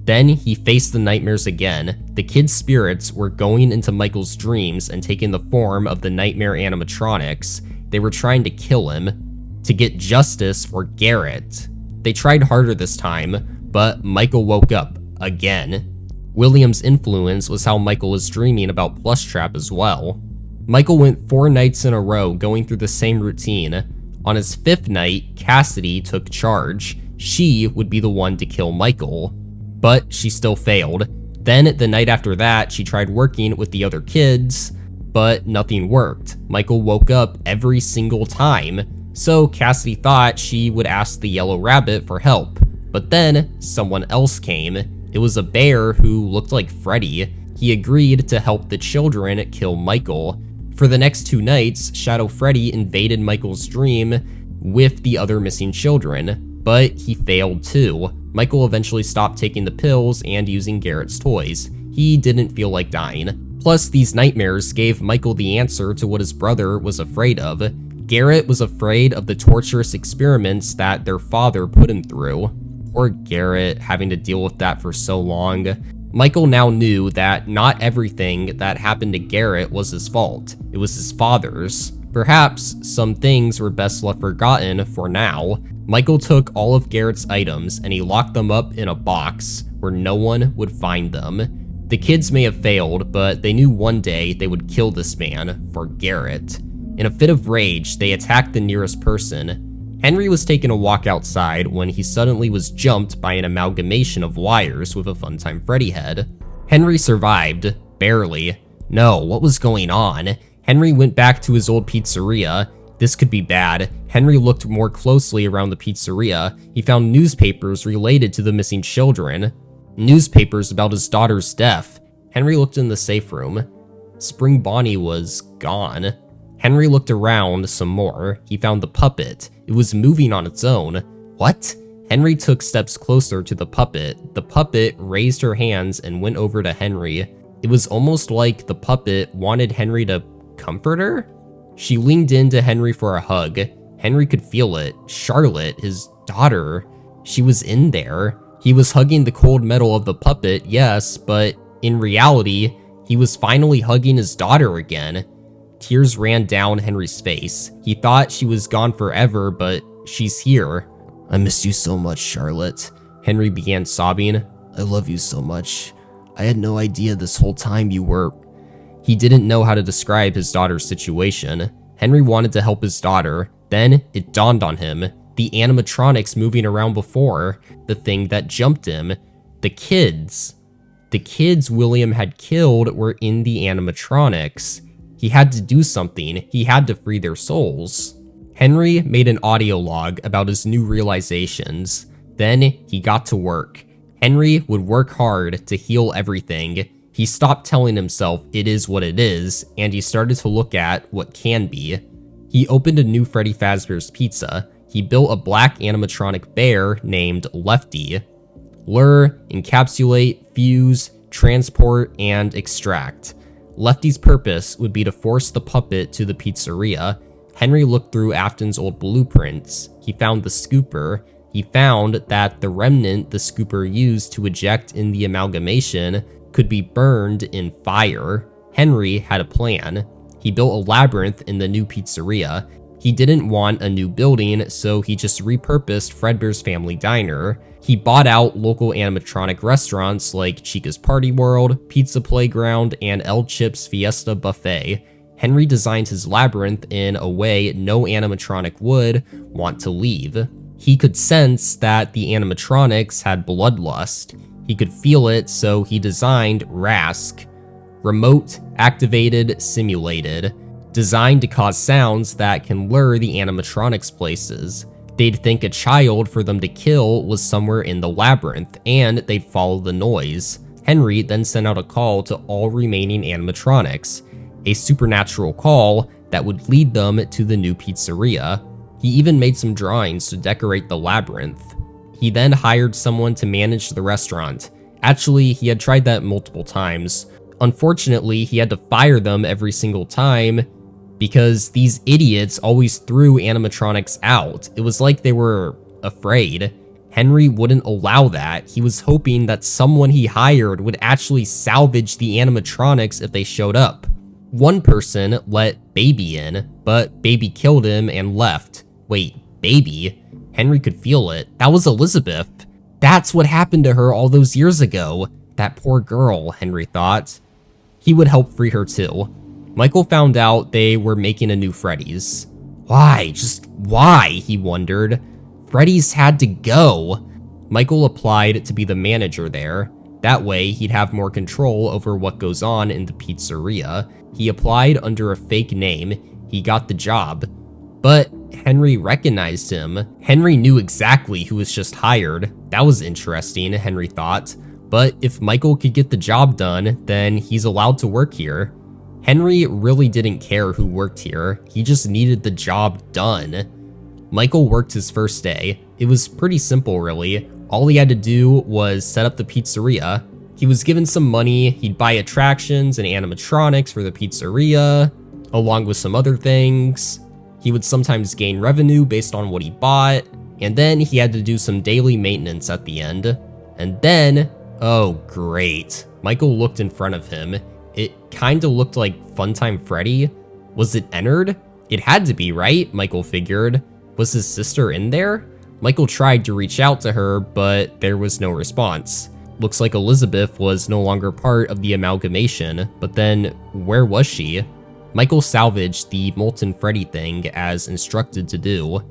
Then he faced the nightmares again. The kids' spirits were going into Michael's dreams and taking the form of the nightmare animatronics. They were trying to kill him, to get justice for Garrett. They tried harder this time, but Michael woke up again. William's influence was how Michael was dreaming about Plushtrap as well. Michael went 4 nights in a row going through the same routine. On his 5th night, Cassidy took charge. She would be the one to kill Michael, but she still failed. Then the night after that, she tried working with the other kids, but nothing worked. Michael woke up every single time, so Cassidy thought she would ask the yellow rabbit for help. But then someone else came. It was a bear who looked like Freddy. He agreed to help the children kill Michael. For the next 2 nights, Shadow Freddy invaded Michael's dream with the other missing children, but he failed too. Michael eventually stopped taking the pills and using Garrett's toys. He didn't feel like dying. Plus, these nightmares gave Michael the answer to what his brother was afraid of. Garrett was afraid of the torturous experiments that their father put him through. Poor Garrett, having to deal with that for so long. Michael now knew that not everything that happened to Garrett was his fault. It was his father's. Perhaps some things were best left forgotten for now. Michael took all of Garrett's items and he locked them up in a box where no one would find them. The kids may have failed, but they knew one day they would kill this man for Garrett. In a fit of rage, they attacked the nearest person. Henry was taking a walk outside when he suddenly was jumped by an amalgamation of wires with a Funtime Freddy head. Henry survived, barely. No, what was going on? Henry went back to his old pizzeria. This could be bad. Henry looked more closely around the pizzeria. He found newspapers related to the missing children. Newspapers about his daughter's death. Henry looked in the safe room. Spring Bonnie was gone. Henry looked around some more. He found the puppet. It was moving on its own. What? Henry took steps closer to the puppet. The puppet raised her hands and went over to Henry. It was almost like the puppet wanted Henry to comfort her? She leaned into Henry for a hug. Henry could feel it. Charlotte, his daughter, she was in there. He was hugging the cold metal of the puppet, yes, but in reality, he was finally hugging his daughter again. Tears ran down Henry's face. He thought she was gone forever, but she's here. I missed you so much, Charlotte. Henry began sobbing. I love you so much. I had no idea this whole time you were... He didn't know how to describe his daughter's situation. Henry wanted to help his daughter. Then it dawned on him. The animatronics moving around before. The thing that jumped him. The kids. The kids William had killed were in the animatronics. He had to do something. He had to free their souls. Henry made an audio log about his new realizations. Then he got to work. Henry would work hard to heal everything. He stopped telling himself it is what it is, and he started to look at what can be. He opened a new Freddy Fazbear's Pizza. He built a black animatronic bear named Lefty. Lure, encapsulate, fuse, transport, and extract. Lefty's purpose would be to force the puppet to the pizzeria. Henry looked through Afton's old blueprints. He found the scooper. He found that the remnant the scooper used to eject in the amalgamation could be burned in fire. Henry had a plan. He built a labyrinth in the new pizzeria. He didn't want a new building, so he just repurposed Fredbear's Family Diner. He bought out local animatronic restaurants like Chica's Party World, Pizza Playground, and El Chip's Fiesta Buffet. Henry designed his labyrinth in a way no animatronic would want to leave. He could sense that the animatronics had bloodlust. He could feel it, so he designed RASC. Remote, Activated, Simulated. Designed to cause sounds that can lure the animatronics places. They'd think a child for them to kill was somewhere in the labyrinth, and they'd follow the noise. Henry then sent out a call to all remaining animatronics. A supernatural call that would lead them to the new pizzeria. He even made some drawings to decorate the labyrinth. He then hired someone to manage the restaurant. Actually, he had tried that multiple times. Unfortunately, he had to fire them every single time because these idiots always threw animatronics out. It was like they were afraid. Henry wouldn't allow that. He was hoping that someone he hired would actually salvage the animatronics if they showed up. One person let Baby in, but Baby killed him and left. Wait, Baby? Henry could feel it. That was Elizabeth. That's what happened to her all those years ago. That poor girl, Henry thought. He would help free her too. Michael found out they were making a new Freddy's. Why? Just why? He wondered. Freddy's had to go. Michael applied to be the manager there. That way, he'd have more control over what goes on in the pizzeria. He applied under a fake name. He got the job. But Henry recognized him. Henry knew exactly who was just hired. That was interesting, Henry thought. But if Michael could get the job done, then he's allowed to work here. Henry really didn't care who worked here. He just needed the job done. Michael worked his first day. It was pretty simple, really. All he had to do was set up the pizzeria. He was given some money. He'd buy attractions and animatronics for the pizzeria, along with some other things. He would sometimes gain revenue based on what he bought, and then he had to do some daily maintenance at the end. And then, oh great, Michael looked in front of him. It kinda looked like Funtime Freddy. Was it Ennard? It had to be, right? Michael figured. Was his sister in there? Michael tried to reach out to her, but there was no response. Looks like Elizabeth was no longer part of the amalgamation, but then where was she? Michael salvaged the Molten Freddy thing as instructed to do.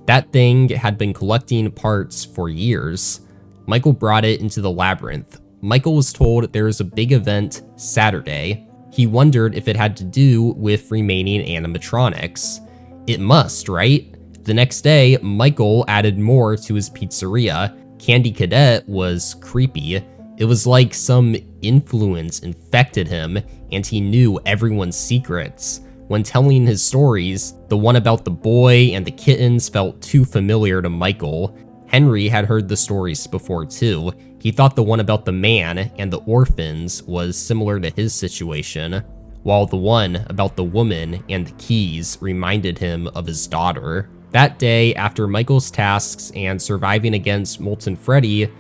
That thing had been collecting parts for years. Michael brought it into the labyrinth. Michael was told there was a big event Saturday. He wondered if it had to do with remaining animatronics. It must, right? The next day, Michael added more to his pizzeria. Candy Cadet was creepy. It was like some influence infected him, and he knew everyone's secrets. When telling his stories, the one about the boy and the kittens felt too familiar to Michael. Henry had heard the stories before too. He thought the one about the man and the orphans was similar to his situation, while the one about the woman and the keys reminded him of his daughter. That day, after Michael's tasks and surviving against Molten Freddy,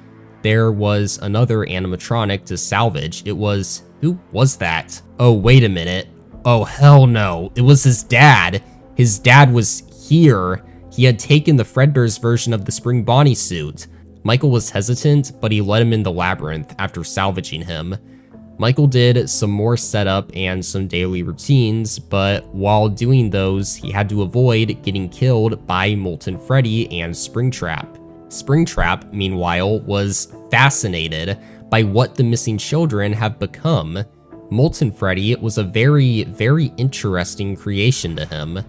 there was another animatronic to salvage. It was... who was that? Oh, wait a minute. Oh, hell no. It was his dad. His dad was here. He had taken the Fredbear's version of the Spring Bonnie suit. Michael was hesitant, but he let him in the labyrinth after salvaging him. Michael did some more setup and some daily routines, but while doing those, he had to avoid getting killed by Molten Freddy and Springtrap. Springtrap, meanwhile, was fascinated by what the missing children have become. Molten Freddy was a very, very interesting creation to him.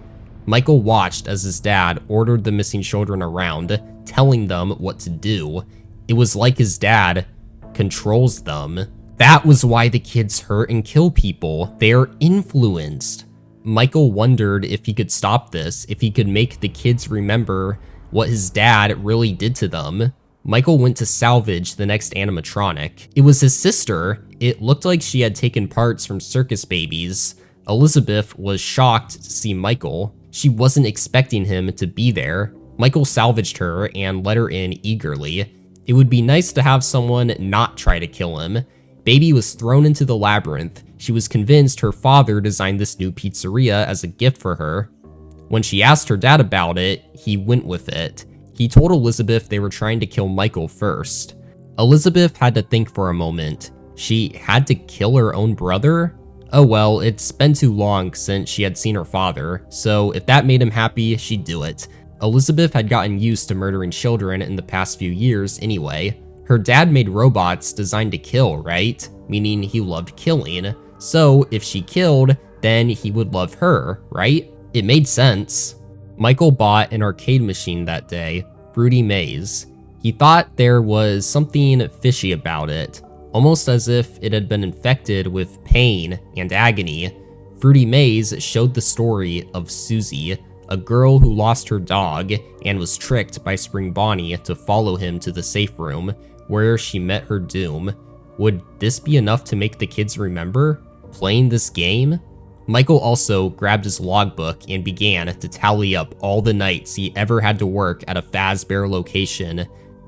Michael watched as his dad ordered the missing children around, telling them what to do. It was like his dad controls them. That was why the kids hurt and kill people. They're influenced. Michael wondered if he could stop this, if he could make the kids remember what his dad really did to them. Michael went to salvage the next animatronic. It was his sister. It looked like she had taken parts from Circus babies. Elizabeth was shocked to see Michael. She wasn't expecting him to be there. Michael salvaged her and let her in eagerly. It would be nice to have someone not try to kill him. Baby was thrown into the labyrinth. She was convinced her father designed this new pizzeria as a gift for her. When she asked her dad about it, he went with it. He told Elizabeth they were trying to kill Michael first. Elizabeth had to think for a moment. She had to kill her own brother? Oh well, it's been too long since she had seen her father, so if that made him happy, she'd do it. Elizabeth had gotten used to murdering children in the past few years anyway. Her dad made robots designed to kill, right? Meaning he loved killing. So if she killed, then he would love her, right? It made sense. Michael bought an arcade machine that day, Fruity Maze. He thought there was something fishy about it, almost as if it had been infected with pain and agony. Fruity Maze showed the story of Susie, a girl who lost her dog and was tricked by Spring Bonnie to follow him to the safe room, where she met her doom. Would this be enough to make the kids remember? Playing this game? Michael also grabbed his logbook and began to tally up all the nights he ever had to work at a Fazbear location.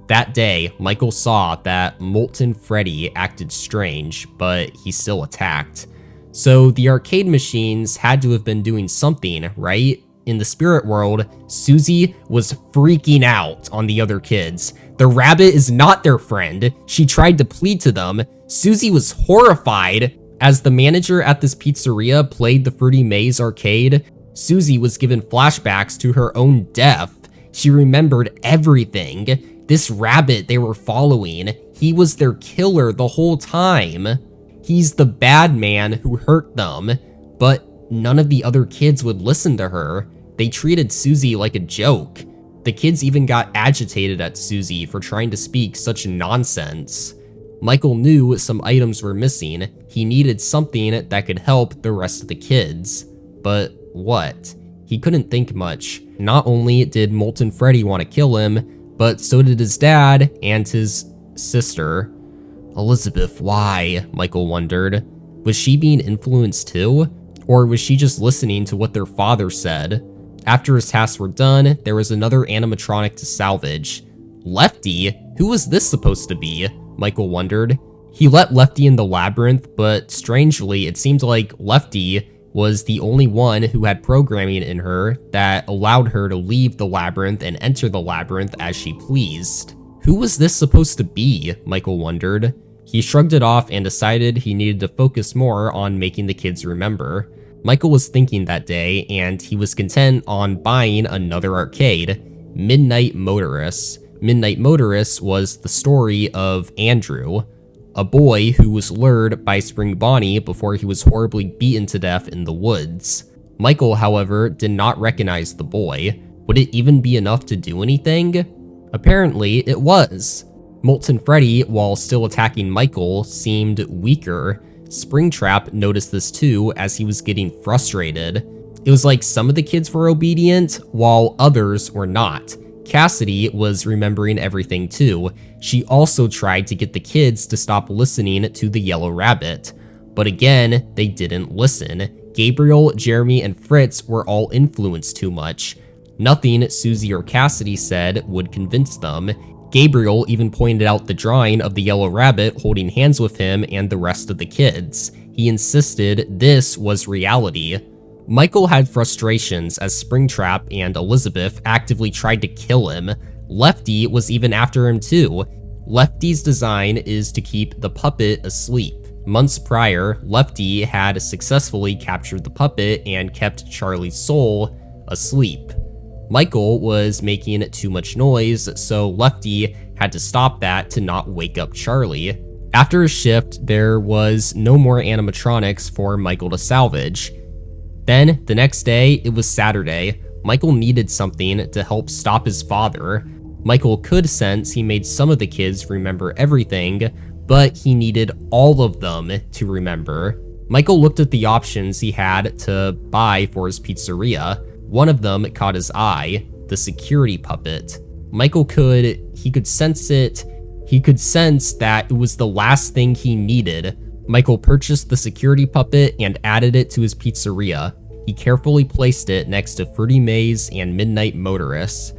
That day, Michael saw that Molten Freddy acted strange, but he still attacked. So the arcade machines had to have been doing something, right? In the spirit world, Susie was freaking out on the other kids. The rabbit is not their friend. She tried to plead to them. Susie was horrified. As the manager at this pizzeria played the Fruity Maze arcade, Susie was given flashbacks to her own death. She remembered everything. This rabbit they were following, he was their killer the whole time. He's the bad man who hurt them, but none of the other kids would listen to her. They treated Susie like a joke. The kids even got agitated at Susie for trying to speak such nonsense. Michael knew some items were missing. He needed something that could help the rest of the kids. But what? He couldn't think much. Not only did Molten Freddy want to kill him, but so did his dad and his sister. Elizabeth, why? Michael wondered. Was she being influenced too? Or was she just listening to what their father said? After his tasks were done, there was another animatronic to salvage. Lefty? Who was this supposed to be? Michael wondered. He let Lefty in the labyrinth, but strangely, it seemed like Lefty was the only one who had programming in her that allowed her to leave the labyrinth and enter the labyrinth as she pleased. Who was this supposed to be? Michael wondered. He shrugged it off and decided he needed to focus more on making the kids remember. Michael was thinking that day, and he was content on buying another arcade, Midnight Motorist. Midnight Motorist was the story of Andrew, a boy who was lured by Spring Bonnie before he was horribly beaten to death in the woods. Michael, however, did not recognize the boy. Would it even be enough to do anything? Apparently, it was. Molten Freddy, while still attacking Michael, seemed weaker. Springtrap noticed this too as he was getting frustrated. It was like some of the kids were obedient, while others were not. Cassidy was remembering everything too. She also tried to get the kids to stop listening to the yellow rabbit. But again, they didn't listen. Gabriel, Jeremy, and Fritz were all influenced too much. Nothing Susie or Cassidy said would convince them. Gabriel even pointed out the drawing of the yellow rabbit holding hands with him and the rest of the kids. He insisted this was reality. Michael had frustrations as Springtrap and Elizabeth actively tried to kill him. Lefty was even after him too. Lefty's design is to keep the puppet asleep. Months prior, Lefty had successfully captured the puppet and kept Charlie's soul asleep. Michael was making too much noise, so Lefty had to stop that to not wake up Charlie. After his shift, there was no more animatronics for Michael to salvage. Then, the next day, it was Saturday. Michael needed something to help stop his father. Michael could sense he made some of the kids remember everything, but he needed all of them to remember. Michael looked at the options he had to buy for his pizzeria. One of them caught his eye, the security puppet. Michael could sense it. He could sense that it was the last thing he needed. Michael purchased the security puppet and added it to his pizzeria. He carefully placed it next to Fruity Maze and Midnight Motorist.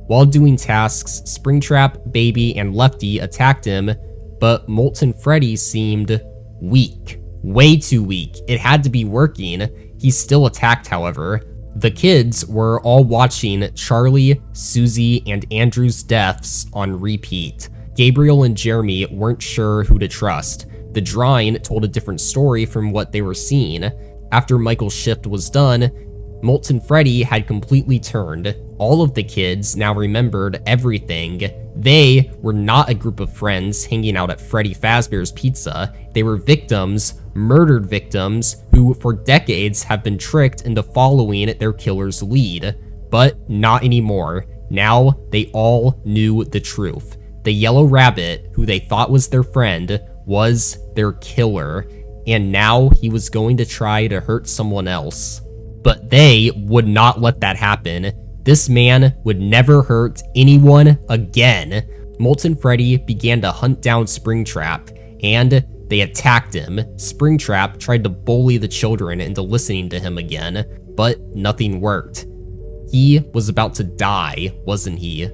While doing tasks, Springtrap, Baby, and Lefty attacked him, but Molten Freddy seemed weak. Way too weak. It had to be working. He still attacked, however. The kids were all watching Charlie, Susie, and Andrew's deaths on repeat. Gabriel and Jeremy weren't sure who to trust. The drawing told a different story from what they were seeing. After Michael's shift was done, Molten Freddy had completely turned. All of the kids now remembered everything. They were not a group of friends hanging out at Freddy Fazbear's Pizza. They were victims, murdered victims, who for decades have been tricked into following their killer's lead. But not anymore. Now they all knew the truth. The yellow rabbit, who they thought was their friend, was their killer. And now he was going to try to hurt someone else. But they would not let that happen. This man would never hurt anyone again. Molten Freddy began to hunt down Springtrap, and They attacked him. Springtrap tried to bully the children into listening to him again, but nothing worked. He was about to die, wasn't he?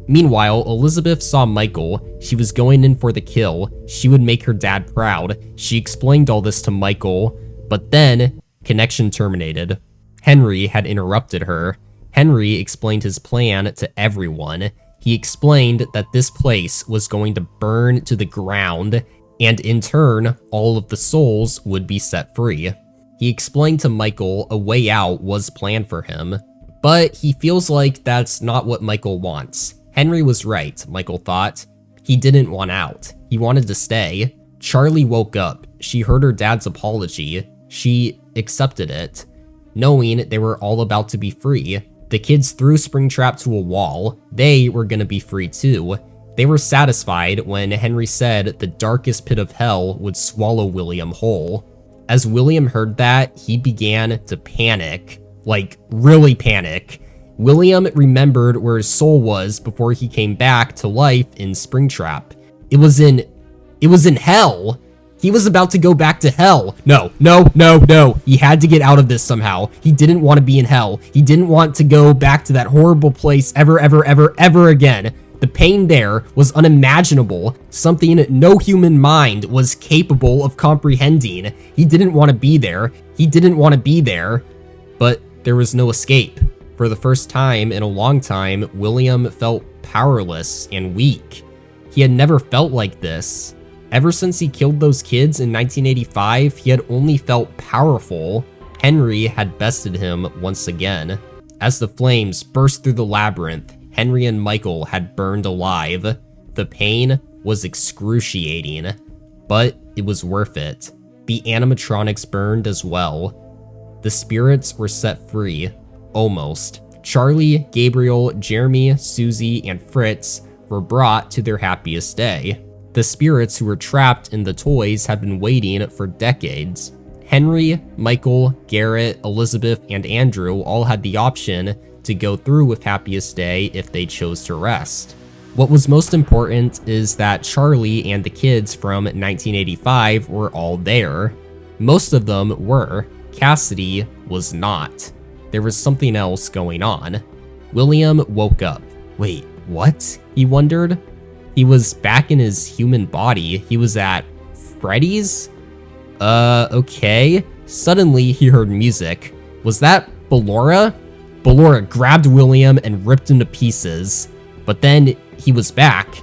Meanwhile, Elizabeth saw Michael. She was going in for the kill. She would make her dad proud. She explained all this to Michael, but then connection terminated. Henry had interrupted her. Henry explained his plan to everyone. He explained that this place was going to burn to the ground, and in turn, all of the souls would be set free. He explained to Michael a way out was planned for him, but he feels like that's not what Michael wants. Henry was right, Michael thought. He didn't want out. He wanted to stay. Charlie woke up. She heard her dad's apology. She accepted it, knowing they were all about to be free. The kids threw Springtrap to a wall. They were gonna be free too. They were satisfied when Henry said the darkest pit of hell would swallow William whole. As William heard that, he began to panic. Like, really panic. William remembered where his soul was before he came back to life in Springtrap. It was in hell. He was about to go back to hell. No. He had to get out of this somehow. He didn't want to be in hell. He didn't want to go back to that horrible place ever again. The pain there was unimaginable, something no human mind was capable of comprehending. He didn't want to be there. But there was no escape. For the first time in a long time, William felt powerless and weak. He had never felt like this. Ever since he killed those kids in 1985, he had only felt powerful. Henry had bested him once again. As the flames burst through the labyrinth, Henry and Michael had burned alive. The pain was excruciating, but it was worth it. The animatronics burned as well. The spirits were set free. Almost. Charlie, Gabriel, Jeremy, Susie, and Fritz were brought to their happiest day. The spirits who were trapped in the toys had been waiting for decades. Henry, Michael, Garrett, Elizabeth, and Andrew all had the option to go through with happiest day if they chose to rest. What was most important is that Charlie and the kids from 1985 were all there. Most of them were. Cassidy was not. There was something else going on. William woke up. Wait, what? He wondered. He was back in his human body. He was at Freddy's? Okay. Suddenly, he heard music. Was that Ballora? Ballora grabbed William and ripped him to pieces. But then, he was back.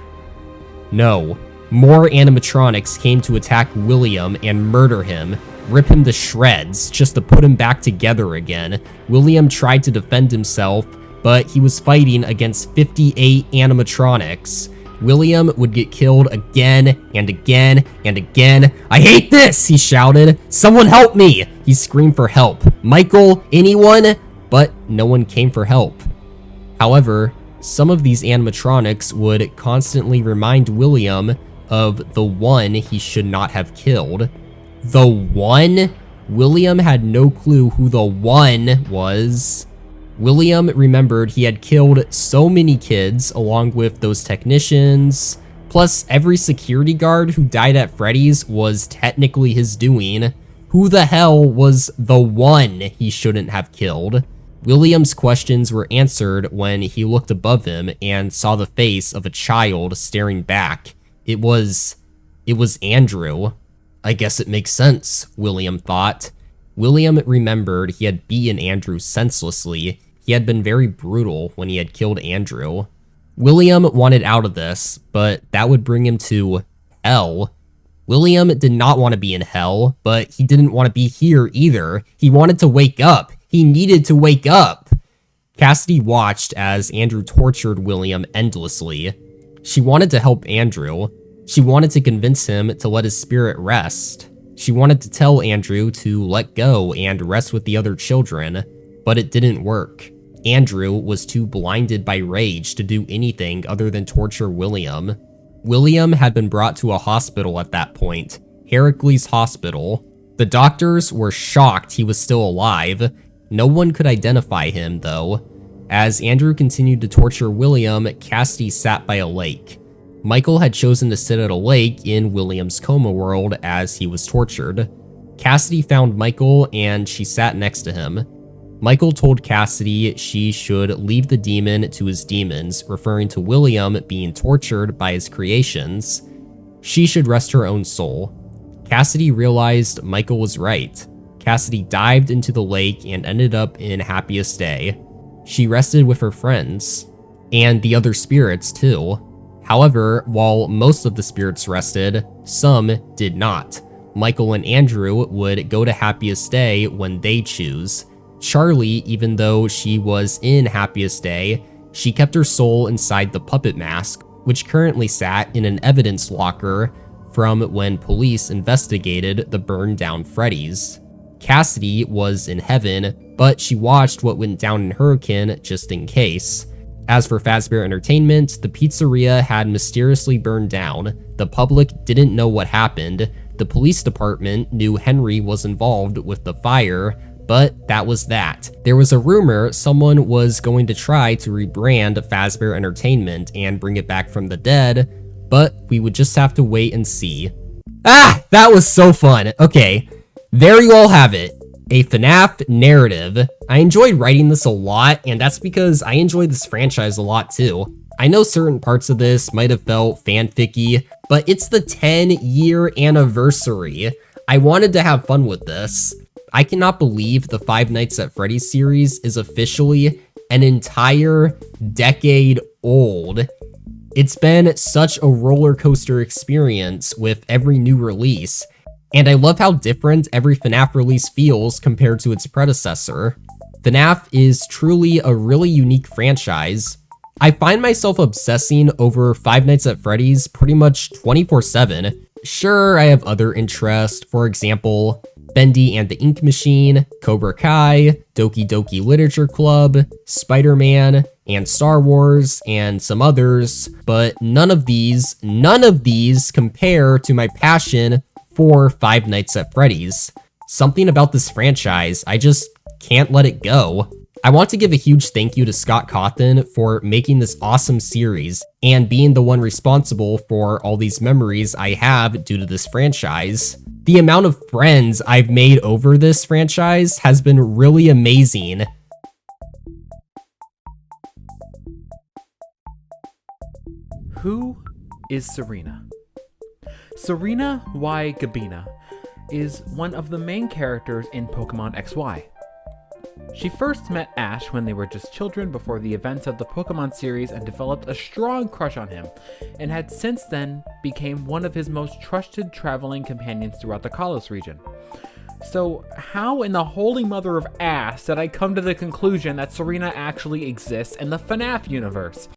No. More animatronics came to attack William and murder him, rip him to shreds just to put him back together again. William tried to defend himself, but he was fighting against 58 animatronics. William would get killed again and again and again. "I hate this!" he shouted. "Someone help me!" He screamed for help. "Michael, anyone?" But no one came for help. However, some of these animatronics would constantly remind William of the one he should not have killed. The one? William had no clue who the one was. William remembered he had killed so many kids along with those technicians, plus every security guard who died at Freddy's was technically his doing. Who the hell was the one he shouldn't have killed? William's questions were answered when he looked above him and saw the face of a child staring back. It was Andrew. I guess it makes sense, William thought. William remembered he had beaten Andrew senselessly. He had been very brutal when he had killed Andrew. William wanted out of this, but that would bring him to hell. William did not want to be in hell, but he didn't want to be here either. He wanted to wake up. He needed to wake up. Cassidy watched as Andrew tortured William endlessly. She wanted to help Andrew. She wanted to convince him to let his spirit rest. She wanted to tell Andrew to let go and rest with the other children, but it didn't work. Andrew was too blinded by rage to do anything other than torture William. William had been brought to a hospital at that point, Heracles Hospital. The doctors were shocked he was still alive. No one could identify him, though. As Andrew continued to torture William, Cassidy sat by a lake. Michael had chosen to sit at a lake in William's coma world as he was tortured. Cassidy found Michael and she sat next to him. Michael told Cassidy she should leave the demon to his demons, referring to William being tortured by his creations. She should rest her own soul. Cassidy realized Michael was right. Cassidy dived into the lake and ended up in happiest day. She rested with her friends, and the other spirits too. However, while most of the spirits rested, some did not. Michael and Andrew would go to happiest day when they choose. Charlie, even though she was in happiest day, she kept her soul inside the puppet mask, which currently sat in an evidence locker from when police investigated the burned down Freddy's. Cassidy was in heaven, but she watched what went down in Hurricane just in case. As for Fazbear Entertainment, the pizzeria had mysteriously burned down. The public didn't know what happened. The police department knew Henry was involved with the fire, but that was that. There was a rumor someone was going to try to rebrand Fazbear Entertainment and bring it back from the dead, but we would just have to wait and see. Ah, that was so fun. Okay, there you all have it. A FNAF narrative. I enjoyed writing this a lot, and that's because I enjoyed this franchise a lot too. I know certain parts of this might have felt fanficky, but it's the 10-year anniversary. I wanted to have fun with this. I cannot believe the Five Nights at Freddy's series is officially an entire decade old. It's been such a roller coaster experience with every new release. And I love how different every FNAF release feels compared to its predecessor. FNAF is truly a really unique franchise. I find myself obsessing over Five Nights at Freddy's pretty much 24/7. Sure, I have other interests, for example, Bendy and the Ink Machine, Cobra Kai, Doki Doki Literature Club, Spider-Man, and Star Wars, and some others, but none of these compare to my passion for Five Nights at Freddy's. Something about this franchise, I just can't let it go. I want to give a huge thank you to Scott Cawthon for making this awesome series and being the one responsible for all these memories I have due to this franchise. The amount of friends I've made over this franchise has been really amazing. Who is Serena? Serena Y. Gabina is one of the main characters in Pokemon XY. She first met Ash when they were just children before the events of the Pokemon series and developed a strong crush on him, and had since then became one of his most trusted traveling companions throughout the Kalos region. So how in the holy mother of ass did I come to the conclusion that Serena actually exists in the FNAF universe?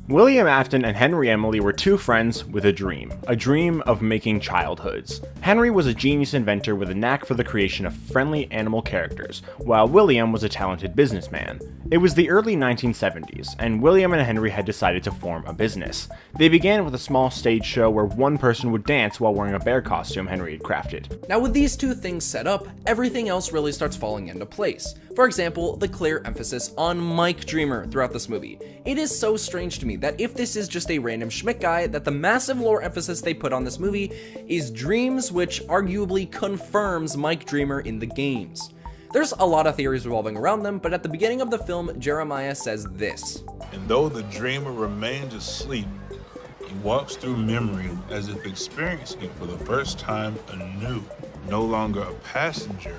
William Afton and Henry Emily were two friends with a dream of making childhoods. Henry was a genius inventor with a knack for the creation of friendly animal characters, while William was a talented businessman. It was the early 1970s, and William and Henry had decided to form a business. They began with a small stage show where one person would dance while wearing a bear costume Henry had crafted. Now with these two things set up, everything else really starts falling into place. For example, the clear emphasis on Mike Dreamer throughout this movie. It is so strange to me that if this is just a random Schmidt guy, that the massive lore emphasis they put on this movie is dreams, which arguably confirms Mike Dreamer in the games. There's a lot of theories revolving around them, but at the beginning of the film, Jeremiah says this. And though the dreamer remains asleep, he walks through memory as if experiencing it for the first time anew, no longer a passenger,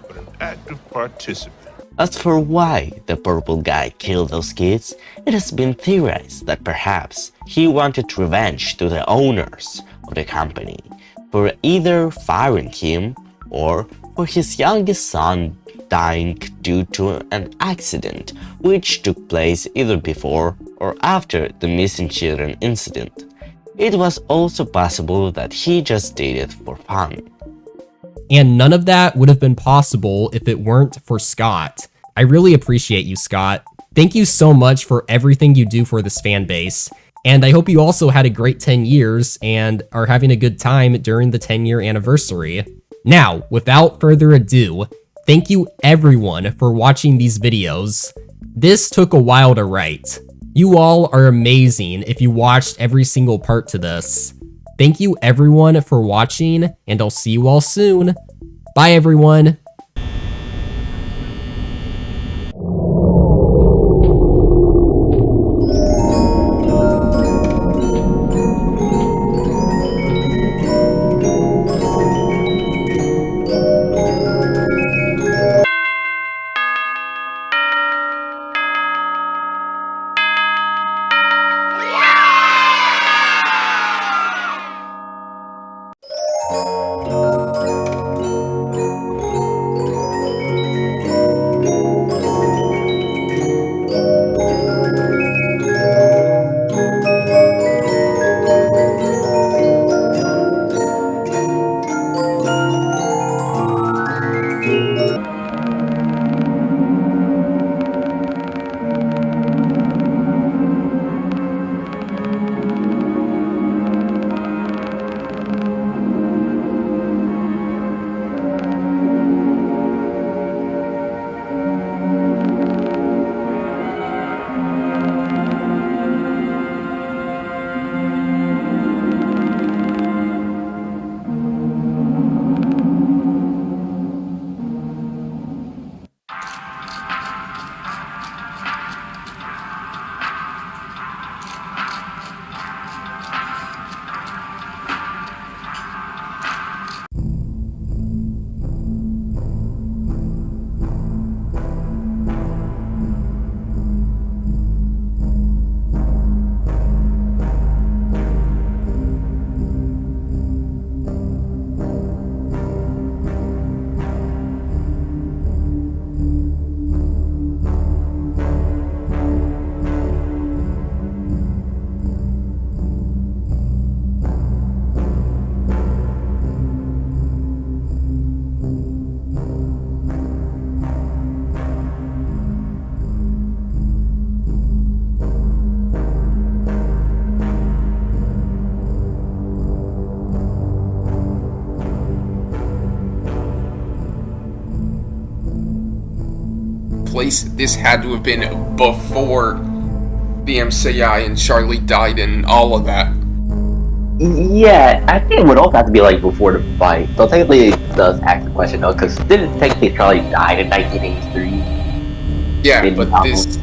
but an active participant. As for why the purple guy killed those kids, it has been theorized that perhaps he wanted revenge to the owners of the company for either firing him or for his youngest son dying due to an accident which took place either before or after the missing children incident. It was also possible that he just did it for fun. And none of that would have been possible if it weren't for Scott. I really appreciate you, Scott. Thank you so much for everything you do for this fan base. And I hope you also had a great 10 years and are having a good time during the 10-year anniversary. Now, without further ado, thank you everyone for watching these videos. This took a while to write. You all are amazing if you watched every single part to this. Thank you everyone for watching, and I'll see you all soon. Bye everyone. Place. This had to have been before the MCI and Charlie died and all of that. Yeah, I think it would also have to be like before the fight. So technically it does ask the question though, because didn't technically Charlie died in 1983? Yeah, but this,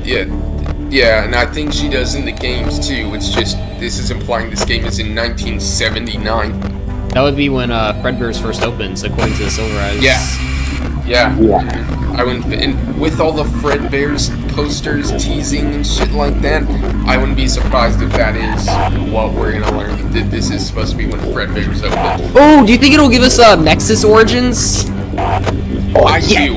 yeah, and I think she does in the games too. It's just, this is implying this game is in 1979. That would be when Fredbear's first opens, according to the Silver Eyes. Yeah. I wouldn't, and with all the Fredbear's posters teasing and shit like that, I wouldn't be surprised if that is what we're gonna learn. That this is supposed to be when Fredbear's opened. Oh, do you think it'll give us Nexus Origins? I do.